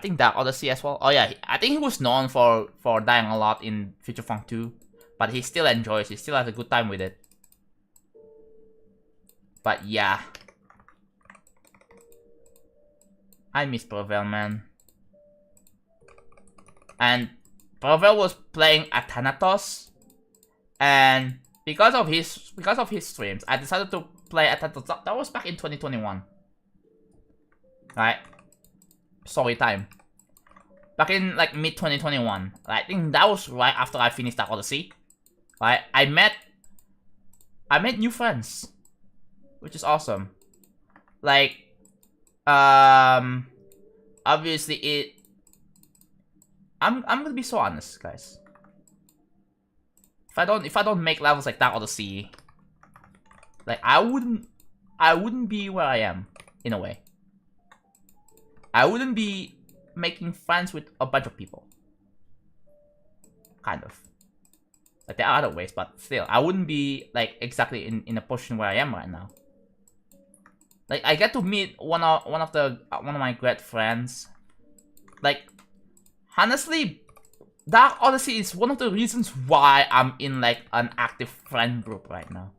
think Dark Odyssey as well. Oh yeah, I think he was known for dying a lot in Future Funk 2, but he still enjoys. He still has a good time with it. But yeah, I miss Prevail, man. And Prevail was playing at Thanatos, and because of his streams, I decided to play at Thanatos. That was back in 2021, right? Sorry, time. Back in like mid 2021. I think that was right after I finished Dark Odyssey. Right? I met new friends, which is awesome. Like, obviously I'm gonna be so honest, guys. If I don't make levels like Dark Odyssey, like I wouldn't be where I am, in a way. I wouldn't be making friends with a bunch of people. Kind of. Like, there are other ways, but still, I wouldn't be like exactly in a position where I am right now. Like, I get to meet one of my great friends. Like, honestly, Dark Odyssey is one of the reasons why I'm in like an active friend group right now.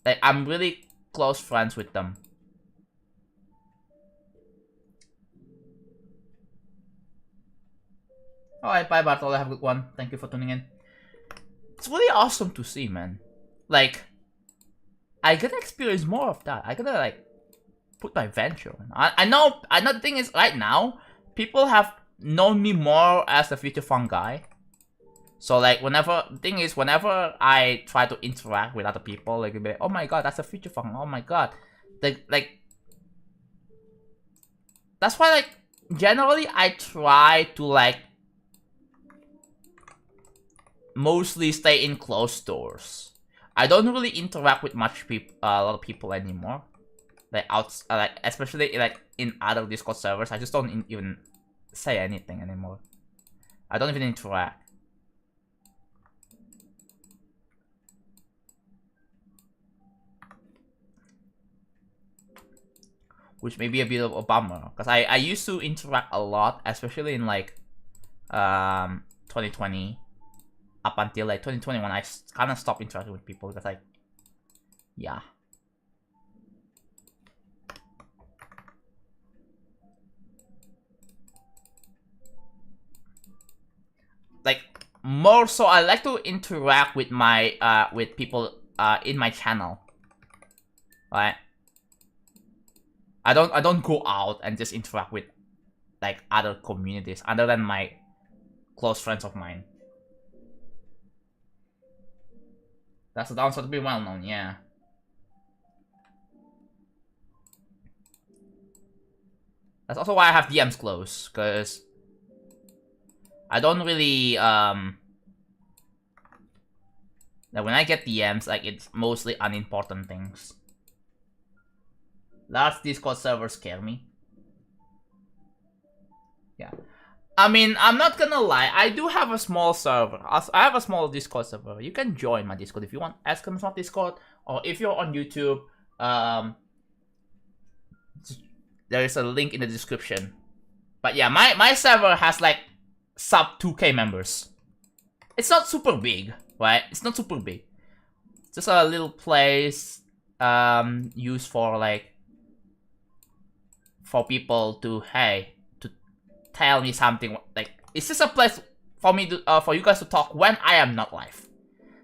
Like, I'm really close friends with them. Alright, bye Bartolo, have a good one. Thank you for tuning in. It's really awesome to see, man. Like, I gotta experience more of that. I gotta, like, put my venture on. I know the thing is, right now, people have known me more as the future fun guy. So, like, whenever I try to interact with other people, like, they'll be like, oh my god, that's a future fun, oh my god. Like, that's why, like, generally, I try to, like, mostly stay in closed doors. I don't really interact with a lot of people anymore. Like like especially like in other Discord servers, I just don't even say anything anymore. I don't even interact. Which may be a bit of a bummer, because I used to interact a lot, especially in like 2020 up until like 2021. I kind of stopped interacting with people because, like, yeah. Like, more so, I like to interact with my with people in my channel, right? I don't go out and just interact with like other communities other than my close friends of mine. That's the downside to be well known, yeah. That's also why I have DMs closed, because I don't really like, when I get DMs, like, it's mostly unimportant things. Large Discord servers scare me. Yeah. I mean, I'm not gonna lie, I do have a small server. I have a small Discord server. You can join my Discord if you want. Ask Discord, or if you're on YouTube, there is a link in the description. But yeah, my server has like sub 2k members. It's not super big, right? It's not super big. It's just a little place used for, like, for people to, hey, to tell me something. Like, it's just a place for me to for you guys to talk when I am not live.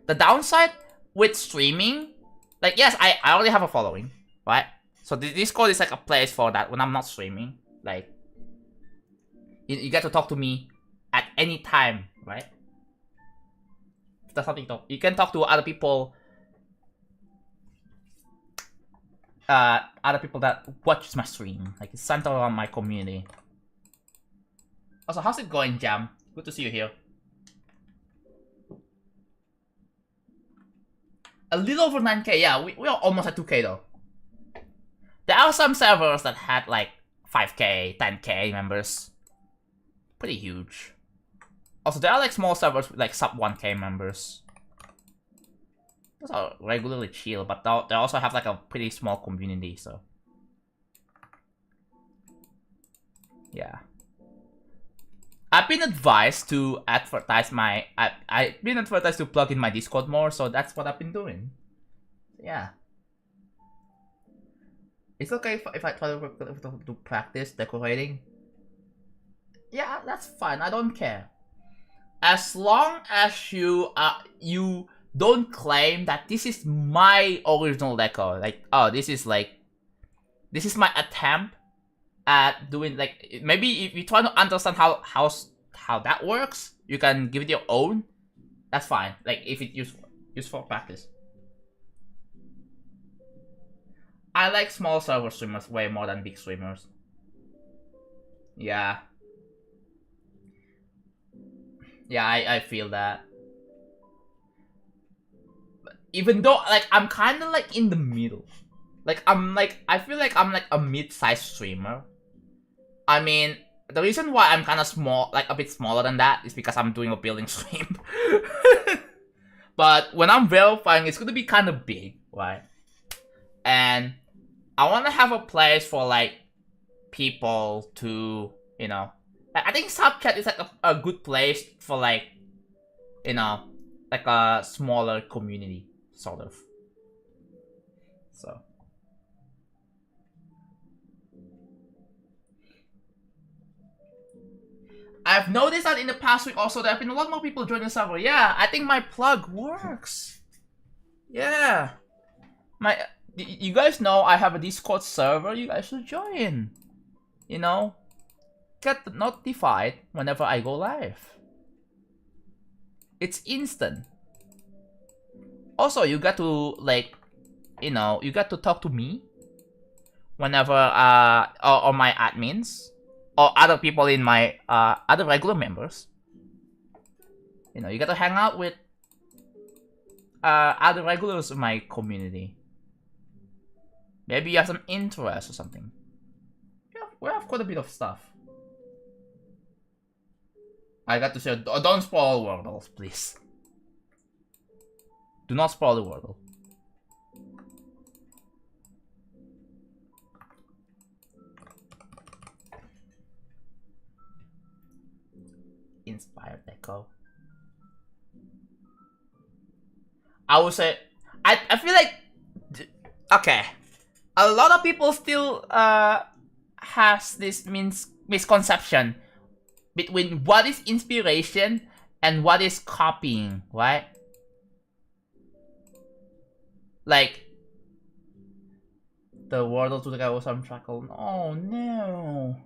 The downside with streaming, like, yes, I already have a following, right? So the Discord is like a place for that when I'm not streaming. Like, you get to talk to me at any time, right? If there's something to talk, you can talk to other people. Other people that watch my stream. Like, it's centered around my community. Also, how's it going, Jam? Good to see you here. A little over 9k, yeah, we are almost at 2k though. There are some servers that had like 5k, 10k members. Pretty huge. Also, there are like small servers with like sub 1k members. Those are regularly chill, but they also have like a pretty small community, so. Yeah. I've been advised to advertise my... I've been advertised to plug in my Discord more, so that's what I've been doing. Yeah. It's okay if I try to practice decorating. Yeah, that's fine. I don't care. As long as you don't claim that this is my original decor. Like, oh, this is my attempt at doing, like, maybe if you try to understand how that works, you can give it your own. That's fine. Like, if it used for practice. I like small server streamers way more than big streamers. Yeah. Yeah, I feel that. Even though, like, I'm kind of like in the middle. Like, I feel like I'm like a mid-sized streamer. I mean, the reason why I'm kind of small, like a bit smaller than that, is because I'm doing a building stream. But when I'm verifying, it's gonna be kind of big, right? And I want to have a place for, like, people to, you know, like, I think subchat is like a good place for, like, you know, like a smaller community, sort of. So. I've noticed that in the past week also there have been a lot more people joining the server. Yeah, I think my plug works. Yeah. You guys know I have a Discord server. You guys should join. You know, get notified whenever I go live. It's instant. Also, you get to like, you know, you get to talk to me whenever or my admins or other people in my other regular members. You know, you get to hang out with other regulars in my community. Maybe you have some interest or something. Yeah, we have quite a bit of stuff. I got to say, don't spoil Wordles, please. Do not spoil the Wordle. Inspired Echo. I would say, I feel like, okay, a lot of people still has this misconception between what is inspiration and what is copying, right? Like, the Wordle to the guy was untrackled. Oh no.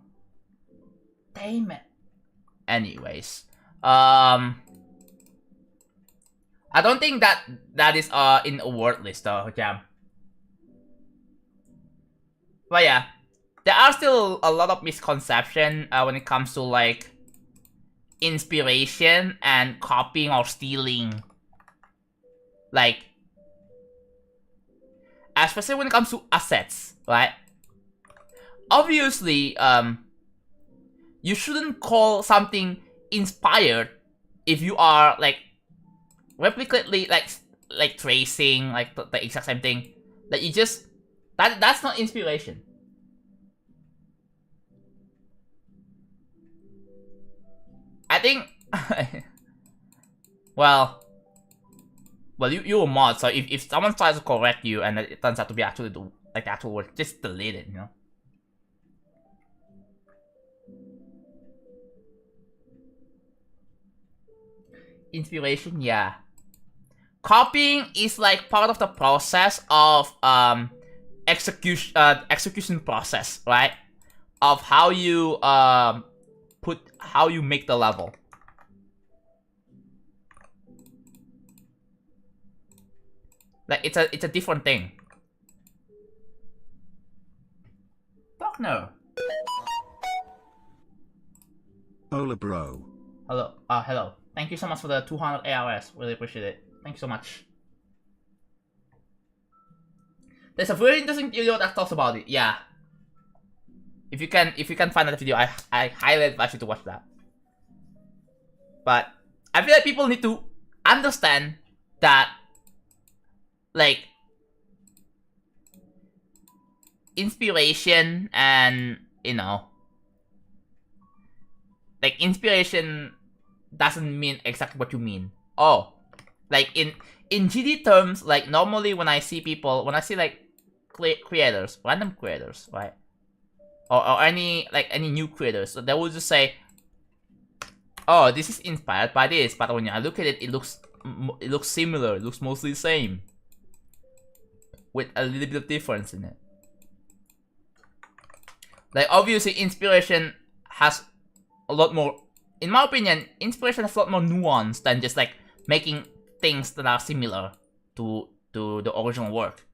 Damn it. Anyways, I don't think that is in a word list though, Jam. But yeah, there are still a lot of misconception when it comes to like inspiration and copying or stealing. Like, especially when it comes to assets, right? Obviously, you shouldn't call something inspired if you are like replicately like tracing like the exact same thing. Like you just that's not inspiration. I think well you're a mod, so if someone tries to correct you and it turns out to be actually the actual word, just delete it, you know. Inspiration, yeah. Copying is like part of the process of execution process, right? Of how you how you make the level. Like it's a different thing. Fuck no. Hola, bro. Hello. Hello. Thank you so much for the 200 ARS. Really appreciate it. Thank you so much. There's a very interesting video that talks about it. Yeah. If you can find that video, I highly advise you to watch that. But I feel like people need to understand that, like, inspiration and, you know, like, inspiration doesn't mean exactly what you mean. Oh, like in GD terms, like normally when I see people, when I see like creators, random creators, right, or any new creators, so they will just say, oh, this is inspired by this, but when I look at it, it looks similar, it looks mostly the same, with a little bit of difference in it. Like obviously, inspiration has a lot more. In my opinion, inspiration has a lot more nuance than just like making things that are similar to the original work.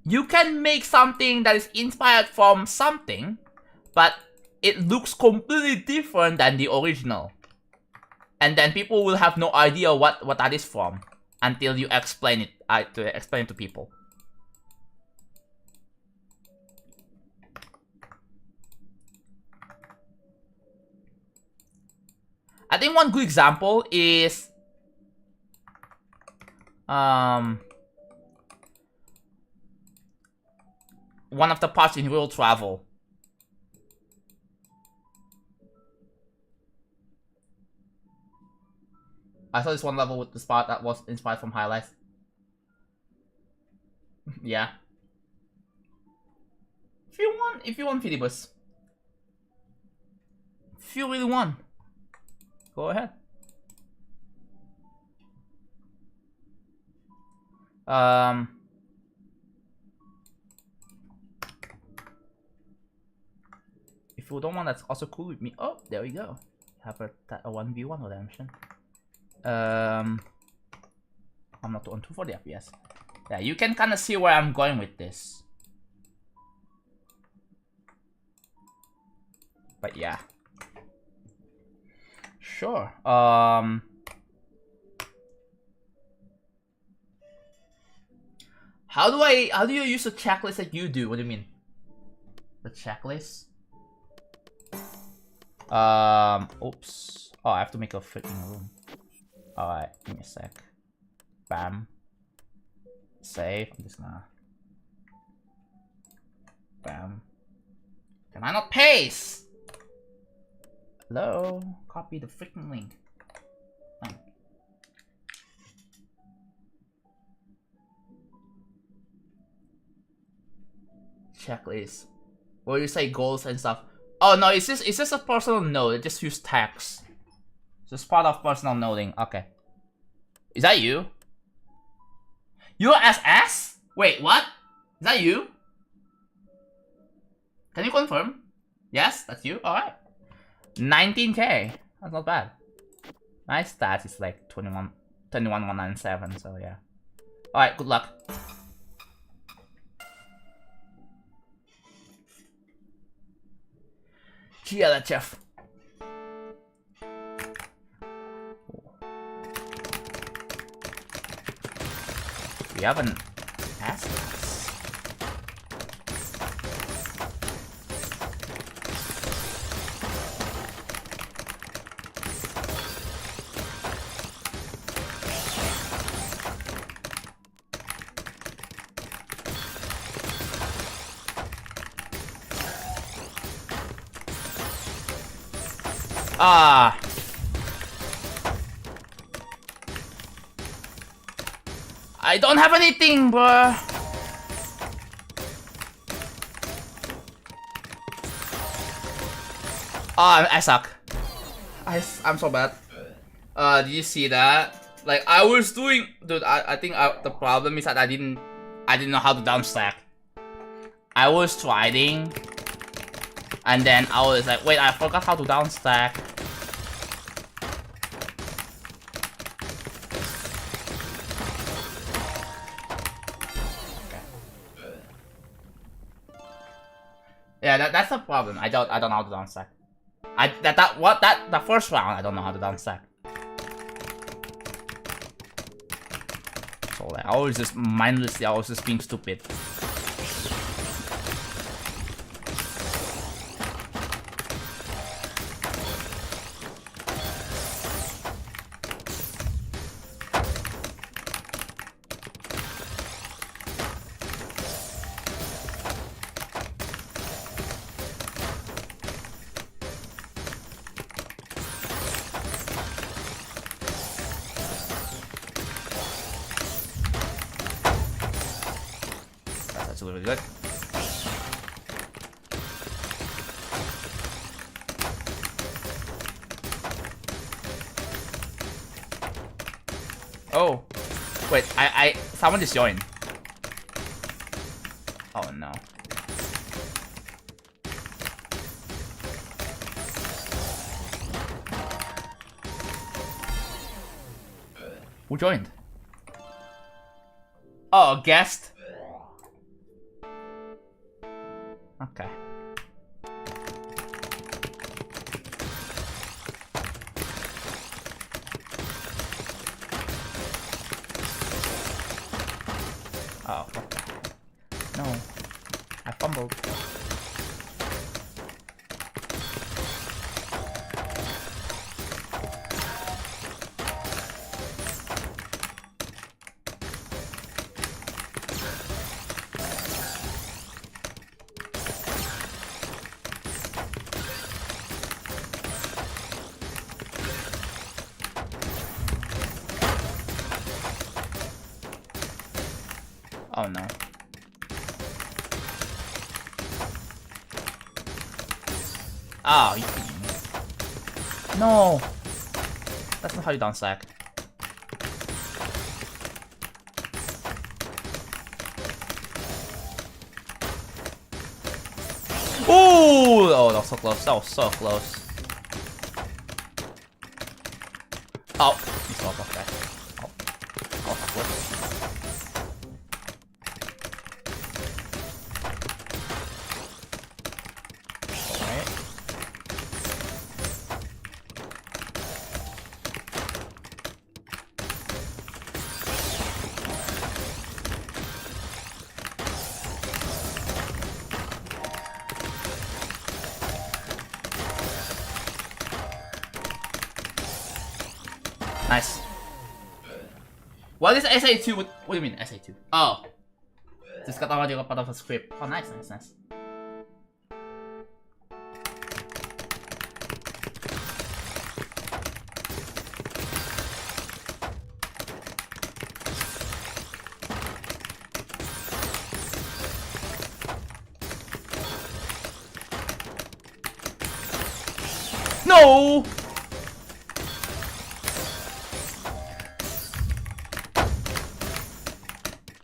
You can make something that is inspired from something, but it looks completely different than the original. And then people will have no idea what that is from until you explain it to people. I think one good example is one of the parts in World Travel. I saw this one level with the spot that was inspired from highlights. Yeah. If you want Philibus. If you really want. Go ahead. If you don't want, that's also cool with me. Oh, there we go. Have a 1v1 redemption. I'm not on 240 FPS. Yeah, you can kind of see where I'm going with this. But yeah. Sure. How do you use the checklist that you do? What do you mean? The checklist? Oops. Oh, I have to make a freaking room. Alright, give me a sec. Bam. Save. I'm just gonna. Bam. Can I not paste? Hello? Copy the freaking link. Fine. Checklist. Where you say goals and stuff. Oh no, it's just a personal note. It just use text. It's just part of personal noting. Okay. Is that you? You're SS? Wait, what? Is that you? Can you confirm? Yes, that's you. Alright. 19k. That's not bad. My stats is like 21,197, so yeah. Alright, good luck. GLHF. We haven't asked this. Ah. I don't have anything, bruh. Oh, I suck. I'm so bad. Did you see that? Like I was doing, dude. I think the problem is that I didn't know how to downstack. I was trying, and then I was like, wait, I forgot how to downstack. Yeah, that's the problem. I don't know how to downstack. The first round I don't know how to downstack. So like I was just mindlessly, I was just being stupid. That's really good. Oh, wait, someone just joined. Oh no. Who joined? Oh, a guest? Okay. Oh, fuck that. No. I fumbled. Oh no. Oh, no. That's not how you down stack. Ooh! Oh, that was so close. That was so close. Oh, he's off that. Oh, oh, what? Alright. Nice. What is SA2? What do you mean SA2? Oh. Just got already got part of a script. Oh, nice, nice, nice. No!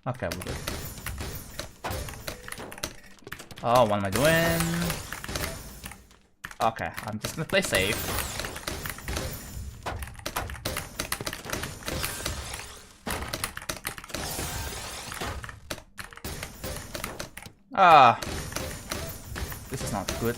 Okay, we're good. Oh, what am I doing? Okay, I'm just gonna play safe. Ah, this is not good.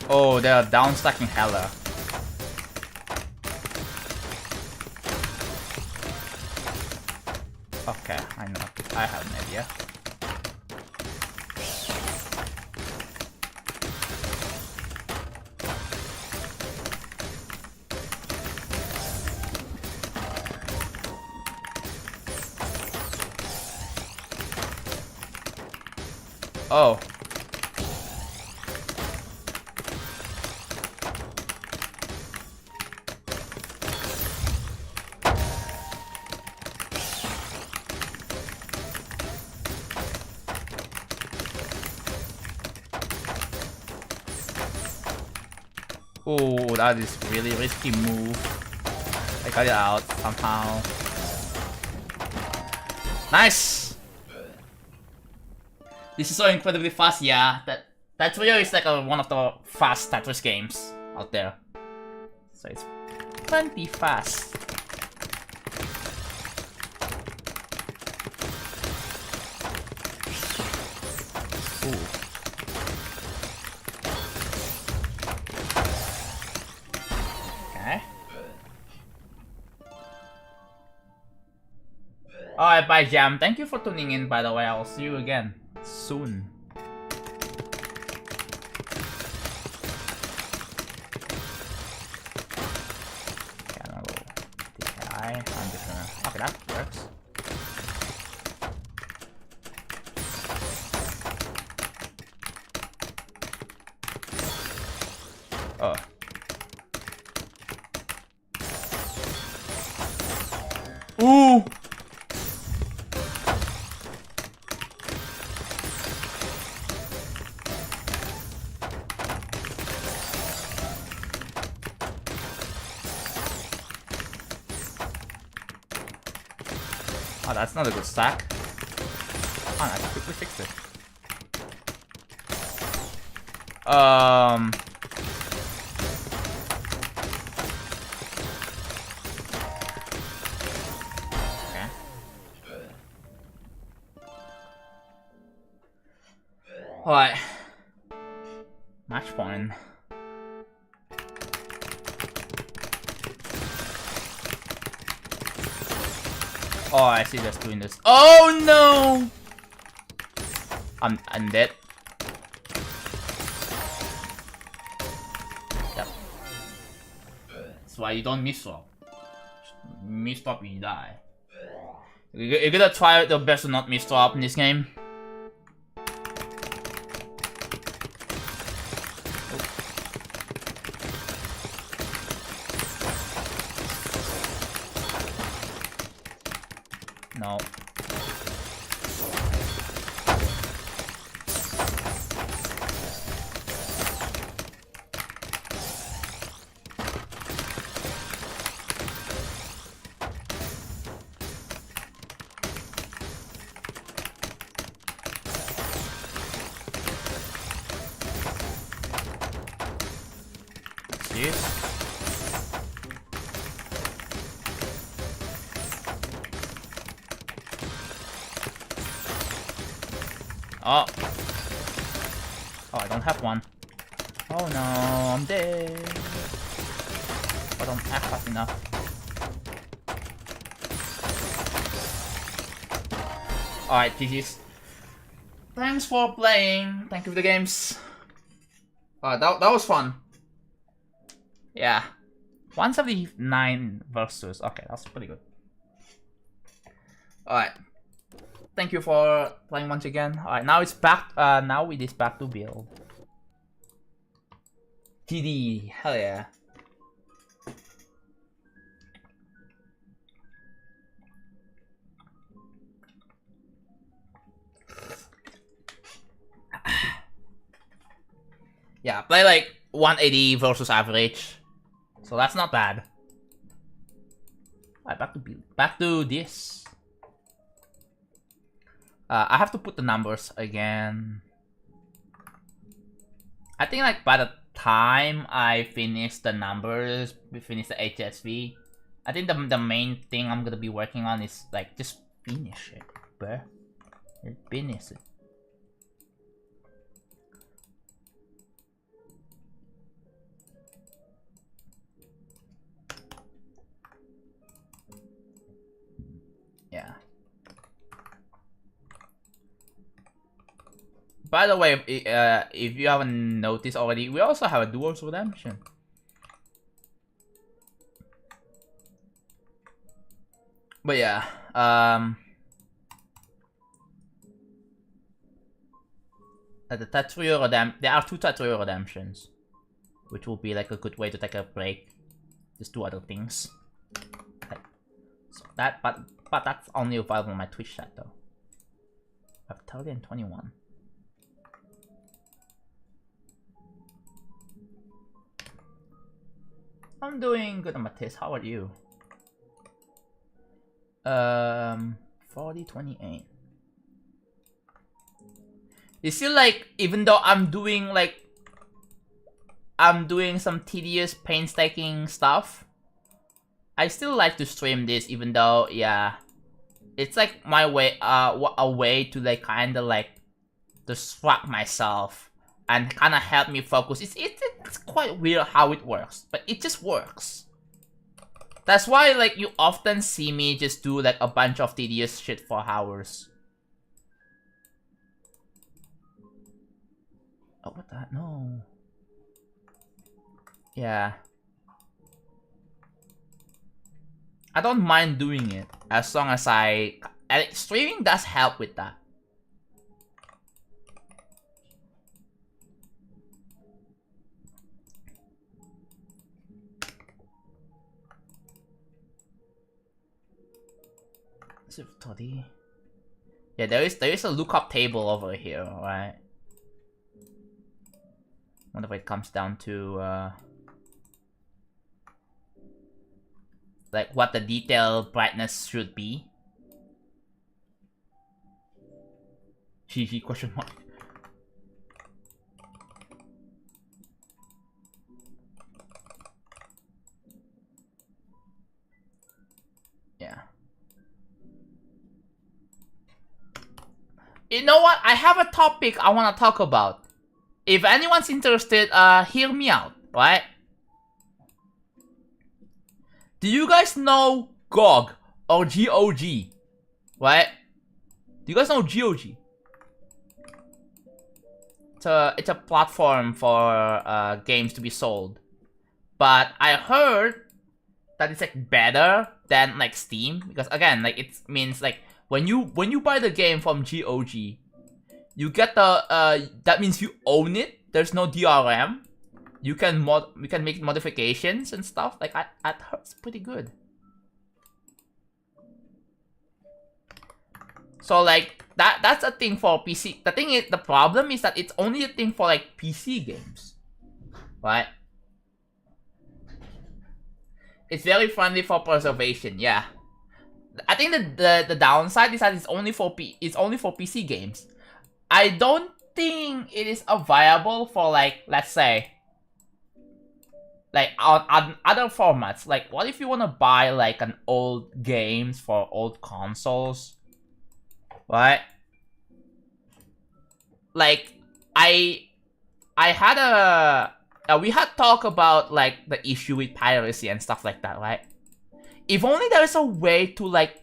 Oh, they are down stacking hella. Okay, I know. I have an idea. Oh. Oh, that is really risky move. I got it out somehow. Nice! This is so incredibly fast, yeah. That really is like one of the fast Tetris games out there. So it's plenty fast. Ooh. Alright, bye Jam. Thank you for tuning in, by the way. I'll see you again soon. Okay, I'm gonna go DKI. I'm just gonna... Okay, that works. Oh. Ooh! Oh, that's not a good stack. Oh, I quickly fixed it. Okay. Alright. Match point. Oh, I see that's doing this. Oh no! I'm dead. Yep. That's why you don't miss-swap. Miss-swap, you die. You're gonna try your best to not miss-swap in this game. Jeez. Oh. Oh, I don't have one. Oh no, I'm dead. I don't act fast enough. Alright, GG's. Thanks for playing. Thank you for the games. That was fun. Yeah. 179 versus. Okay, that's pretty good. Alright. Thank you for playing once again. Alright, now it's back. Now it is back to build. GD, hell yeah. Yeah, play like 180 versus average. So that's not bad. Alright, back to build. Back to this. I have to put the numbers again. I think like by the time I finish the numbers, we finish the HSV, I think the main thing I'm gonna be working on is like just finish it, bruh. Finish it. Yeah. By the way, if you haven't noticed already, we also have a Duo's Redemption. But yeah, the Tetris there are 2 Tetris Redemptions, which will be like a good way to take a break, just do other things. Okay. So that, but that's only available on my Twitch chat though. I have 30 and 21. I'm doing good on my test. How are you? 40, 28. You see, like, even though I'm doing some tedious, painstaking stuff, I still like to stream this, even though, yeah, it's like my way, a way to like kind of like distract myself and kind of help me focus. It's quite weird how it works, but it just works. That's why like you often see me just do like a bunch of tedious shit for hours. Oh, what the? No. Yeah. I don't mind doing it as long as streaming does help with that. Yeah, there is a lookup table over here, right? Wonder if it comes down to like what the detail brightness should be. GG question mark. Yeah. You know what? I have a topic I want to talk about. If anyone's interested, hear me out, right? Do you guys know GOG or GOG? Right? Do you guys know GOG? It's a platform for games to be sold. But I heard that it's like better than like Steam, because again, like it means like when you buy the game from GOG, you get the that means you own it. There's no DRM. You can make modifications and stuff. Like I heard it's pretty good. So like that's a thing for PC. The problem is that it's only a thing for like PC games, right? It's very friendly for preservation, yeah. I think the downside is that it's only for PC games. I don't think it is viable for like, let's say, like on other formats. Like, what if you want to buy like an old games for old consoles, right? Like, I had we had talk about like the issue with piracy and stuff like that, right? If only there is a way to like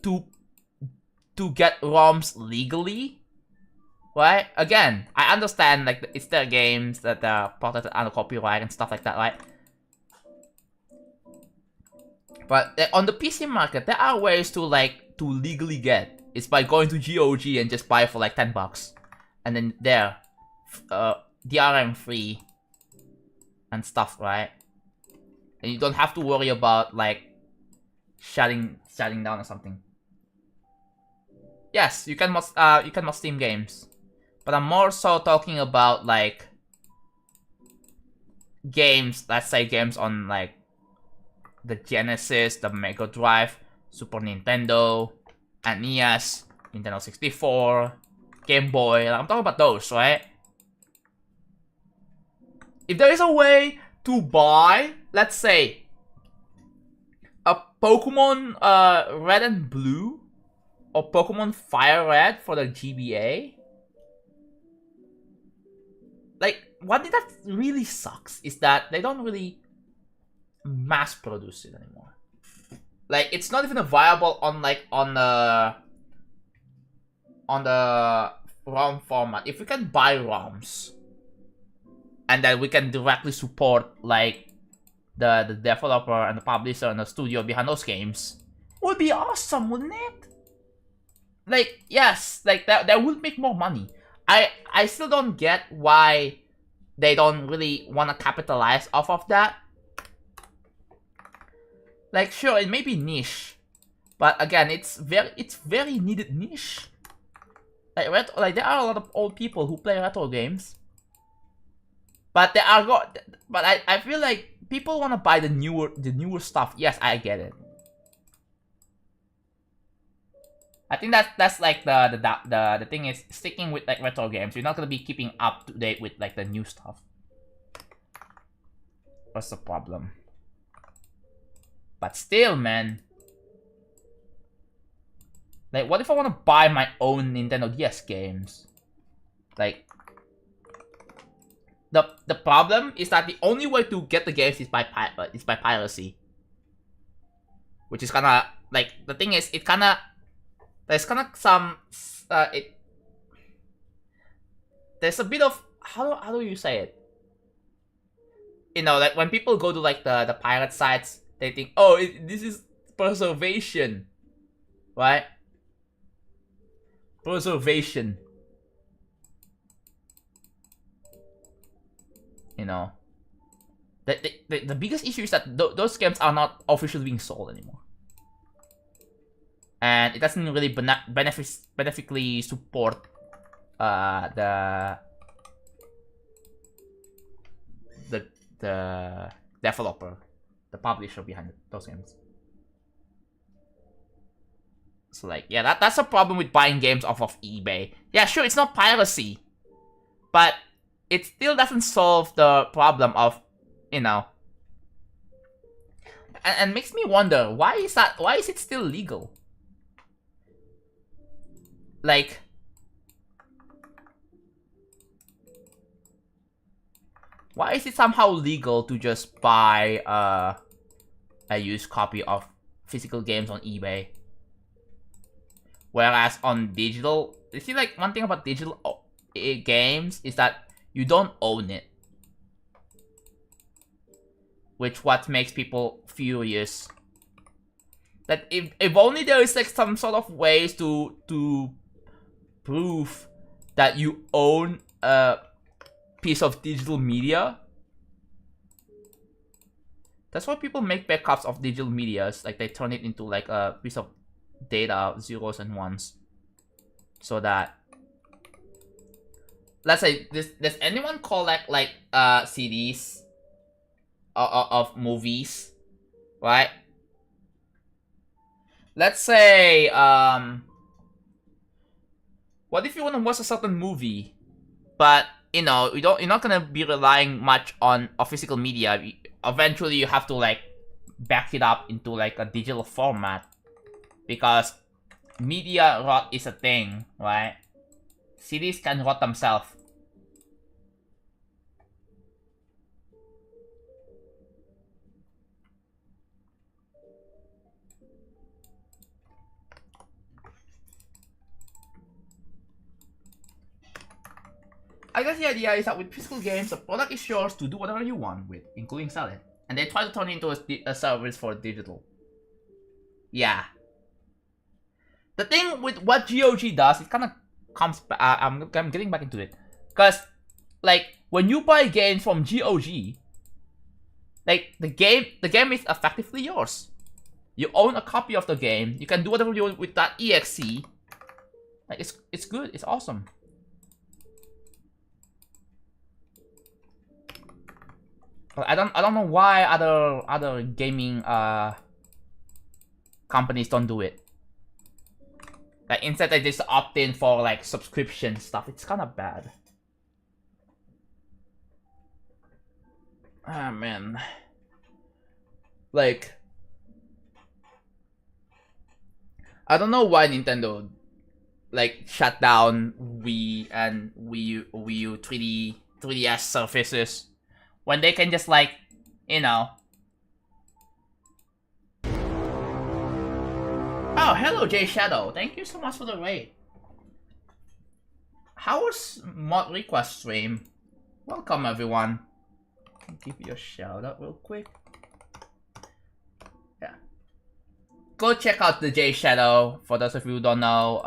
to get ROMs legally, right? Again, I understand like it's their games that are protected under copyright and stuff like that, right? But on the PC market, there are ways to like to legally get. It's by going to GOG and just buy for like $10, and then there, DRM free and stuff, right? And you don't have to worry about like shutting down or something. Yes, you can mod Steam games, but I'm more so talking about like games. Let's say games on like the Genesis, the Mega Drive, Super Nintendo, and NES, Nintendo 64, Game Boy. I'm talking about those, right? If there is a way to buy, let's say, a Pokemon Red and Blue or Pokemon Fire Red for the GBA, like, one thing that really sucks is that they don't really mass produce it anymore. Like, it's not even viable on like on the ROM format. If we can buy ROMs and then we can directly support like the developer and the publisher and the studio behind those games, would be awesome, wouldn't it? Like, yes, like that would make more money. I still don't get why they don't really want to capitalize off of that. Like, sure, it may be niche, but again, it's very needed niche. Like there are a lot of old people who play retro games, but I feel like people want to buy the newer stuff. Yes, I get it. I think that's like the thing is sticking with like retro games. You're not gonna be keeping up to date with like the new stuff. What's the problem? But still, man. Like, what if I want to buy my own Nintendo DS games? Like, the problem is that the only way to get the games is by piracy. Which is kinda like, the thing is, there's kinda some there's a bit of how do you say it? You know, like when people go to like the pirate sites, they think, oh, this is preservation, right? Preservation. You know, the biggest issue is that those games are not officially being sold anymore, and it doesn't really beneficially support the developer, the publisher behind those games. So like, yeah, that's a problem with buying games off of eBay. Yeah, sure, it's not piracy, but it still doesn't solve the problem of, you know, and makes me wonder, why is it still legal? Like, why is it somehow legal to just buy a used copy of physical games on eBay? Whereas on digital, you see, like, one thing about digital games is that you don't own it. Which what makes people furious. That if only there is like some sort of ways to prove that you own a piece of digital media. That's why people make backups of digital medias. Like, they turn it into like a piece of data, zeros and ones, so that, let's say, does anyone collect like CDs of movies, right? Let's say what if you want to watch a certain movie, but you know, you're not gonna be relying much on a physical media. Eventually, you have to like back it up into like a digital format because media rot is a thing, right? CDs can rot themselves. I guess the idea is that with physical games, the product is yours to do whatever you want with, including sell it. And they try to turn it into a service for digital. Yeah. The thing with what GOG does, it kind of comes back. I'm getting back into it. Because, like, when you buy games from GOG, like, the game is effectively yours. You own a copy of the game. You can do whatever you want with that exe. Like, it's good. It's awesome. I don't know why other gaming companies don't do it. Like instead they just opt in for like subscription stuff. It's kind of bad. Ah man. Like I don't know why Nintendo like shut down Wii and Wii U 3DS surfaces. When they can just like, you know. Oh, hello J Shadow. Thank you so much for the raid. How was mod request stream? Welcome everyone. I'll give you a shout out real quick. Yeah. Go check out the J Shadow. For those of you who don't know,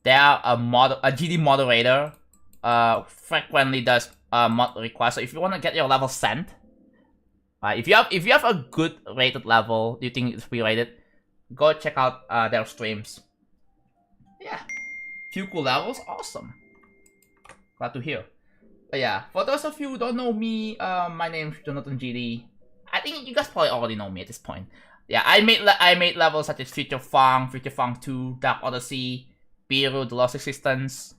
they are a GD moderator. Frequently does mod request. So if you want to get your level sent, if you have a good rated level, you think it's pre-rated, go check out their streams. Yeah, few cool levels, awesome. Glad to hear. But yeah, for those of you who don't know me, my name's JonathanGD. I think you guys probably already know me at this point. Yeah, I made levels such as Future Funk 2, Dark Odyssey, Biru, The Lost Existence,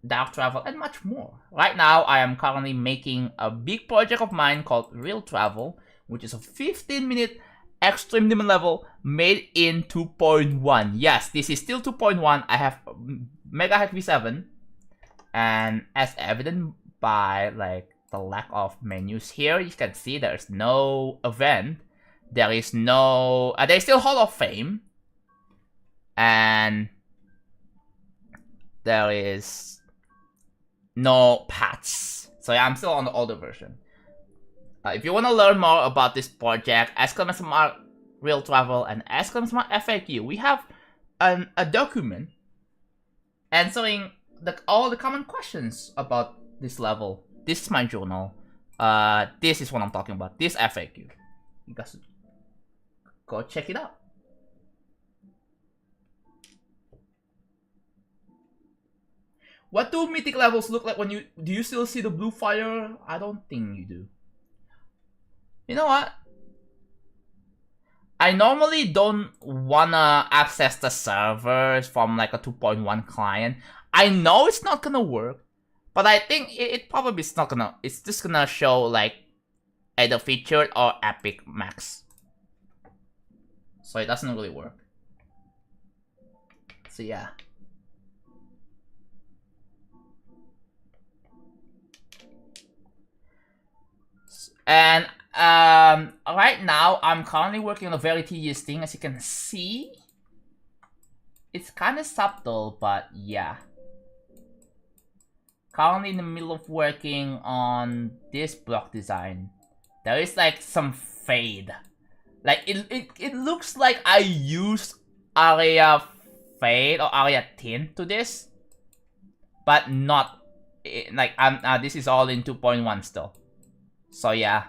Dark Travel, and much more. Right now, I am currently making a big project of mine called Real Travel, which is a 15-minute extreme limit level made in 2.1. Yes, this is still 2.1. I have Mega V7, and as evident by like the lack of menus here, you can see there's no event. There is no. There's still Hall of Fame, and there is no paths. So yeah, I'm still on the older version. If you want to learn more about this project, Real Travel and FAQ, we have a document answering all the common questions about this level. This is my journal. This is what I'm talking about. This FAQ. You guys go check it out. What do mythic levels look like when do you still see the blue fire? I don't think you do. You know what? I normally don't wanna access the servers from like a 2.1 client. I know it's not gonna work, but I think it probably is not gonna. It's just gonna show like either featured or epic max. So it doesn't really work. So yeah. And right now, I'm currently working on a very tedious thing. As you can see, it's kind of subtle, but yeah. Currently in the middle of working on this block design. There is like some fade. Like it looks like I used area fade or area tint to this, but not. Like this is all in 2.1 still. So yeah,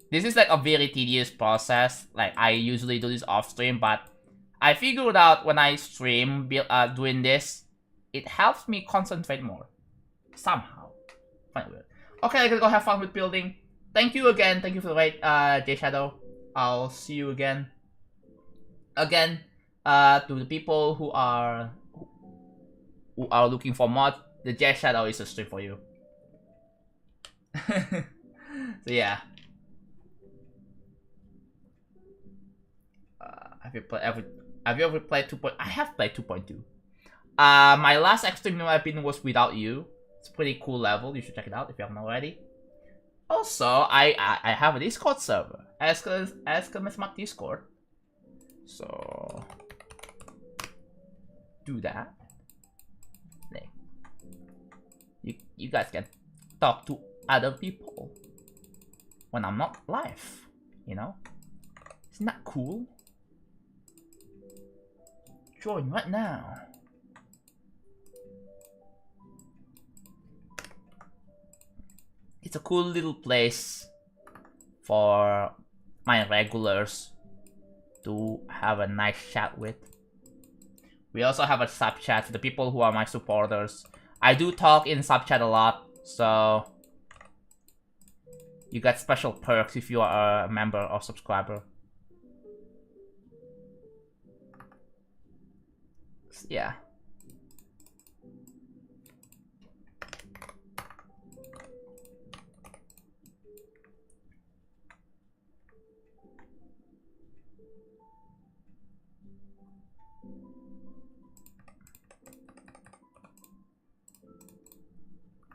this is like a very tedious process. Like I usually do this off stream, but I figured out when I stream doing this, it helps me concentrate more. Somehow. Okay, I gotta go have fun with building. Thank you again. Thank you for the raid, J Shadow. I'll see you again. Again, to the people who are looking for mod, the Jet Shadow is a stream for you. So yeah. Have you ever played 2. I have played 2.2. My last extreme in my opinion was Without You. It's a pretty cool level. You should check it out if you haven't already. Also, I have a Discord server. Ask Smart Discord. So do that. Like, you guys can talk to other people when I'm not live. You know? Isn't that cool? Join right now. It's a cool little place for my regulars to have a nice chat with. We also have a sub chat for the people who are my supporters. I do talk in sub chat a lot, so you get special perks if you are a member or subscriber. So, yeah.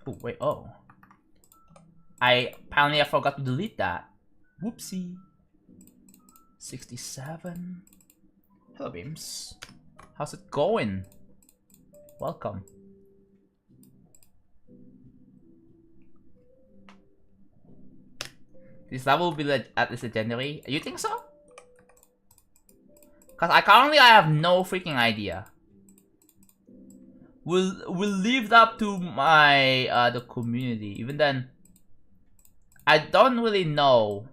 Oh, wait, oh. Apparently I forgot to delete that. Whoopsie. 67. Hello, Beams. How's it going? Welcome. This level will be at least legendary. You think so? Cause I have no freaking idea. We'll leave it up to my the community. Even then, I don't really know.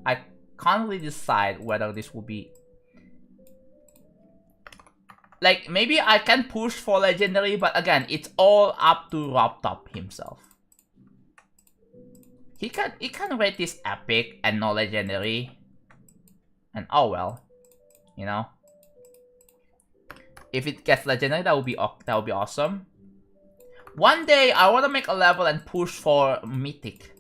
I can't really decide whether this will be like, maybe I can push for legendary, but again, it's all up to RobTop himself. He can rate this epic and not legendary, and oh well, you know. If it gets legendary, that would be awesome. One day I want to make a level and push for mythic.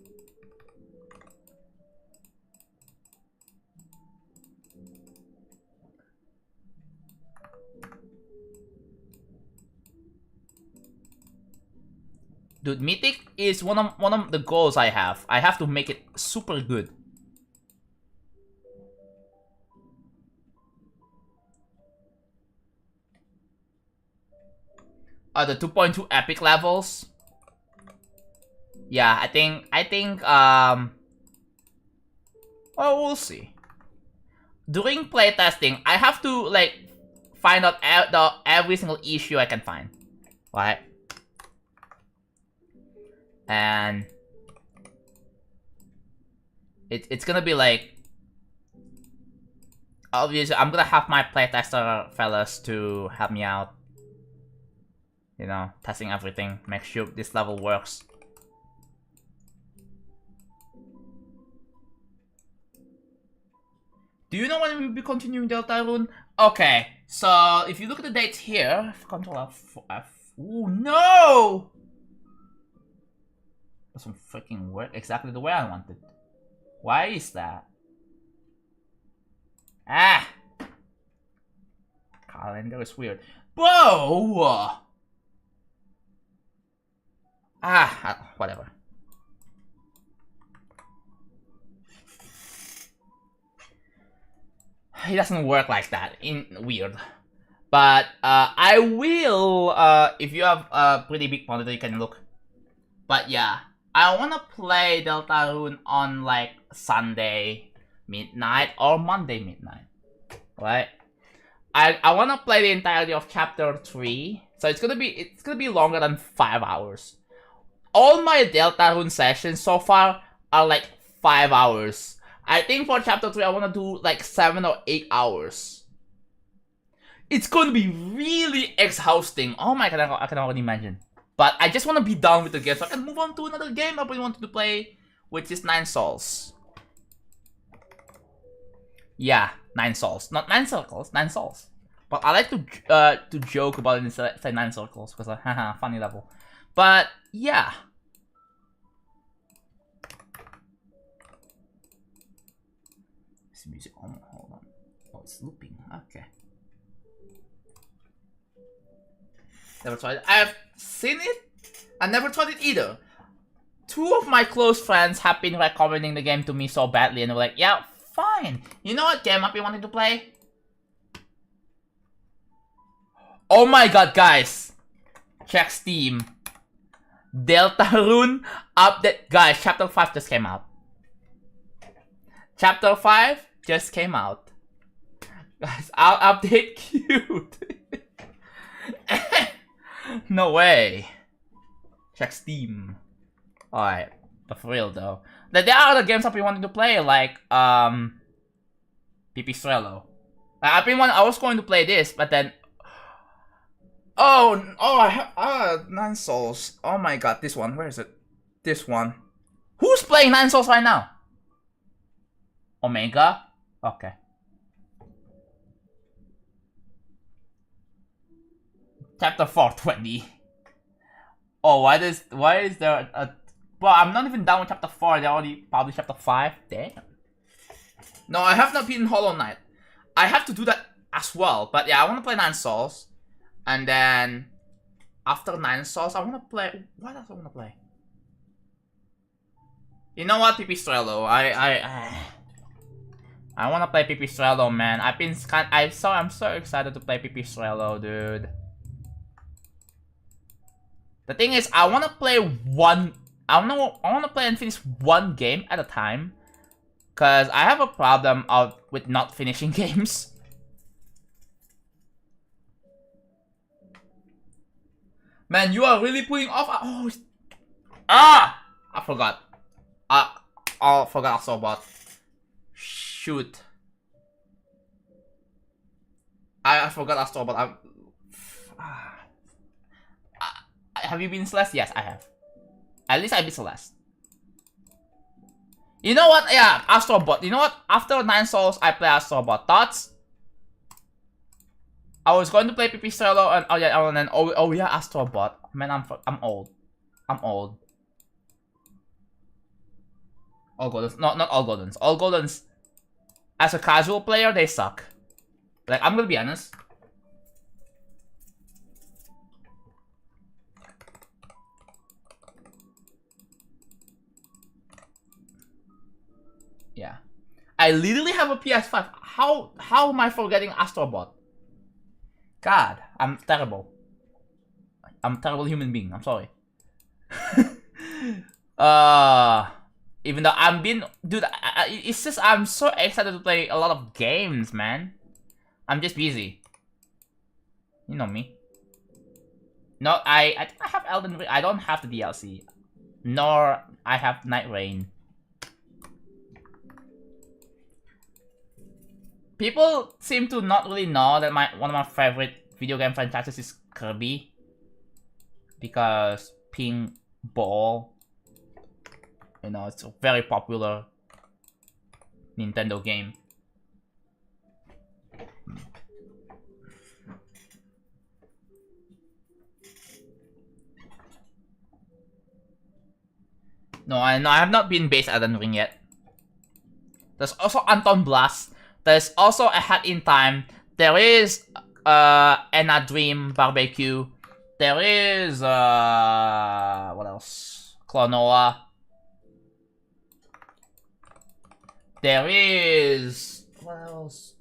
Dude, mythic is one of the goals I have. I have to make it super good. The 2.2 epic levels. Yeah, I think well, we'll see. During playtesting, I have to like find out every single issue I can find, right? And it's gonna be like, obviously I'm gonna have my playtester fellas to help me out. You know, testing everything, make sure this level works. Do you know when we'll be continuing Deltarune? Okay, so if you look at the dates here, Control F. Oh no! Doesn't freaking work exactly the way I wanted. Why is that? Ah! Calendar is weird. Whoa! Whatever. It doesn't work like that. Weird. But I will, if you have a pretty big monitor, you can look. But yeah, I wanna play Deltarune on like Sunday midnight or Monday midnight, right? I wanna play the entirety of chapter 3, so it's gonna be longer than 5 hours. All my Deltarune sessions so far are like 5 hours. I think for chapter 3 I wanna do like 7 or 8 hours. It's gonna be really exhausting. Oh my god, I can already imagine. But I just wanna be done with the game so I can move on to another game I really wanted to play, which is 9 Souls. Yeah, 9 Souls. Not 9 Circles, 9 Souls. But I like to joke about it in say 9 circles because haha, funny level. But yeah. This music. Oh, hold on. Oh, it's looping. Okay. Never tried it. I have seen it. I never tried it either. 2 of my close friends have been recommending the game to me so badly, and they were like, "Yeah, fine. You know what game I've been wanting to play?" Oh my god, guys! Check Steam. Deltarune update, guys. Chapter 5 just came out. Chapter 5 just came out. Guys, I'll update cute. No way. Check Steam. Alright, but for real though. There are other games I've been wanting to play, like Pipistrello. I was going to play this, but then I have 9 Souls. Oh my god, this one. Where is it? This one. Who's playing 9 Souls right now? Omega? Okay. Chapter 420. Oh, why is there a... Well, I'm not even done with chapter 4. They already published chapter 5. Damn. No, I have not beaten Hollow Knight. I have to do that as well. But yeah, I want to play 9 Souls. And then after 9 Souls, I want to play... What else I want to play? You know what, Pipistrello? I want to play Pipistrello, man. I'm so excited to play Pipistrello, dude. The thing is, I want to play I want to play and finish one game at a time, cause I have a problem with not finishing games. Man, you are really putting off. Oh, I forgot. I forgot Astrobot. Shoot. I forgot Astrobot. Have you been Celeste? Yes, I have. At least I beat Celeste. You know what? Yeah, Astrobot. You know what? After 9 Souls, I play Astrobot. Thoughts? I was going to play Pipistrello and oh yeah, Astrobot. Man, I'm old. I'm old. All Goldens. Not all Goldens. All Goldens, as a casual player, they suck. Like, I'm gonna be honest. Yeah. I literally have a PS5. How am I forgetting Astrobot? God, I'm terrible. I'm a terrible human being. I'm sorry. Even though I'm being... Dude, it's just I'm so excited to play a lot of games, man. I'm just busy. You know me. No, I think I have Elden Ring. I don't have the DLC. Nor I have Night Rain. People seem to not really know that one of my favorite video game franchises is Kirby. Because Ping Ball, you know, it's a very popular Nintendo game. No, I have not been base Elden Ring yet. There's also Anton Blast. There's also A Hat in Time. There is Anna Dream Barbecue. There is what else? Klonoa. There is what else?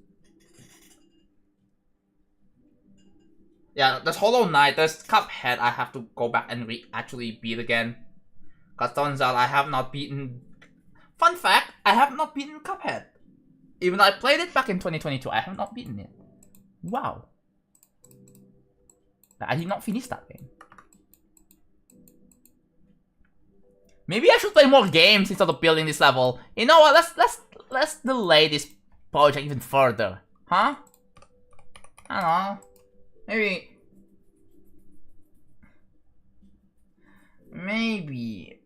Yeah, there's Hollow Knight. There's Cuphead. I have to go back and actually beat again. Cause turns out I have not beaten. Fun fact: I have not beaten Cuphead. Even though I played it back in 2022, I have not beaten it. Wow. I did not finish that game. Maybe I should play more games instead of building this level. You know what? Let's delay this project even further, huh? I don't know. Maybe.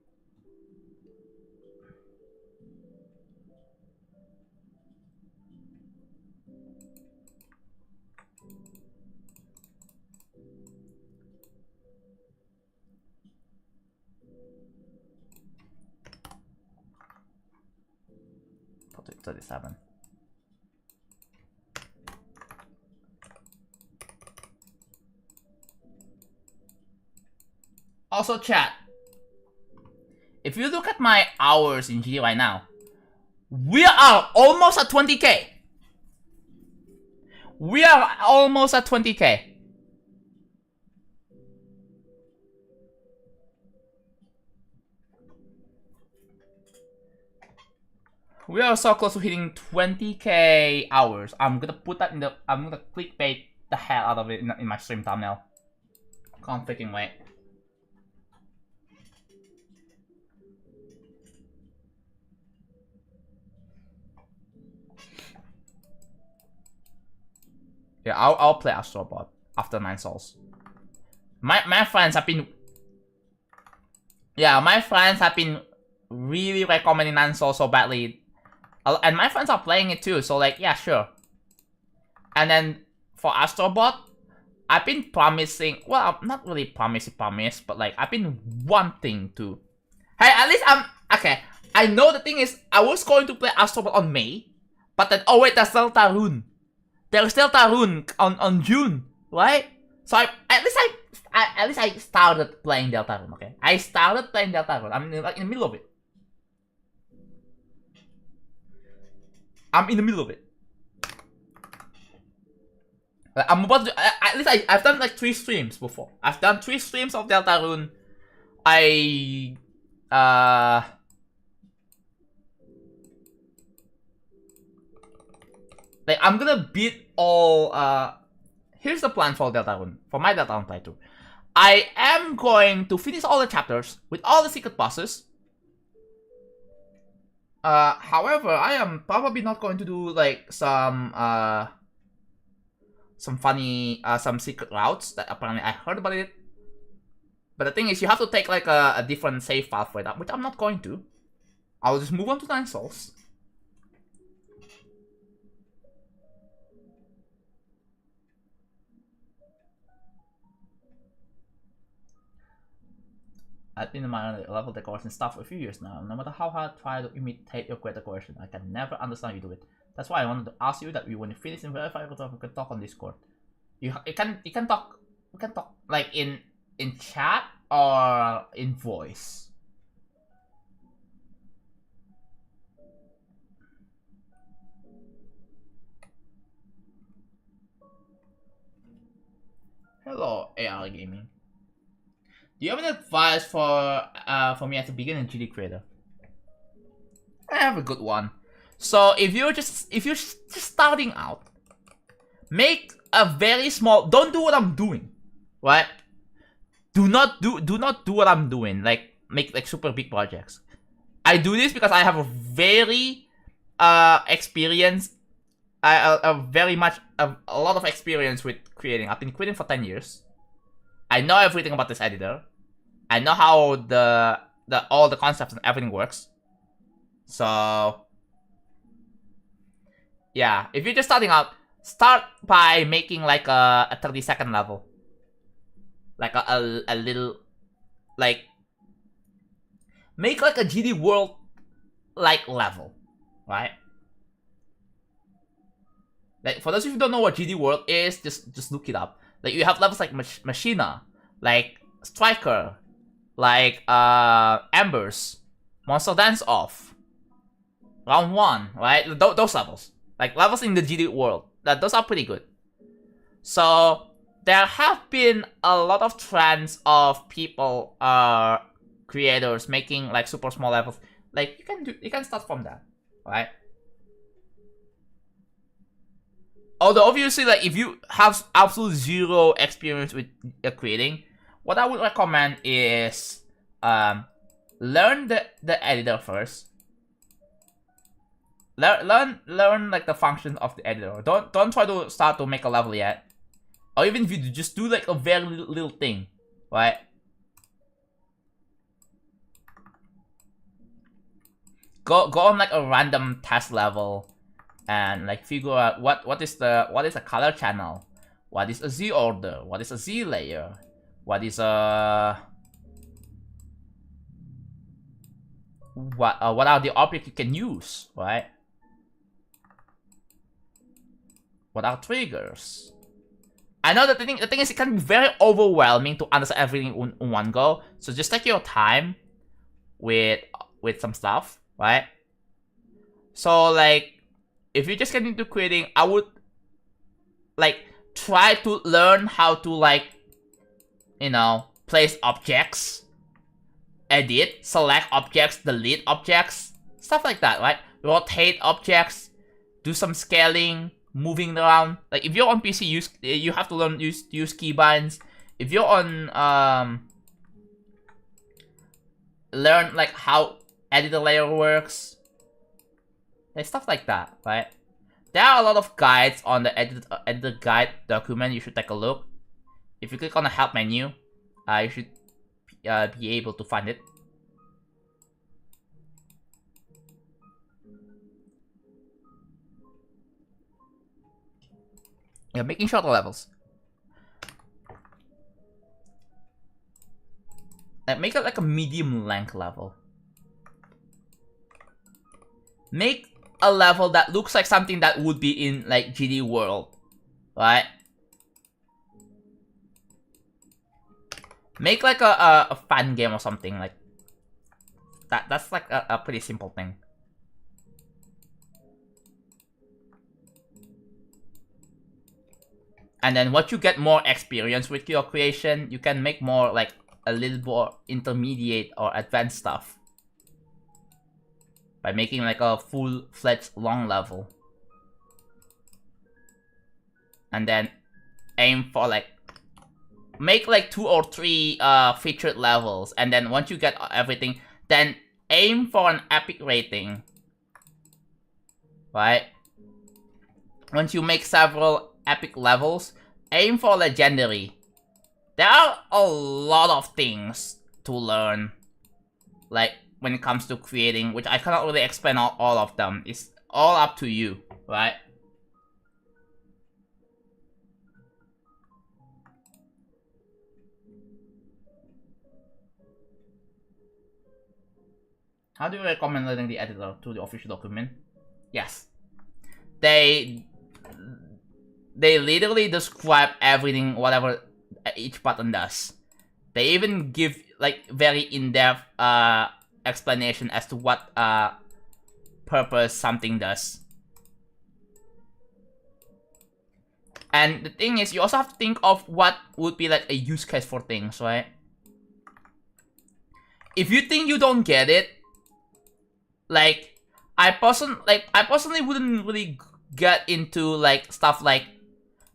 37. Also, chat. If you look at my hours in GD right now, we are almost at 20k. We are almost at 20k. We are so close to hitting 20k hours. I'm gonna put that in the. I'm gonna clickbait the hell out of it in my stream thumbnail. Can't freaking wait. Yeah, I'll play Astrobot after 9 souls. My friends have been. Yeah, my friends have been really recommending 9 souls so badly. And my friends are playing it too, so like, yeah, sure. And then for Astrobot, I've been promising, well, not really promise, but like, I've been wanting to. Hey, at least okay. I know the thing is, I was going to play Astrobot on May, but then, oh wait, there's Deltarune. There's Deltarune on June, right? So at least I started playing Deltarune, okay? I started playing Deltarune. I'm like in the middle of it. I'm in the middle of it. I'm about to. At least I've done like 3 streams before. I've done 3 streams of Deltarune. Like I'm gonna beat all. Here's the plan for Deltarune. For my Deltarune playthrough, I am going to finish all the chapters with all the secret bosses. However, I am probably not going to do like some funny some secret routes that apparently I heard about it. But the thing is, you have to take like a different save path for that, which I'm not going to. I'll just move on to 9 souls. I've been in my level decoration stuff for a few years now. No matter how hard I try to imitate your great decoration, I can never understand you do it. That's why I wanted to ask you that when you finish and verify your we can talk on Discord. You can talk like in chat or in voice. Hello, AR Gaming. Do you have any advice for me as a beginner GD creator? I have a good one. So if you're just starting out, make a very small. Don't do what I'm doing, right? Do not do what I'm doing. Like make like super big projects. I do this because I have a very experience. A lot of experience with creating. I've been creating for 10 years. I know everything about this editor. I know how all the concepts and everything works. So yeah, if you're just starting out, start by making like a 30-second level. Like a little, like, make like a GD world like level, right? Like for those of you who don't know what GD world is, just look it up. Like you have levels like Machina, like Striker, like Embers, Monster Dance Off, Round 1, right? Those levels. Like levels in the GD world. Those are pretty good. So there have been a lot of trends of people creators making like super small levels. Like you can start from that, right? Although obviously, like if you have absolute zero experience with creating, what I would recommend is learn the editor first. Learn like the functions of the editor. Don't try to start to make a level yet. Or even if you just do like a very little thing, right? Go on like a random test level and like figure out what is a color channel, what is a Z order, what is a Z layer, what is a what are the objects you can use, right? What are triggers? I know that the thing is it can be very overwhelming to understand everything in one go. So just take your time with some stuff, right? So like, if you just get into creating, I would like try to learn how to like, you know, place objects, edit, select objects, delete objects, stuff like that, right? Rotate objects, do some scaling, moving around. Like if you're on PC, you have to learn use keybinds. If you're on learn like how editor layer works. Like stuff like that, right? There are a lot of guides on the editor guide document. You should take a look. If you click on the help menu, you should be able to find it. Yeah, making shorter levels. Make it like a medium length level. Make a level that looks like something that would be in like GD world, right? Make like a fan game or something like that. That's like a pretty simple thing. And then once you get more experience with your creation, you can make more like a little more intermediate or advanced stuff. By making like a full-fledged long level. And then aim for like, make like 2 or 3 featured levels. And then once you get everything, then aim for an epic rating. Right? Once you make several epic levels, aim for legendary. There are a lot of things to learn. Like, when it comes to creating, which I cannot really explain all of them. It's all up to you, right? How do you recommend learning the editor to the official document? Yes. They literally describe everything, whatever each button does. They even give like very in-depth explanation as to what purpose something does. And the thing is, you also have to think of what would be like a use case for things, right? If you think you don't get it, like I personally wouldn't really get into like stuff like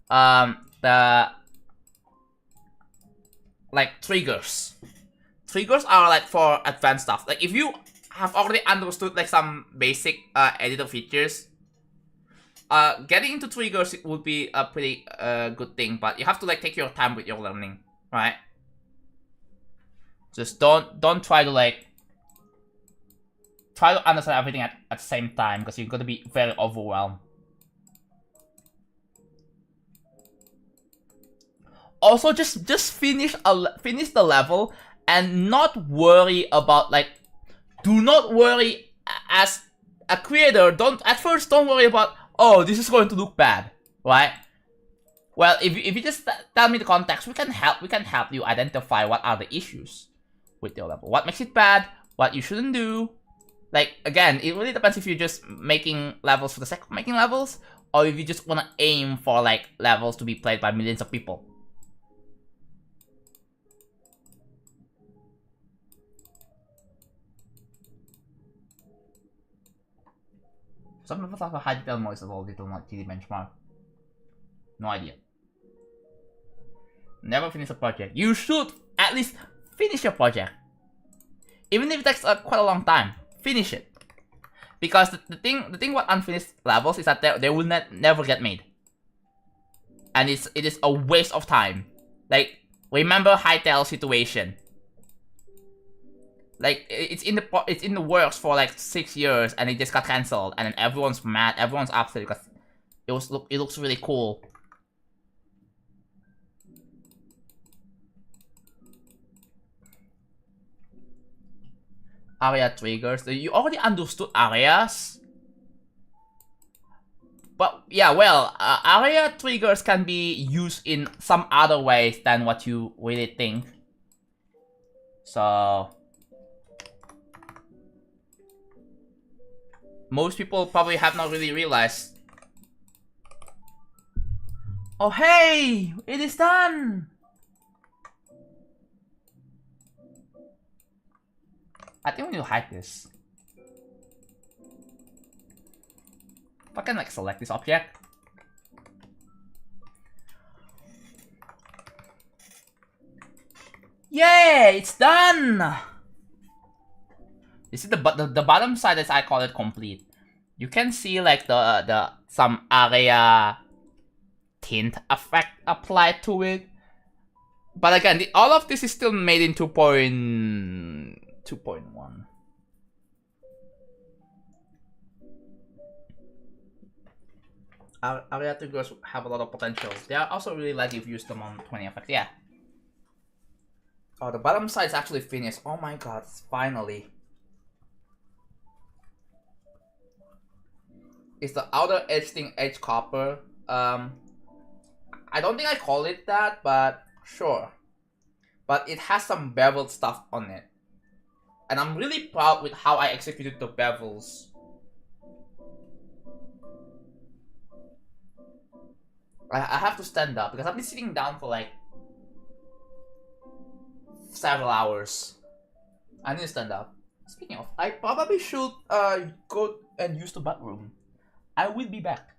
the like triggers. Triggers are like for advanced stuff. Like if you have already understood like some basic editor features, getting into triggers would be a pretty good thing, but you have to like take your time with your learning, right? Just don't try to like understand everything at the same time, because you're gonna be very overwhelmed. Also, just finish the level and not worry about like. Do not worry as a creator. Don't worry about, oh, this is going to look bad, right? Well, if you just tell me the context, we can help you identify what are the issues with your level. What makes it bad? What you shouldn't do? Like again, it really depends if you're just making levels for the sake of making levels, or if you just wanna aim for like levels to be played by millions of people. Some people talk about high detail noise as well, little not TD benchmark. No idea. Never finish a project. You should at least finish your project. Even if it takes quite a long time, finish it. Because the thing with unfinished levels is that they will never get made. And it is a waste of time. Like, remember Hytale situation. Like it's in the works for like 6 years and it just got cancelled, and then everyone's mad, everyone's upset because it looks really cool. Area triggers. You already understood areas, but yeah, well, area triggers can be used in some other ways than what you really think. So most people probably have not really realized. Oh hey, it is done! I think we need to hide this. If I can like select this object. Yay, it's done! You see the bottom side is, I call it complete. You can see like the some area tint effect applied to it. But again, all of this is still made in 2.1. Area triggers have a lot of potential. They are also really laggy if you use them on 20 effect. Yeah. Oh, the bottom side is actually finished. Oh my god, finally. Is the outer edge thing edge copper? I don't think I call it that, but sure. But it has some beveled stuff on it. And I'm really proud with how I executed the bevels. I have to stand up because I've been sitting down for like several hours. I need to stand up. Speaking of, I probably should go and use the bathroom. I will be back.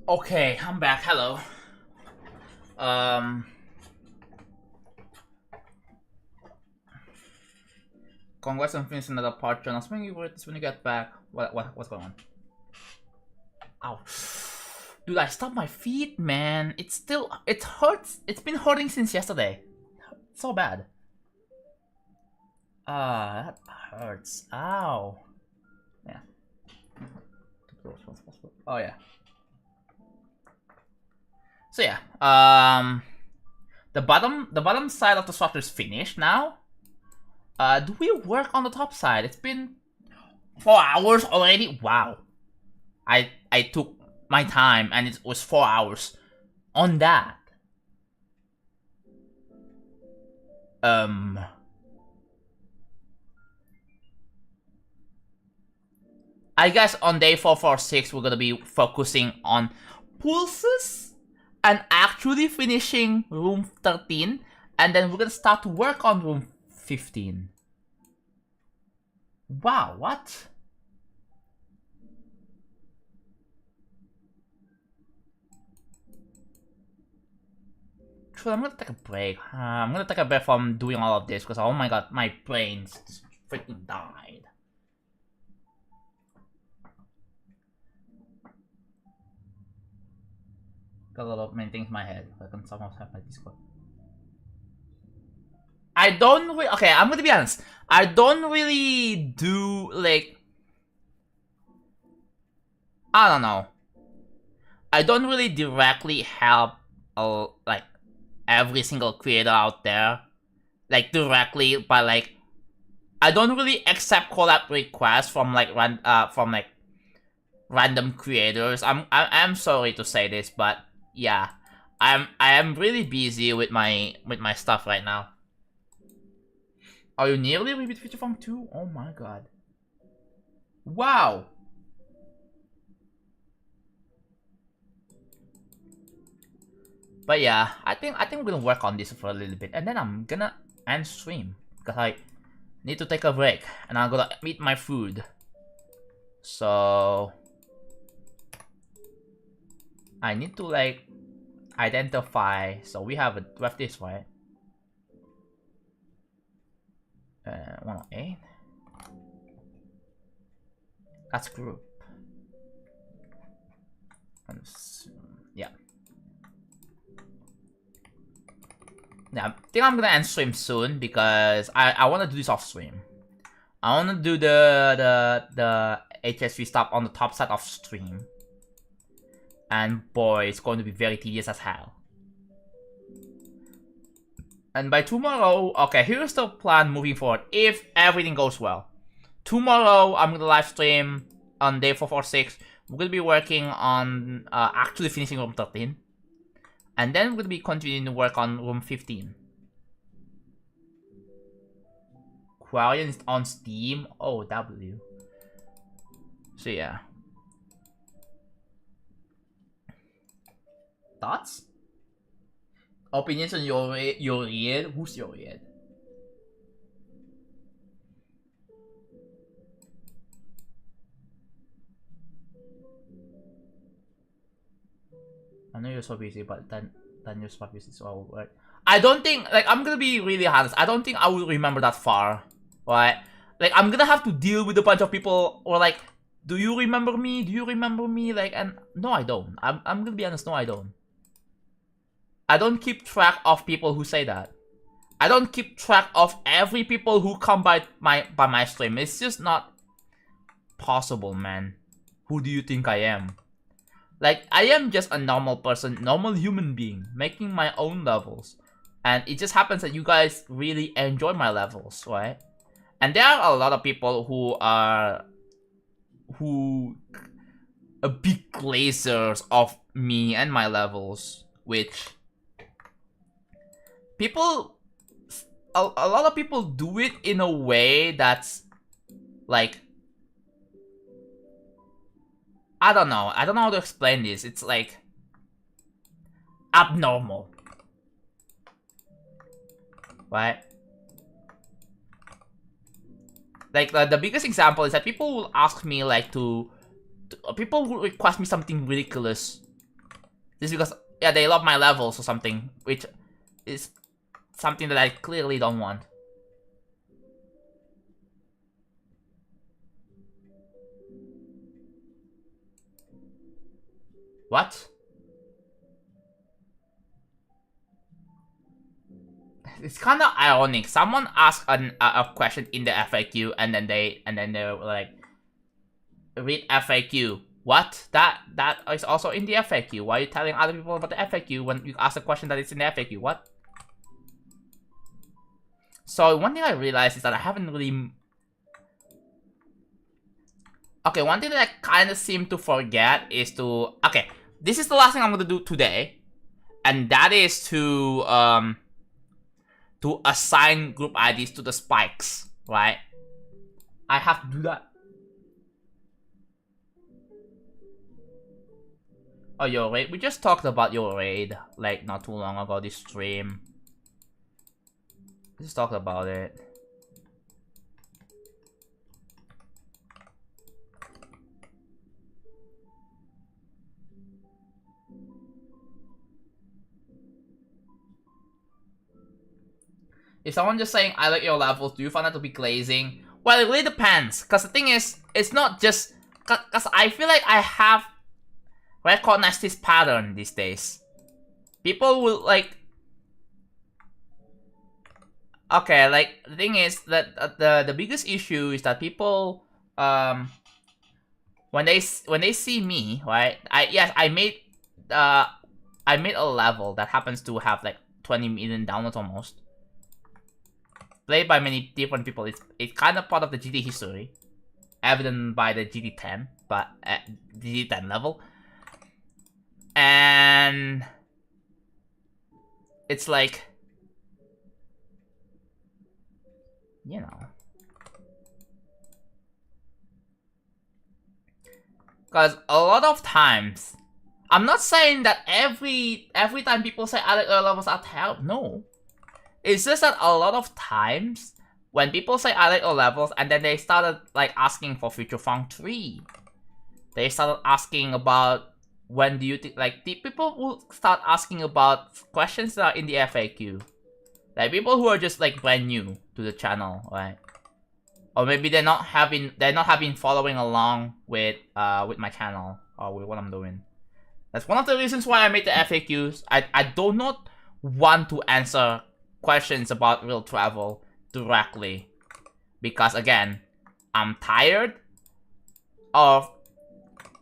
Okay, I'm back. Hello. Congrats on finishing another part, John. I was wondering when you get back. What's going on? Ow. Dude, I stopped my feet, man. It hurts. It's been hurting since yesterday. It's so bad. That hurts. Ow. Yeah. Oh yeah. So yeah, the bottom side of the structure is finished now. Do we work on the top side? It's been 4 hours already. Wow. I took my time and it was 4 hours on that. I guess on day 446 we're gonna be focusing on pulses and actually finishing room 13, and then we're gonna start to work on room 15. Wow, what? True, I'm gonna take a break. I'm gonna take a break from doing all of this because oh my god, my brain's just freaking died. Got a lot of many things in my head. I can somehow have my Discord. I don't really. Okay, I'm gonna be honest. I don't really do like. I don't know. I don't really directly help like every single creator out there, like directly, but like I don't really accept collab requests from like random creators. I'm sorry to say this, but yeah, I am really busy with my stuff right now. Are you nearly with Feature Funk 2? Oh my god. Wow. But yeah, I think we're gonna work on this for a little bit, and then I'm gonna end stream because I need to take a break and I'm gonna eat my food. So I need to like identify. So we have this, right? 108. That's group. Yeah. Yeah, I think I'm gonna end stream soon because I want to do this off stream. I want to do the HSV stuff on the top side of stream. And boy, it's going to be very tedious as hell. And by tomorrow, okay, here's the plan moving forward if everything goes well. Tomorrow, I'm gonna live stream on day 446. We're gonna be working on actually finishing room 13. And then we're gonna be continuing to work on room 15. Quarian is on Steam. Oh, W. So yeah. Thoughts? Opinions on your read? Who's your read? I know you're so busy, but then you're so busy, so I will work. I don't think, like, I'm gonna be really honest. I don't think I will remember that far, right? Like, I'm gonna have to deal with a bunch of people, or like, do you remember me? Do you remember me? Like, and no, I don't. I'm gonna be honest. No, I don't. I don't keep track of people who say that. I don't keep track of every people who come by my stream. It's just not possible, man. Who do you think I am? Like, I am just a normal person, normal human being, making my own levels. And it just happens that you guys really enjoy my levels, right? And there are a lot of people who are big glazers of me and my levels, which a lot of people do it in a way that's like, I don't know how to explain this. It's like abnormal, right? Like the biggest example is that people will ask me like people will request me something ridiculous Just because, yeah, they love my levels or something, which is something that I clearly don't want. What? It's kind of ironic. Someone asked a question in the FAQ, and then they were like, read FAQ. What? That is also in the FAQ. Why are you telling other people about the FAQ when you ask a question that is in the FAQ? What? So one thing I realized is that I haven't really... Okay, one thing that I kind of seem to forget is to... Okay, this is the last thing I'm gonna do today. And that is to assign group IDs to the spikes, right? I have to do that. Oh, your raid? We just talked about your raid, like, not too long ago, this stream. Just talked about it. If someone just saying, I like your levels, do you find that to be glazing? Well, it really depends. Because the thing is, it's not just... Because I feel like I have recognized this pattern these days. People will, like... Okay, like, the thing is that the biggest issue is that people... when they see me, right? I made a level that happens to have, like, 20 million downloads almost. Played by many different people. It's kind of part of the GD history, evident by the GD10, but at GD10 level, and it's like, you know, because a lot of times, I'm not saying that every time people say other levels are terrible. No. It's just that a lot of times, when people say I like O levels, and then they started like asking for Future Funk 3, they started asking about when do you think, like, the people will start asking about questions that are in the FAQ. Like people who are just like brand new to the channel, right? Or maybe they're not having following along with my channel or with what I'm doing. That's one of the reasons why I made the FAQs. I do not want to answer questions about real travel directly, because again, I'm tired of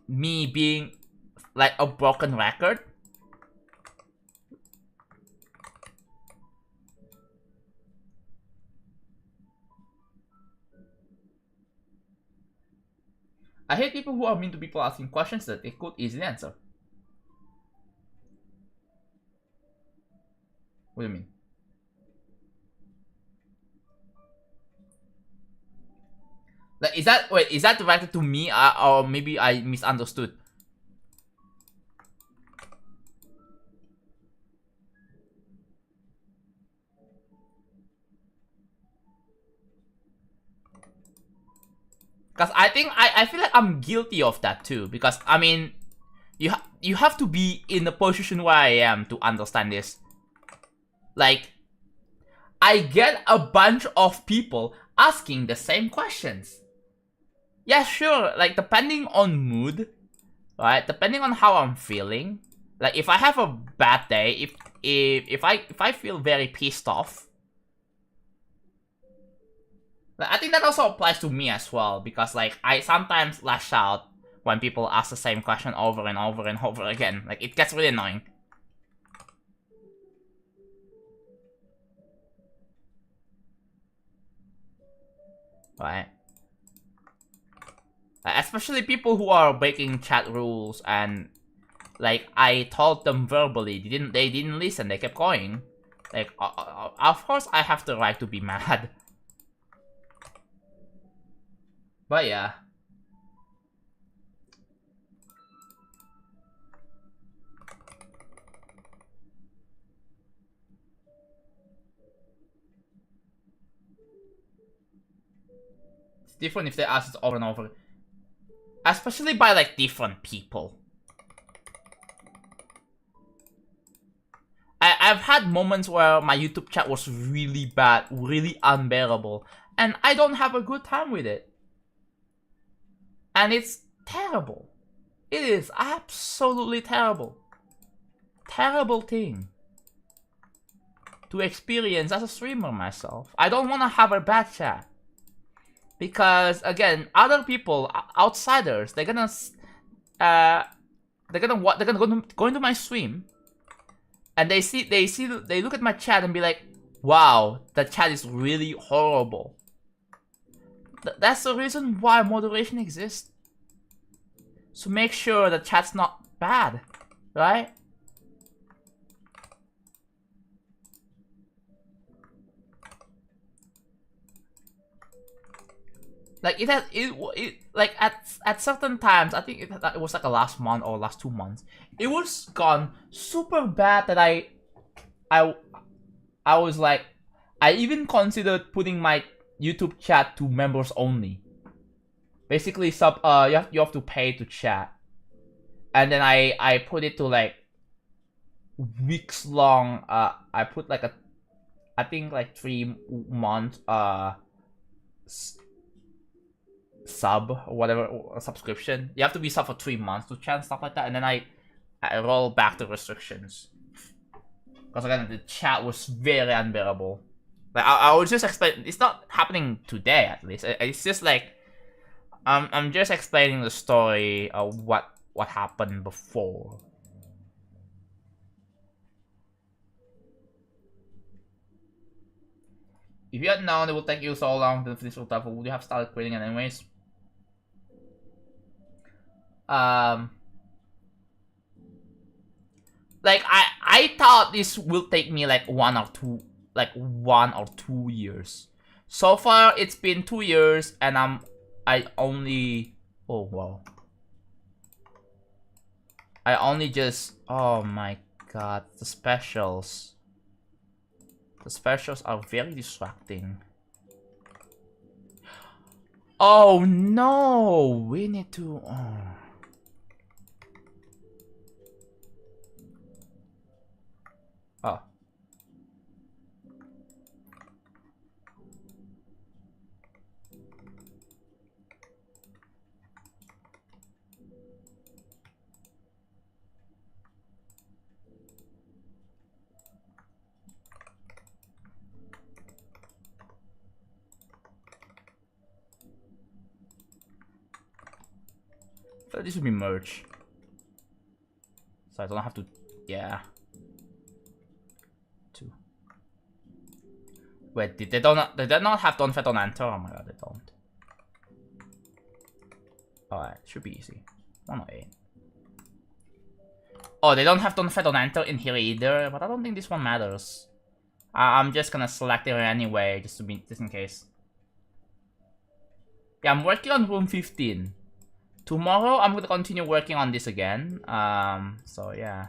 me being like a broken record. I hate people who are mean to people asking questions that they could easily answer. What do you mean? Like, is that directed to me, or maybe I misunderstood? Because I think I feel like I'm guilty of that too. Because I mean, you have to be in the position where I am to understand this. Like, I get a bunch of people asking the same questions. Yeah, sure, like, depending on mood, right? Depending on how I'm feeling. Like, if I have a bad day, if I feel very pissed off, like, I think that also applies to me as well, because, like, I sometimes lash out when people ask the same question over and over and over again. Like, it gets really annoying. Right? Especially people who are breaking chat rules, and like, I told them verbally, they didn't listen, they kept going. Like, of course I have the right to be mad. But yeah. It's different if they ask it over and over. Especially by, like, different people. I've had moments where my YouTube chat was really bad, really unbearable, and I don't have a good time with it. And it's terrible. It is absolutely terrible. Terrible thing to experience as a streamer myself. I don't want to have a bad chat. Because again, other people, outsiders, they're gonna go into my stream, and they look at my chat and be like, "Wow, the chat is really horrible." That's the reason why moderation exists. So make sure the chat's not bad, right? Like like at certain times, I think it was like a last month or last 2 months, it was gone super bad that I was like, I even considered putting my YouTube chat to members only. Basically, you have to pay to chat, and then I put it to like weeks long. I put like I think like 3 months sub or whatever, or subscription. You have to be sub for 3 months to chat and stuff like that, and then I roll back the restrictions because again the chat was very unbearable. Like I was just explaining. It's not happening today, at least. It's just like I'm just explaining the story of what happened before. If you had known it would take you so long to finish your stuff, would you have started creating it anyways? Like I thought this will take me like 1 or 2 years. So far it's been 2 years, and I only just, oh my god, the specials. The specials are very distracting. Oh no, we need to. Oh. So this would be merge. So I don't have to, yeah. 2. Wait, did they not have don't fit on enter? Oh my god, they don't. Alright, should be easy. 108. Oh, they don't have don't fit on enter in here either, but I don't think this one matters. I'm just gonna select it anyway, just in case. Yeah, I'm working on room 15. Tomorrow, I'm gonna continue working on this again. So yeah.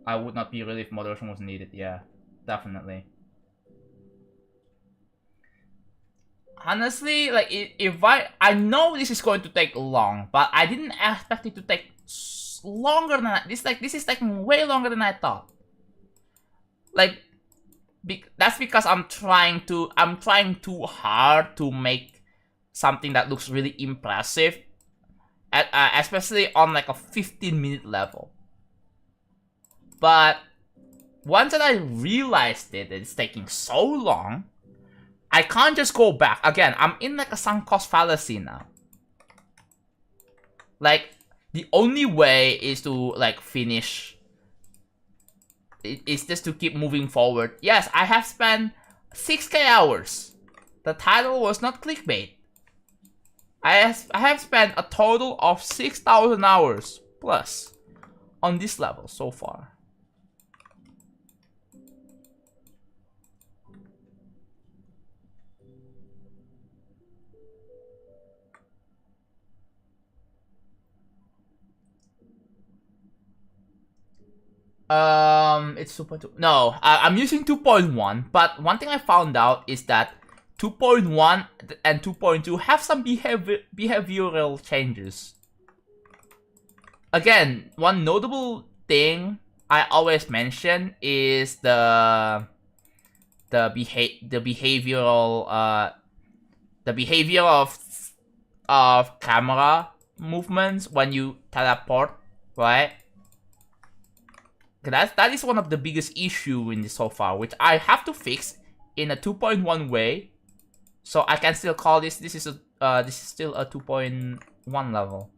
I would not be really if moderation was needed. Yeah, definitely. Honestly, like if I know this is going to take long, but I didn't expect it to take longer than that. This is taking way longer than I thought. Like. That's because I'm trying too hard to make something that looks really impressive, especially on like a 15-minute level. But once that I realized it's taking so long, I can't just go back. Again, I'm in like a sunk cost fallacy now. Like the only way is to like finish. It's just to keep moving forward. Yes, I have spent 6k hours. The title was not clickbait. I have spent a total of 6,000 hours plus on this level so far. It's super 2. No, I'm using 2.1, but one thing I found out is that 2.1 and 2.2 have some behavioral changes. again, one notable thing I always mention is the behavioral the behavior of camera movements when you teleport, right? That is one of the biggest issue in this so far, which I have to fix in a 2.1 way, so I can still call this is still a 2.1 level.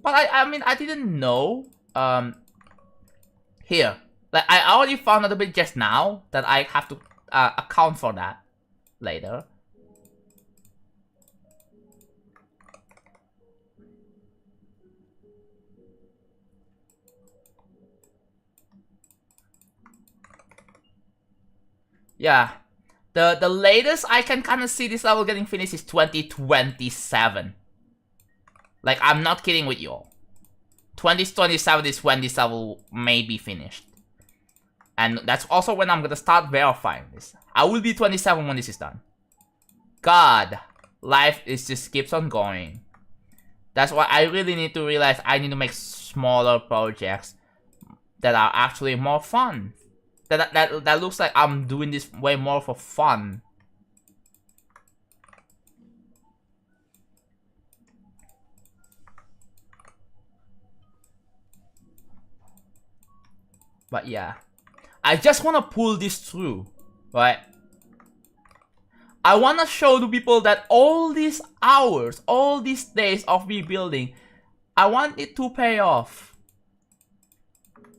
But I mean, I didn't know here, like I already found out a bit just now that I have to account for that later. Yeah, the latest I can kind of see this level getting finished is 2027. Like, I'm not kidding with you all. 2027 is when this level may be finished. And that's also when I'm gonna start verifying this. I will be 27 when this is done. God, life is just keeps on going. That's why I really need to realize I need to make smaller projects that are actually more fun. That looks like I'm doing this way more for fun. But yeah, I just want to pull this through, right? I want to show the people that all these hours, all these days of rebuilding, I want it to pay off.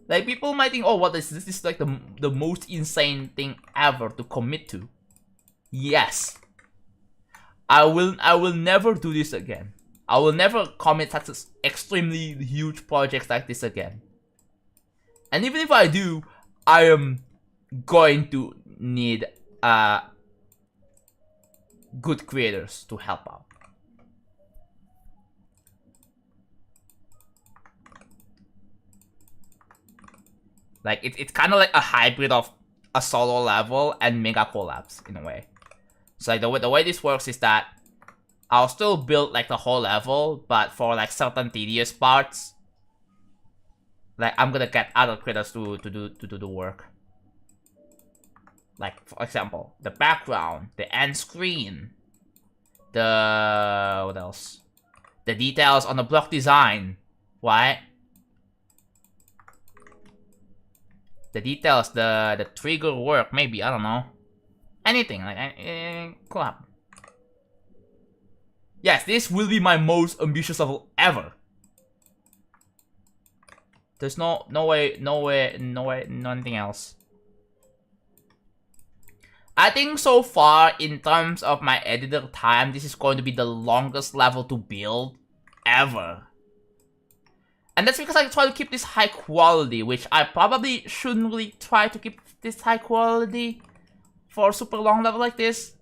Like, people might think, oh, what is this? This is like the most insane thing ever to commit to. Yes. I will never do this again. I will never commit such extremely huge projects like this again. And even if I do, I am going to need good creators to help out. Like, it's kind of like a hybrid of a solo level and mega collabs in a way. So like the way this works is that I'll still build like the whole level, but for like certain tedious parts, like I'm gonna get other creators to do the work. Like, for example, the background, the end screen, the what else? The details on the block design, right? The details, the trigger work, maybe, I don't know. Anything, like, collab. Yes, this will be my most ambitious level ever. There's no way, nothing else. I think so far, in terms of my editor time, this is going to be the longest level to build ever. And that's because I try to keep this high quality, which I probably shouldn't really try to keep this high quality for a super long level like this.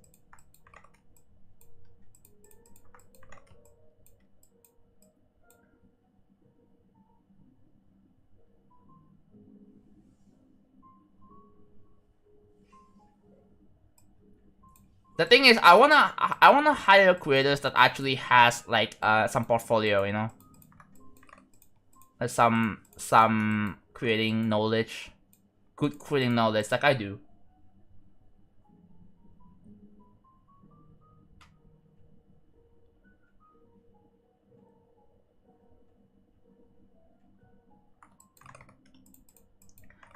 The thing is, I wanna hire creators that actually has like some portfolio, you know, some creating knowledge, good creating knowledge, like I do.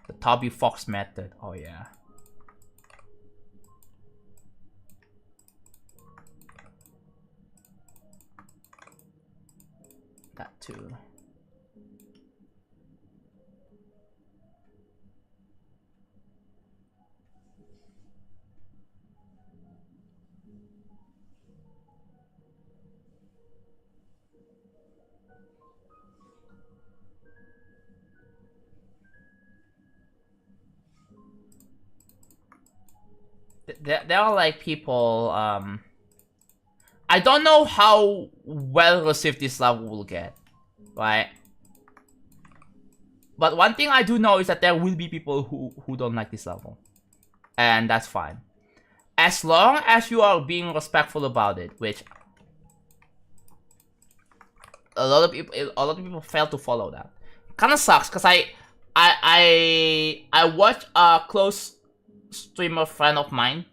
The Toby Fox method. Oh yeah. That too. There are like people, I don't know how well received this level will get, right? But one thing I do know is that there will be people who don't like this level. And that's fine. As long as you are being respectful about it, which... a lot of people fail to follow that. Kind of sucks because I watched a close streamer friend of mine,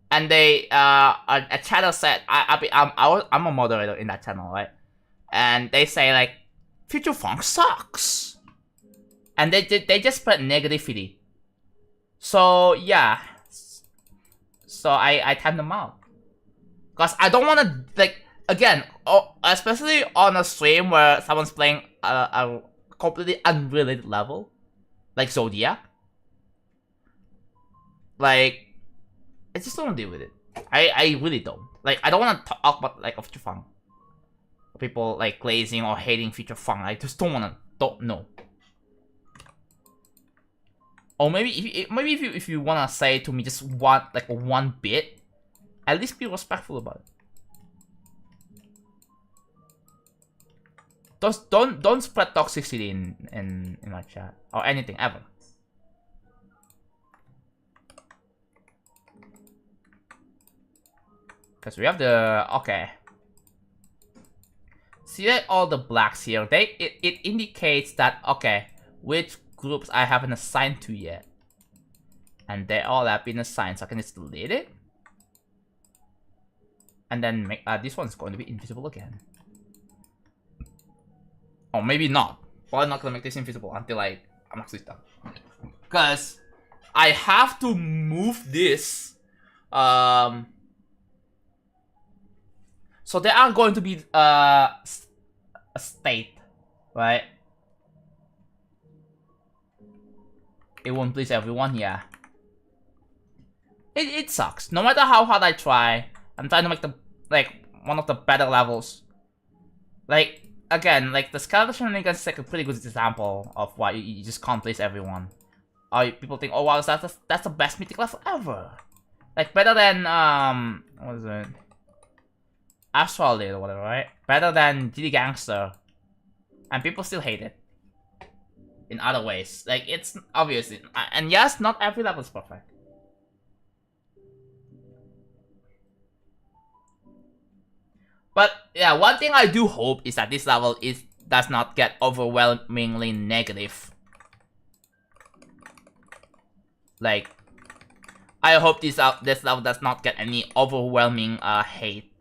and they a chatter said I'm a moderator in that channel, right? And they say like Future Funk sucks, and they just spread negativity. So yeah, so I timed them out because I don't want to like again, especially on a stream where someone's playing a completely unrelated level, like Zodiac. Like, I just don't deal with it. I really don't. Like, I don't want to talk about like Future Funk. People like glazing or hating Future Funk. I just don't want to. Don't know. Or maybe if you want to say to me just one bit, at least be respectful about it. Don't spread toxicity in my chat or anything ever. Because we have the okay. See that all the blacks here? It indicates that okay, which groups I haven't assigned to yet, and they all have been assigned. So I can just delete it, and then make this one's going to be invisible again. Or maybe not. Probably not gonna make this invisible until I'm actually done. Because I have to move this. So there are going to be a state, right? It won't please everyone, yeah. It sucks. No matter how hard I try, I'm trying to make the one of the better levels. Like again, like the Skeletal shenanigans is like a pretty good example of why you just can't please everyone. People think, oh wow, that's the best mythic level ever. Like better than what is it? Astral or whatever, right? Better than GD Gangster. And people still hate it. In other ways. Like, it's obviously. And yes, not every level is perfect. But, yeah, one thing I do hope is that this level does not get overwhelmingly negative. Like, I hope this level does not get any overwhelming hate.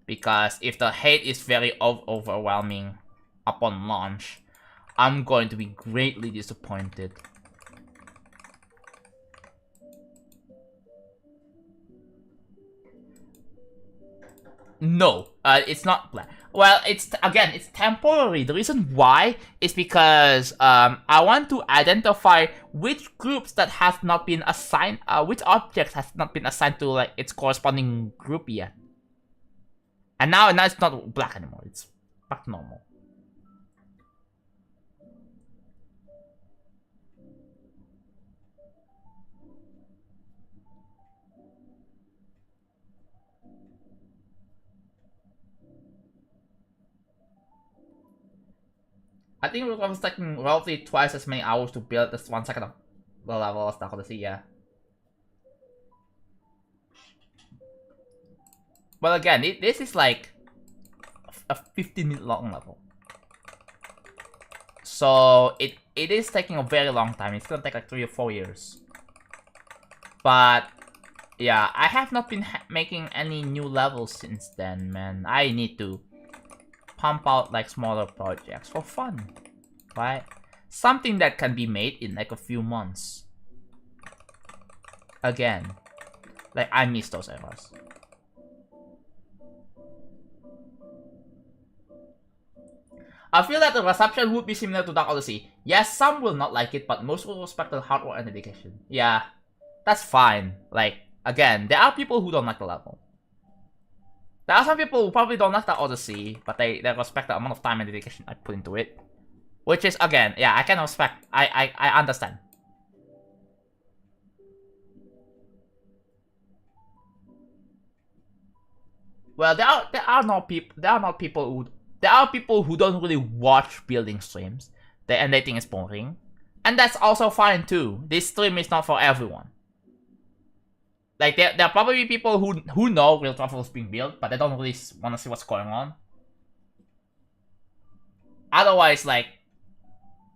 Because if the hate is very overwhelming upon launch, I'm going to be greatly disappointed. No, it's not black. Well, it's temporary. The reason why is because I want to identify which groups that have not been assigned, which objects has not been assigned to like its corresponding group yet. And now it's not black anymore, it's back to normal. I think it was taking roughly twice as many hours to build this 1 second of the level as Odyssey, yeah. But again, this is like a 15-minute long level. So it is taking a very long time. It's gonna take like 3 or 4 years. But yeah, I have not been making any new levels since then, man. I need to pump out like smaller projects for fun, right? Something that can be made in like a few months. Again, like I miss those eras. I feel that the reception would be similar to Dark Odyssey. Yes, some will not like it, but most will respect the hard work and dedication. Yeah, that's fine. Like, again, there are people who don't like the level. There are some people who probably don't like the Odyssey, but they respect the amount of time and dedication I put into it. Which is, again, yeah, I can respect. I understand. Well, there are people who don't really watch building streams, and they think it's boring, and that's also fine too. This stream is not for everyone. Like there are probably people who know real truffle is being built, but they don't really want to see what's going on. Otherwise, like,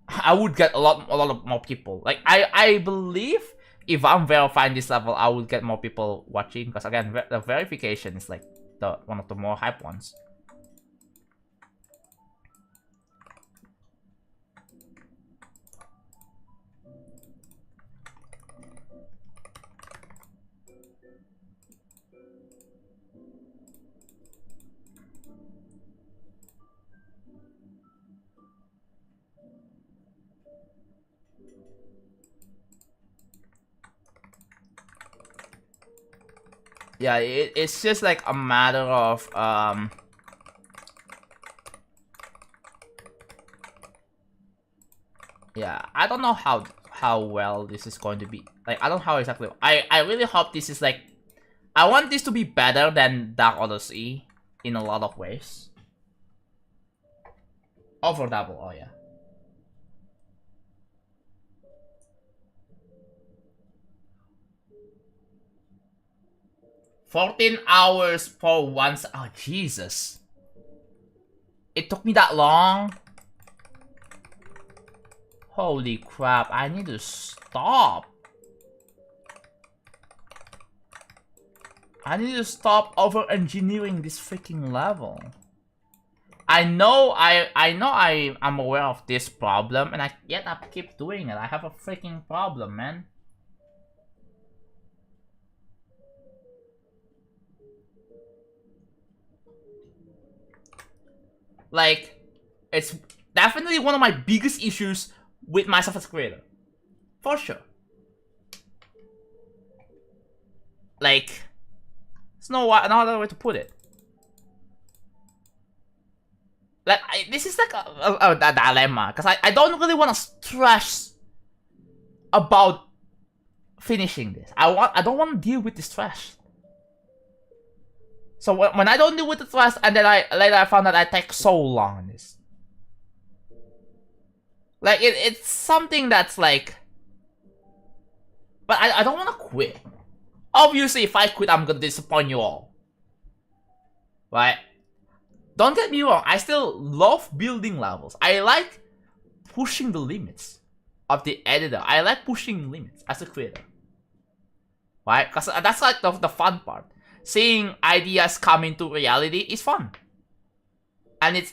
I would get a lot of more people. Like I believe if I'm verifying this level, I will get more people watching, because again, the verification is like one of the more hype ones. Yeah, it's just like a matter of yeah, I don't know how well this is going to be. Like, I don't know how exactly. I really hope this is like, I want this to be better than Dark Odyssey in a lot of ways. Over double, oh yeah. $14 hours for once. Oh Jesus! It took me that long. Holy crap! I need to stop. I need to stop over-engineering this freaking level. I know I'm aware of this problem, and yet I keep doing it. I have a freaking problem, man. Like, it's definitely one of my biggest issues with myself as a creator. For sure. Like, there's no other way to put it. Like, this is like a dilemma, because I don't really want to stress about finishing this. I don't want to deal with this stress. So when I don't deal with the stress, and then later I found that I take so long on this. Like, it's something that's like, but I don't want to quit. Obviously, if I quit, I'm gonna disappoint you all. Right? Don't get me wrong, I still love building levels. I like pushing the limits of the editor. I like pushing limits as a creator. Right? Because that's like the fun part. Seeing ideas come into reality is fun. And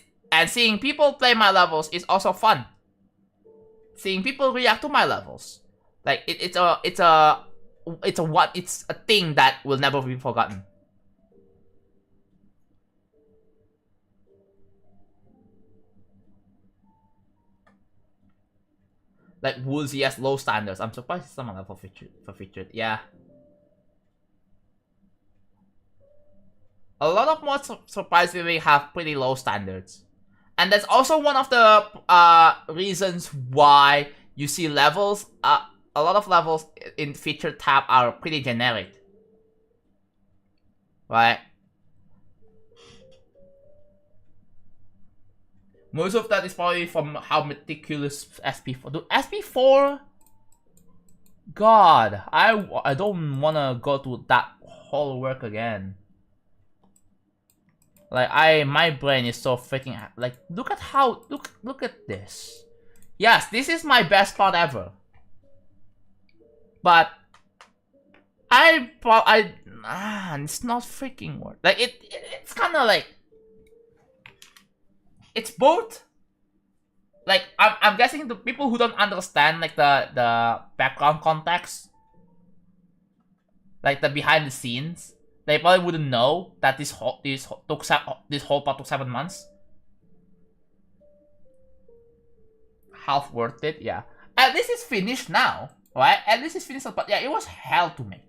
seeing people play my levels is also fun. Seeing people react to my levels. Like it's a thing that will never be forgotten. Like Woolsey has low standards. I'm surprised it's not level featured. Yeah. A lot of mods surprisingly have pretty low standards. And that's also one of the reasons why you see levels, a lot of levels in featured tab are pretty generic. Right? Most of that is probably from how meticulous SP4. Dude, SP4? God, I don't wanna go to that whole work again. Like my brain is so freaking like, look at this. Yes, this is my best part ever. But it's not freaking worth. Like it's kind of like, it's both. Like I'm guessing the people who don't understand like the background context, like the behind the scenes, they probably wouldn't know that this whole part took 7 months. Half worth it, yeah. At least it's finished now, right? At least it's finished, but yeah, it was hell to make.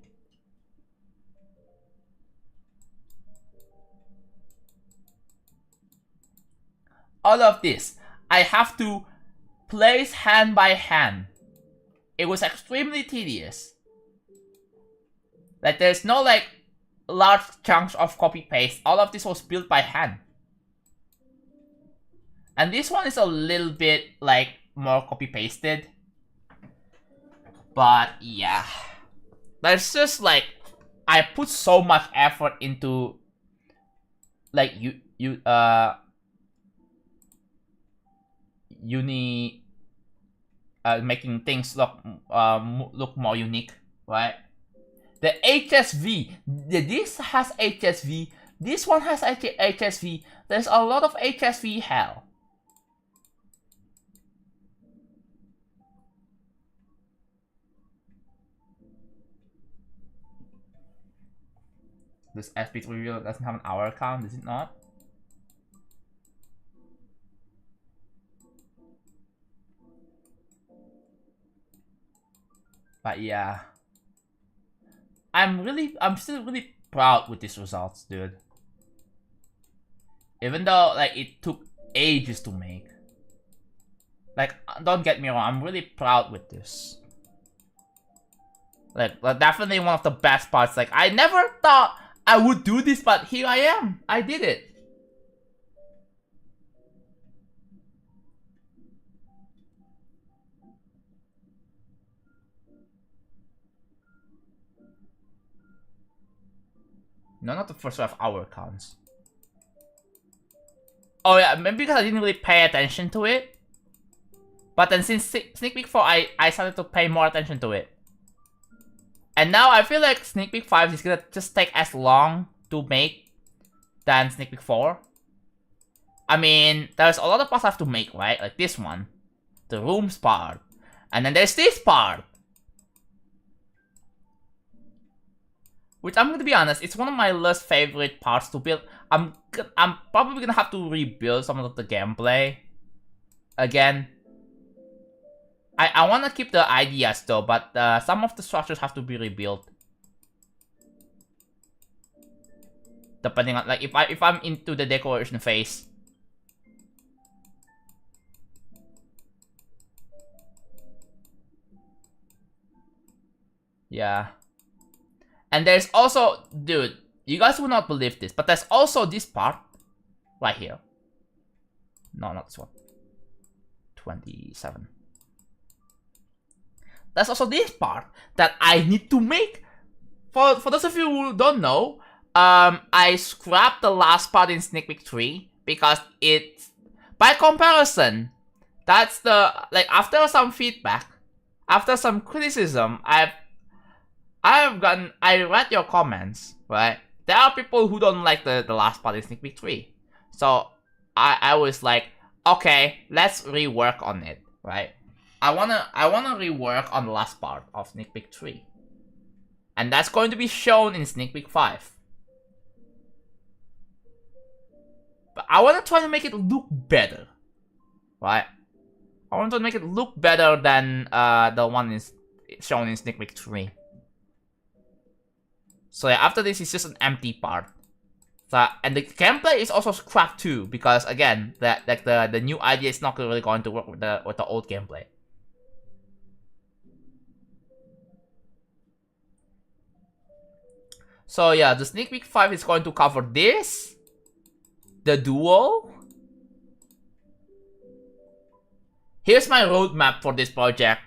All of this, I have to place hand by hand. It was extremely tedious. Like there's no like large chunks of copy paste. All of this was built by hand. And this one is a little bit like more copy pasted. But yeah. There's just like I put so much effort into like making things look more unique, right? The HSV, this has HSV, this one has HSV. There's a lot of HSV hell. This FP reveal doesn't have an hour count, does it not? But yeah, I'm still really proud with these results, dude. Even though like it took ages to make. Like, don't get me wrong, I'm really proud with this. Like definitely one of the best parts. Like, I never thought I would do this, but here I am. I did it. No, not the first 12 hour counts. Oh yeah, maybe because I didn't really pay attention to it. But then since Sneak Peek 4, I started to pay more attention to it. And now I feel like Sneak Peek 5 is gonna just take as long to make than Sneak Peek 4. I mean, there's a lot of parts I have to make, right? Like this one. The rooms part. And then there's this part. Which I'm gonna be honest, it's one of my least favorite parts to build. I'm probably gonna have to rebuild some of the gameplay again. I wanna keep the ideas though, but some of the structures have to be rebuilt. Depending on, like, if I'm into the decoration phase. Yeah. And there's also, dude, you guys will not believe this, but there's also this part right here. No, not this one. 27. There's also this part that I need to make. For those of you who don't know, I scrapped the last part in Sneak Peek 3 because it's, by comparison, that's the, like, after some feedback, after some criticism, I read your comments, right? There are people who don't like the last part in Sneak Peek 3. So I was like, okay, let's rework on it, right? I wanna rework on the last part of Sneak Peek 3. And that's going to be shown in Sneak Peek 5. But I wanna try to make it look better, right? I want to make it look better than the one is shown in Sneak Peek 3. So yeah, after this, it's just an empty part. So, and the gameplay is also scrapped too, because again, the new idea is not really going to work with the old gameplay. So yeah, the Sneak Peek 5 is going to cover this, the duel. Here's my roadmap for this project,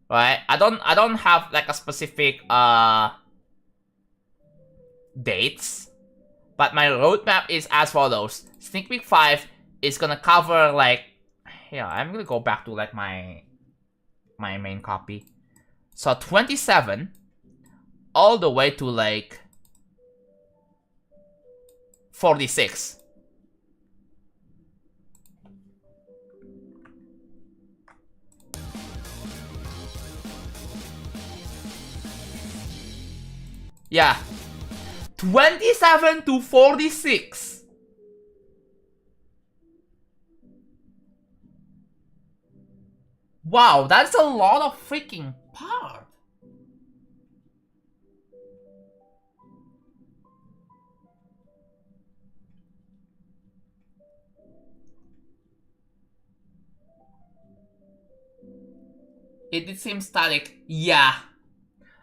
right? I don't have like a specific dates, but my roadmap is as follows. Sneak Peek 5 is gonna cover like, yeah, I'm gonna go back to like my main copy. So 27 all the way to like 46. Yeah. 27 to 46. Wow, that's a lot of freaking part. It did seem static. Yeah.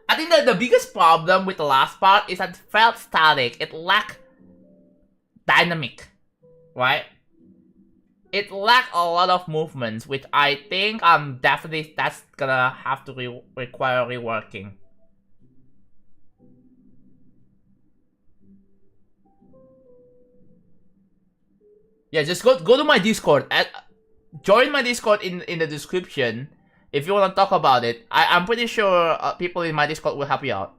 I think that the biggest problem with the last part is that it felt static. It lacked dynamic, right? It lacked a lot of movements, which I think definitely that's gonna have to require reworking. Yeah, just go to my Discord. Join my Discord in the description if you want to talk about it. I'm pretty sure people in my Discord will help you out.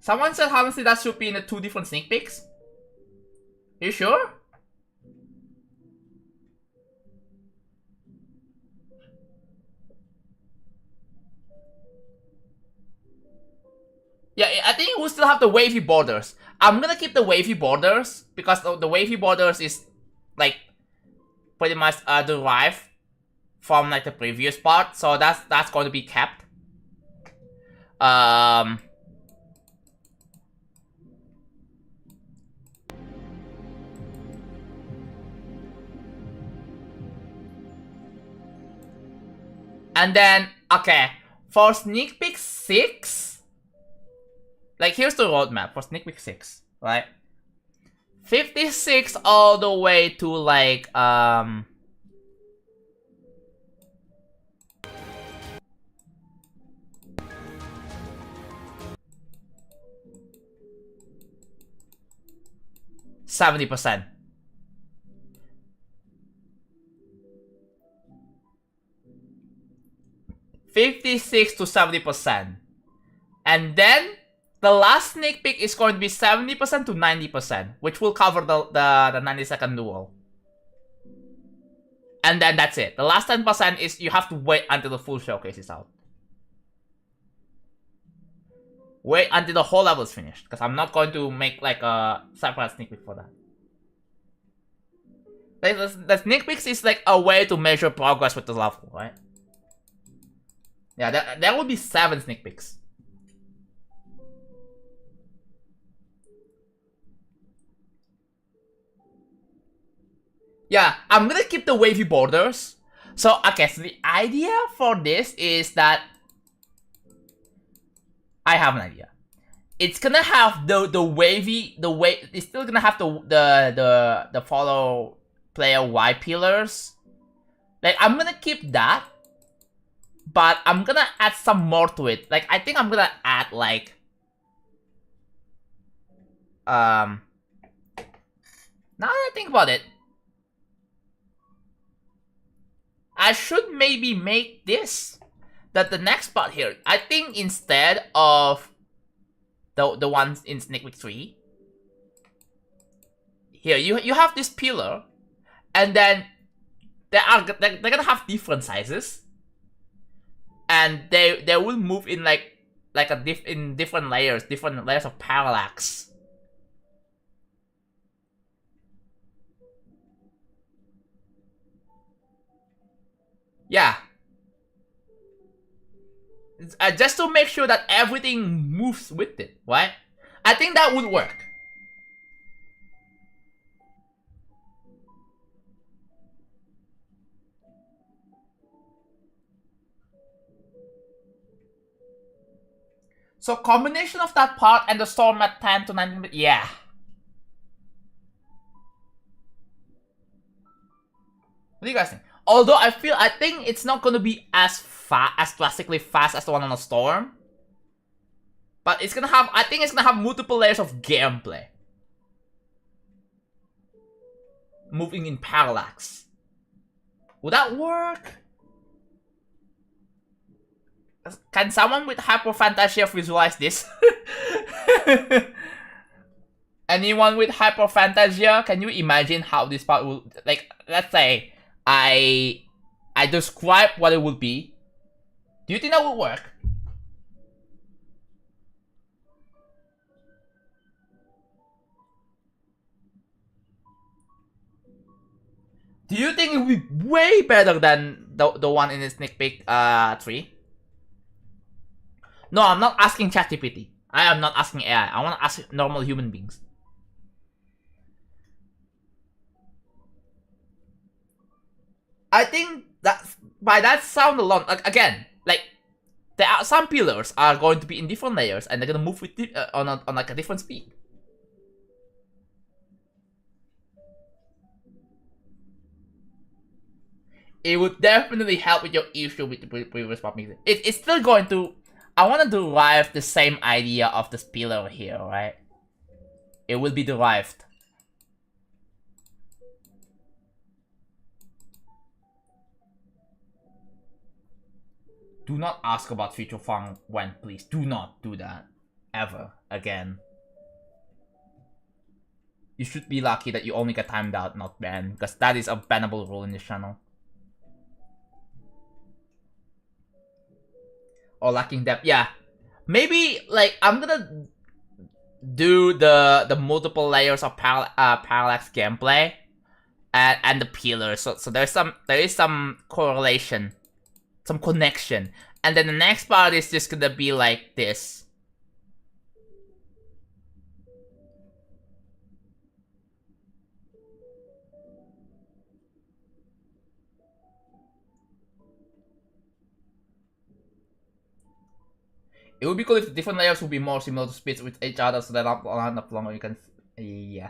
Someone said honestly that should be in the 2 different sneak peeks. You sure? Yeah, I think we'll still have the wavy borders. I'm gonna keep the wavy borders because the wavy borders is like pretty much derived from like the previous part, so that's going to be kept. And then, okay, for sneak peek 6, like here's the roadmap for sneak peek 6, right? 56 all the way to like 70%. $56 to 70%. And then the last sneak peek is going to be 70% to 90%, which will cover the 90-second duel. And then that's it. The last 10% is you have to wait until the full showcase is out. Wait until the whole level is finished, because I'm not going to make like a separate sneak peek for that. The sneak peeks is like a way to measure progress with the level, right? Yeah, there will be 7 sneak peeks. Yeah, I'm gonna keep the wavy borders. So, okay, so the idea for this is that I have an idea. It's gonna have it's still gonna have the follow player Y pillars. Like, I'm gonna keep that, but I'm gonna add some more to it. Like, I think I'm gonna add like now that I think about it, I should maybe make this the next part here. I think instead of the ones in Sneak Peek 3, here you have this pillar, and then they're gonna have different sizes, and they will move in in different layers of parallax. Yeah. Just to make sure that everything moves with it, right? I think that would work. So combination of that part and the storm at 10 to 19, yeah. What do you guys think? Although I think it's not gonna be as drastically fast as the one on the storm. But it's gonna have, I think it's gonna have multiple layers of gameplay. Moving in parallax. Would that work? Can someone with hyperphantasia visualize this? Anyone with hyperphantasia, can you imagine how this part will, like, let's say I describe what it would be. Do you think that would work? Do you think it would be way better than the one in the Sneak Peek 3? No, I'm not asking ChatGPT. I am not asking AI. I want to ask normal human beings. I think that by that sound alone, again, like, there are some pillars are going to be in different layers and they're gonna move with on like a different speed. it would definitely help with your issue with the previous topic. It's still going to... I want to derive the same idea of this pillar here, right? It will be derived. Do not ask about future fun when, please. Do not do that. Ever. Again. You should be lucky that you only get timed out, not banned. Because that is a bannable rule in this channel. Or lacking depth. Yeah. Maybe, like, I'm gonna do the multiple layers of parallax gameplay. And the pillars. So there is some correlation. Some connection. And then the next part is just gonna be like this. It would be cool if the different layers would be more similar to speeds with each other so that not longer you can... Yeah.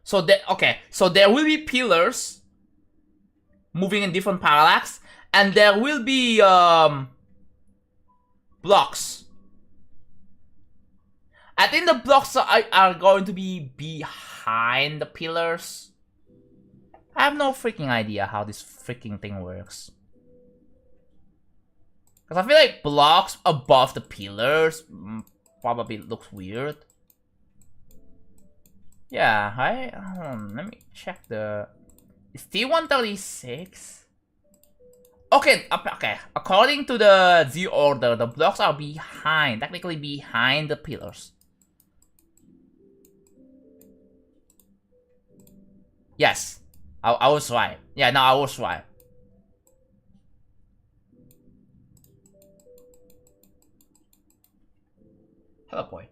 So there will be pillars moving in different parallax, and there will be blocks. I think the blocks are going to be behind the pillars. I have no freaking idea how this freaking thing works. Because I feel like blocks above the pillars probably looks weird. Yeah, hold on, let me check the... Is T136? Okay, according to the Z order, the blocks are behind, technically behind the pillars. Yes, I was right. Yeah, no, I was right. Hello, boy.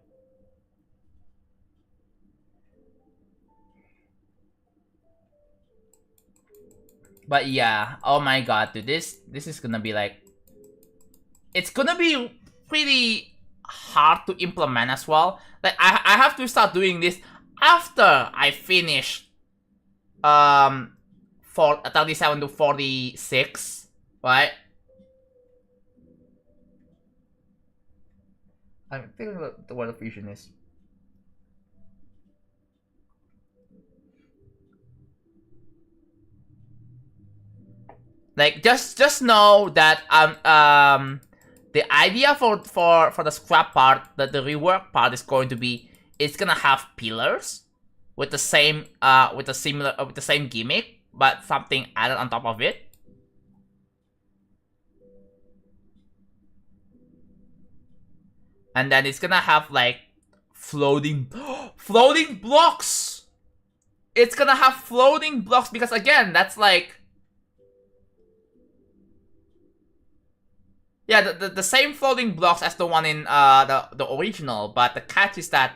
But yeah, oh my god, dude, this is gonna be like... It's gonna be pretty hard to implement as well. Like, I have to start doing this after I finish for 37 to 46, right? I'm thinking what the word of fusion is. Like, just know that the idea for the scrap part, the rework part is going to be, it's gonna have pillars with the same with the same gimmick, but something added on top of it. And then it's gonna have like floating blocks. It's gonna have floating blocks because again, that's like... Yeah, the same floating blocks as the one in the original, but the catch is that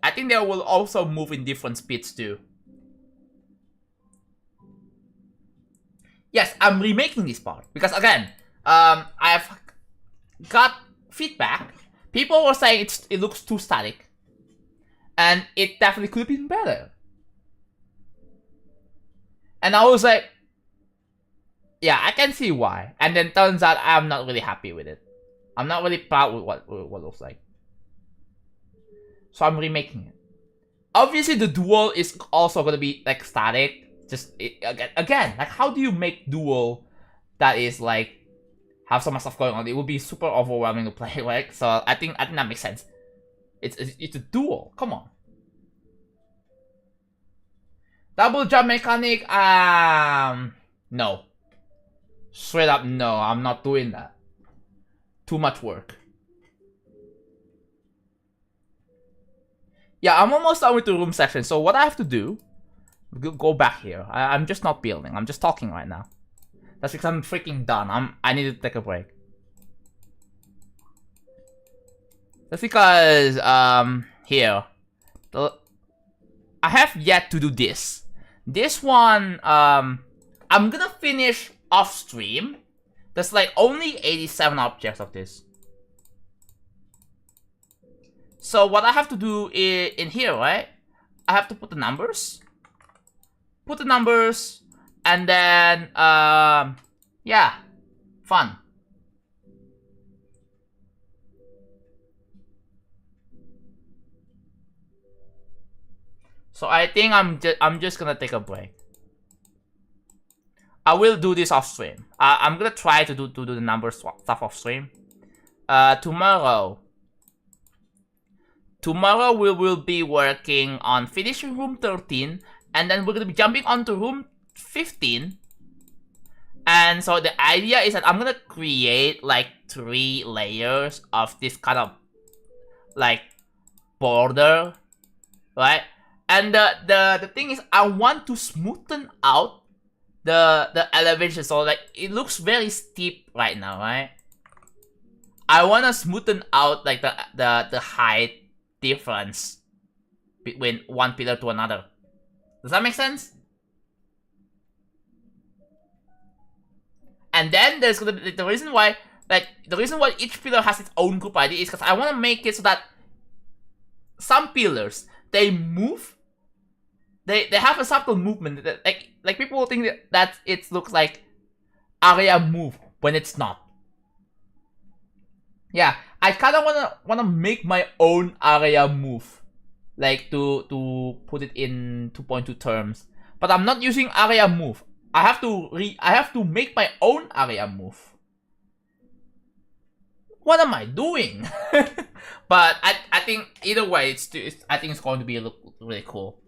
I think they will also move in different speeds too. Yes, I'm remaking this part because again, I've got feedback. People were saying it looks too static, and it definitely could have been better. And I was like, yeah, I can see why. And then turns out I'm not really happy with it. I'm not really proud with what it looks like. So I'm remaking it. Obviously, the dual is also gonna be like static. Just again, like how do you make dual that is like have so much stuff going on? It would be super overwhelming to play, right? So I think that makes sense. It's a dual. Come on. Double jump mechanic. No. Straight up, no, I'm not doing that. Too much work. Yeah, I'm almost done with the room section. So what I have to do, go back here. I'm just not building. I'm just talking right now. That's because I'm freaking done. I need to take a break. That's because here, I have yet to do this. This one, I'm gonna finish off stream. There's like only 87 objects of this. So what I have to do in here, right? I have to put the numbers. Put the numbers, and then, yeah, fun. So I think I'm just gonna take a break. I will do this off stream. I'm gonna try to do the number stuff off stream. Tomorrow we will be working on finishing room 13, and then we're gonna be jumping onto room 15. And so the idea is that I'm gonna create like 3 layers of this kind of like border, right? And the thing is, I want to smoothen out the elevation, so like it looks very steep right now, right? I want to smoothen out like the height difference between one pillar to another. Does that make sense? And then there's gonna be the reason why each pillar has its own group ID is because I want to make it so that some pillars, they move. They have a subtle movement. Like people will think that it looks like area move when it's not. Yeah, I kind of wanna make my own area move, like to put it in 2.2 terms. But I'm not using area move. I have to make my own area move. What am I doing? But I think either way, I think it's going to be look really cool.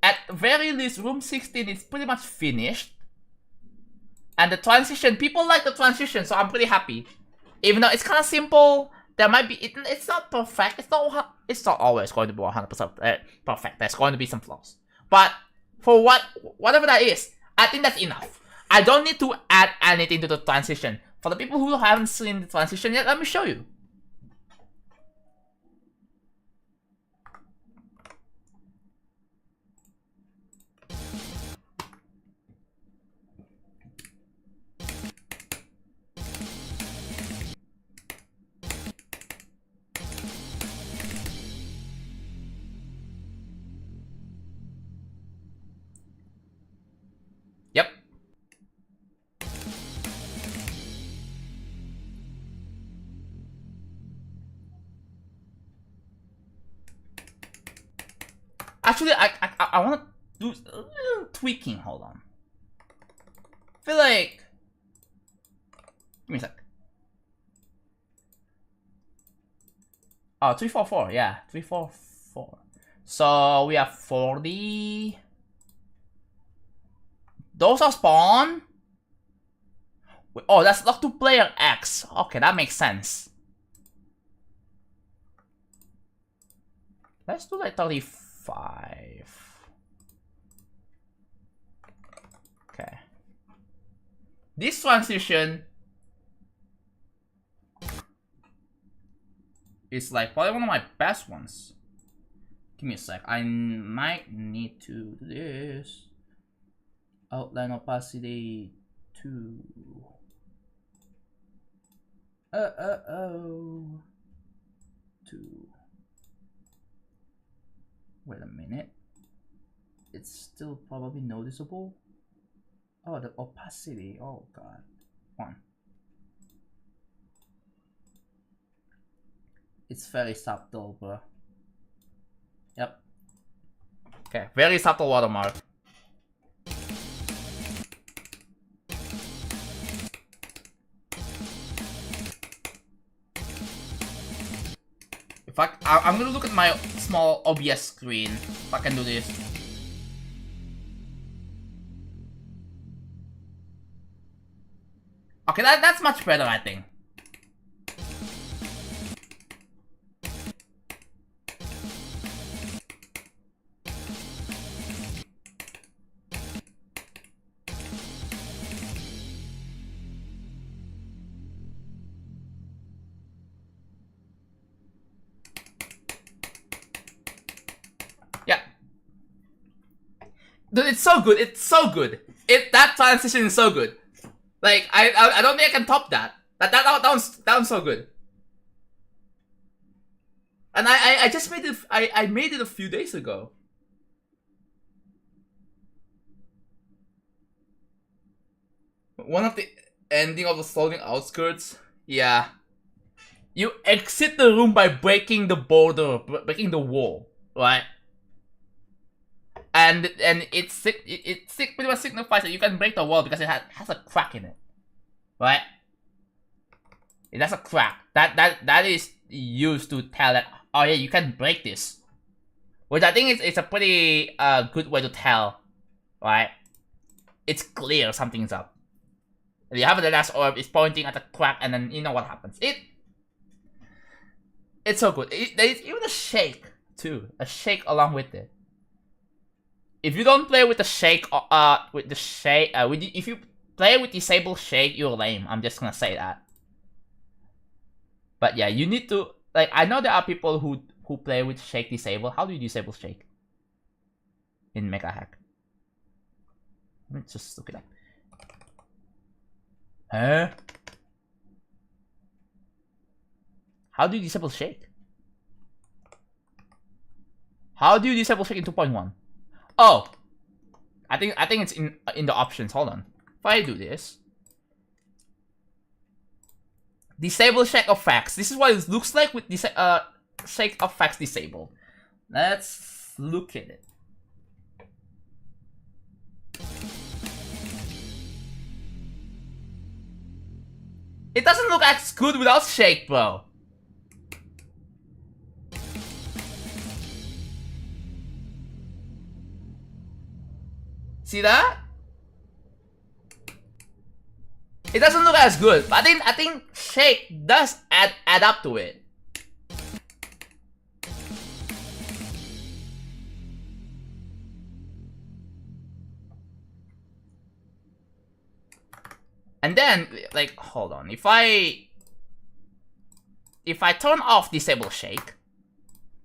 At very least, room 16 is pretty much finished. And the transition, people like the transition, so I'm pretty happy. Even though it's kind of simple, there might be, it's not perfect. It's not always going to be 100% perfect. There's going to be some flaws. But for whatever that is, I think that's enough. I don't need to add anything to the transition. For the people who haven't seen the transition yet, let me show you. Yep. Actually, I want to do a little tweaking. Hold on. I feel like... Give me a sec. Oh, 344. Yeah, 344. So we have 40. Those are spawn. Oh, that's locked to player X. Okay, that makes sense. Let's do like 35. Okay. This transition is like probably one of my best ones. Give me a sec. I might need to do this. Outline opacity 2. Oh. 2. Wait a minute. It's still probably noticeable. Oh, the opacity. Oh god. 1. It's very subtle, bro. Yep. Okay, very subtle watermark. In fact, I'm gonna look at my small OBS screen if I can do this. Okay, that's much better, I think. Yeah. Dude, it's so good. It's so good. That transition is so good. Like I don't think I can top that. That sounds so good. And I just made it. I made it a few days ago. One of the ending of the Floating Outskirts. Yeah. You exit the room by breaking the border, breaking the wall, right? And it pretty much signifies that you can break the wall because it has a crack in it, right? It has a crack. That is used to tell that, oh yeah, you can break this. Which I think is a pretty good way to tell, right? It's clear something's up. And you have the last orb, it's pointing at the crack, and then you know what happens. It's so good. There's even a shake too, a shake along with it. If you don't play with the shake, if you play with disable shake, you're lame. I'm just gonna say that. But yeah, you need to, like, I know there are people who play with shake disable. How do you disable shake in Mega Hack? Let me just look it up. Huh? How do you disable shake? How do you disable shake in 2.1? Oh, I think it's in the options. Hold on. If I do this, disable shake effects. This is what it looks like with this shake effects disabled. Let's look at it. It doesn't look as good without shake, bro. See that? It doesn't look as good, but I think shake does add up to it. And then, like, hold on. If I turn off disable shake,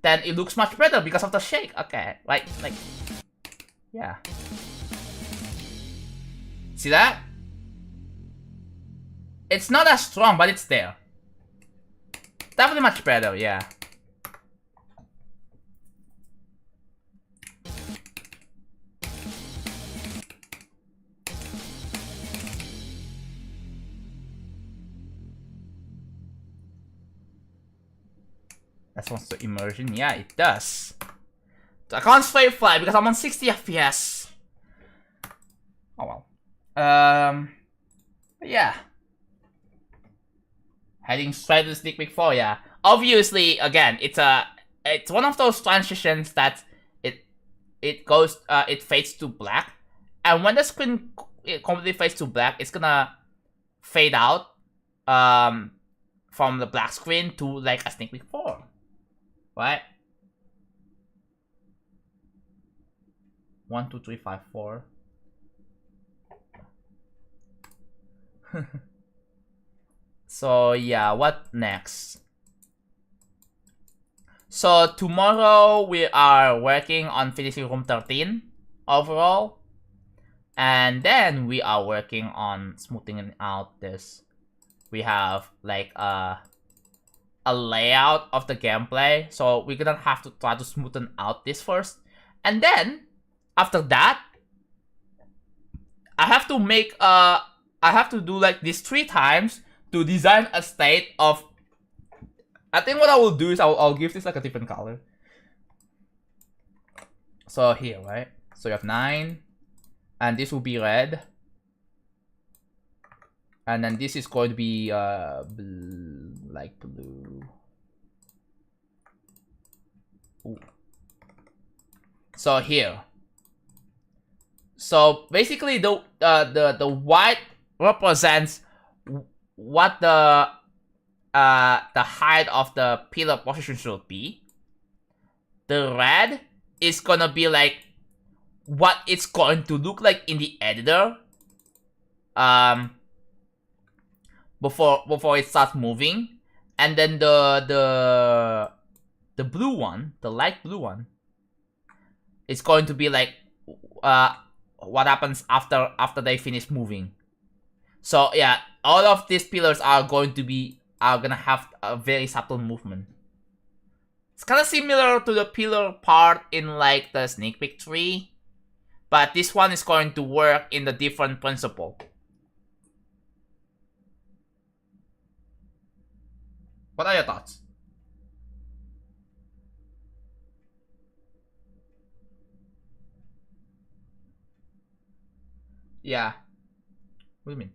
then it looks much better because of the shake. Okay, like, yeah. See that? It's not as strong, but it's there. Definitely much better, yeah. That wants to immersion. Yeah, it does. So I can't straight fly because I'm on 60 FPS. Oh well. Yeah. Heading straight to Sneak Peek 4, yeah. Obviously, again, it's one of those transitions that it fades to black, and when the screen completely fades to black, it's gonna fade out from the black screen to like a Sneak Peek 4, right? 1, 2, 3, 5, 4. So yeah, what next? So tomorrow we are working on finishing room 13 overall, and then we are working on smoothing out this. We have like a layout of the gameplay, so we're gonna have to try to smoothen out this first, and then after that, I have to make I have to do like this 3 times to design a state of. I think what I will do is I'll give this like a different color. So here, right? So you have 9, and this will be red, and then this is going to be blue, like blue. Ooh. So here. So basically, the white represents what the height of the pillar position should be. The red is gonna be like what it's going to look like in the editor before it starts moving, and then the blue one, the light blue one, is going to be like what happens after they finish moving. So yeah, all of these pillars are gonna have a very subtle movement. It's kind of similar to the pillar part in like the sneak peek tree, but this one is going to work in the different principle. What are your thoughts? Yeah. What do you mean?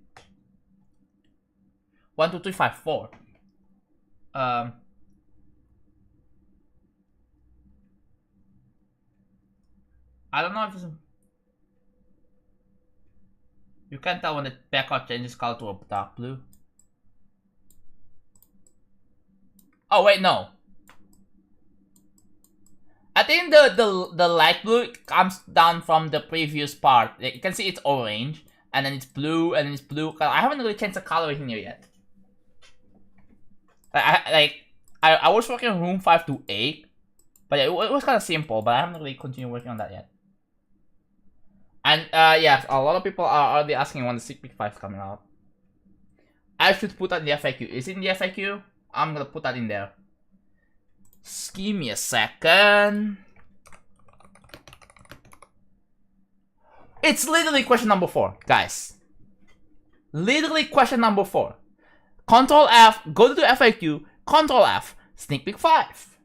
1, 2, 3, 5, 4. I don't know if it's... You can't tell when the backlog changes color to a dark blue. Oh wait, no. I think the light blue comes down from the previous part. You can see it's orange, and then it's blue, and then it's blue. I haven't really changed the color in here yet. I was working on room 5 to 8, but yeah, it was kind of simple, but I haven't really continued working on that yet. And yeah, a lot of people are already asking when the sneak peek 5 is coming out. I should put that in the FAQ. Is it in the FAQ? I'm gonna put that in there. Just give me a second. It's literally question number 4, guys. Literally question number 4. Control F, go to the FAQ, Control F, sneak peek 5.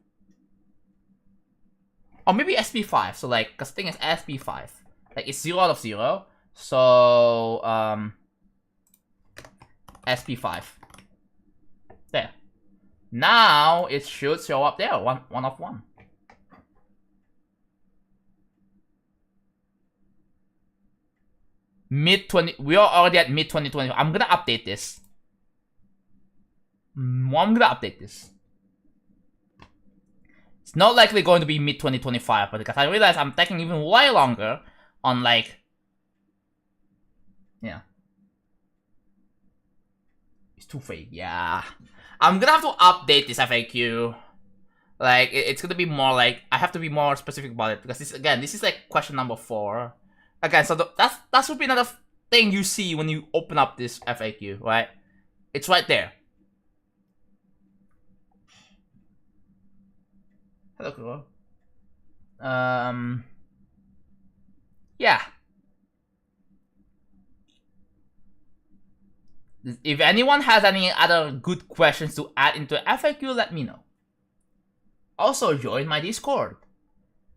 Or maybe SP5, so like, cause the thing is SP5. Like, it's 0 out of 0. So, SP5. There. Now, it should show up there, 1 of 1. Mid-20, we are already at mid-2020. I'm gonna update this. It's not likely going to be mid-2025, but because I realize I'm taking even way longer on like... Yeah. It's too fake, yeah. I'm gonna have to update this FAQ. Like, it's gonna be more like... I have to be more specific about it, because this, again, this is like question number 4. Again, so that should be another thing you see when you open up this FAQ, right? It's right there. Hello, girl. Yeah. If anyone has any other good questions to add into FAQ, let me know. Also, join my Discord.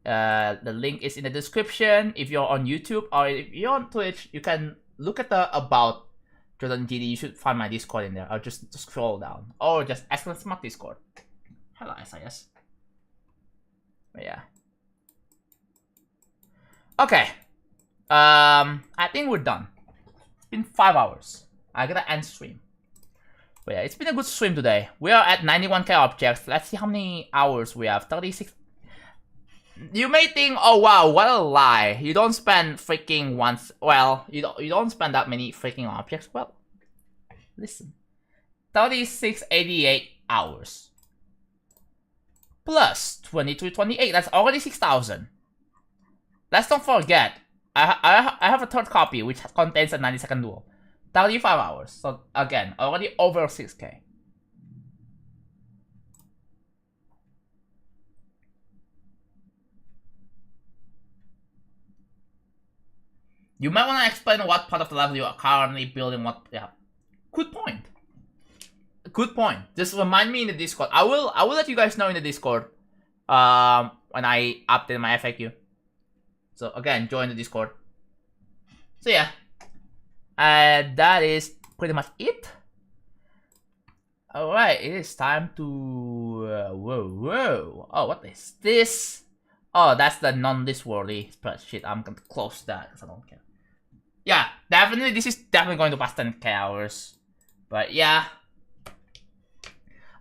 The link is in the description. If you're on YouTube or if you're on Twitch, you can look at the About JonathanGD. You should find my Discord in there. Or just scroll down. Or just ask for my Discord. Hello, SIS. But yeah. Okay. I think we're done. It's been 5 hours. I gotta end stream. But yeah, it's been a good stream today. We are at 91k objects. Let's see how many hours we have. 36. You may think, oh wow, what a lie. You don't spend freaking once. Well, you don't spend that many freaking objects. Well, listen. 3688 hours. Plus 2328. That's already 6,000. Let's don't forget. I have a third copy which contains a 90-second duel. 35 hours. So again, already over 6k. You might want to explain what part of the level you are currently building. What? Yeah, good point. Good point. Just remind me in the Discord. I will let you guys know in the Discord. When I update my FAQ. So again, join the Discord. So yeah, that is pretty much it. All right, it is time to whoa. Oh, what is this? Oh, that's the non-this-worthy spreadsheet. I'm gonna close that because I don't care. Yeah, definitely. This is definitely going to pass 10k hours. But yeah,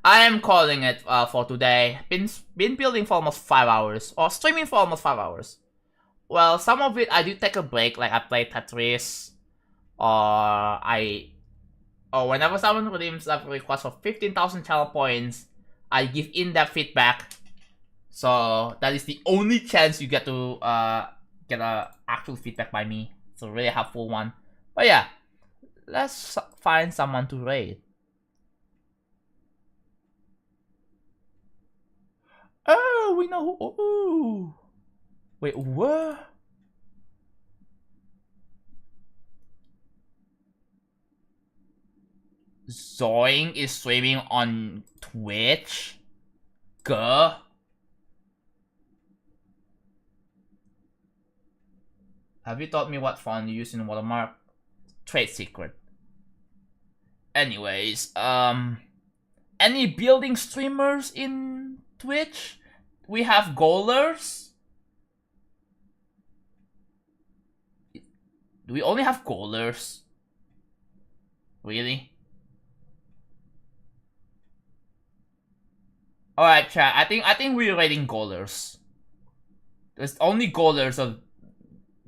I am calling it for today. Been building for almost 5 hours, or streaming for almost 5 hours. Well, some of it I do take a break, like I play Tetris, or whenever someone redeems a request for 15,000 channel points, I give in-depth feedback. So that is the only chance you get to get a actual feedback by me. It's a really helpful one. But yeah, let's find someone to raid. Oh, we know who. Ooh. Wait, what? Zoing is streaming on Twitch? Gah. Have you taught me what font you use in watermark? Trade secret. Anyways, any building streamers in Twitch? We have goalers. Do we only have goalers? Really? Alright, chat. I think we're rating goalers. There's only goalers of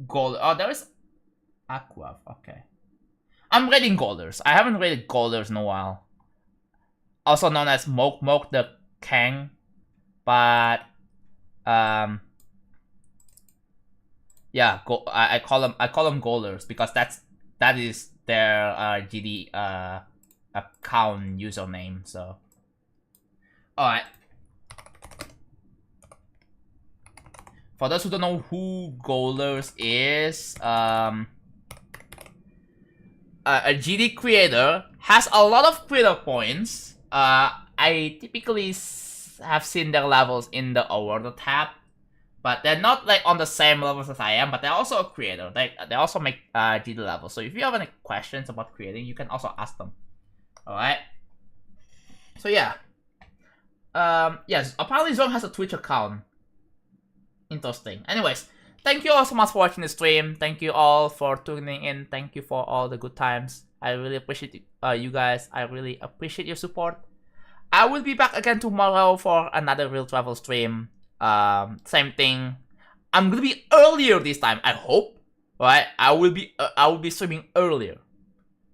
goal. Oh, there's Aqua. Okay. I'm rating goalers. I haven't rated goalers in a while. Also known as Moke the Kang. But yeah, I call them goalers because that is their GD account username. So alright. For those who don't know who goalers is, a GD creator has a lot of creator points. I typically have seen their levels in the award tab, but they're not like on the same levels as I am. But they're also a creator. They also make GD levels. So if you have any questions about creating, you can also ask them. All right. So yeah. Yes. Apparently, Zong has a Twitch account. Interesting. Anyways, thank you all so much for watching the stream. Thank you all for tuning in. Thank you for all the good times. I really appreciate you guys. I really appreciate your support. I will be back again tomorrow for another real travel stream. Same thing. I'm gonna be earlier this time. I hope. Right? I will be streaming earlier.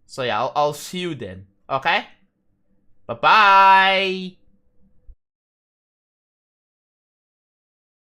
So yeah, I'll see you then. Okay. Bye bye.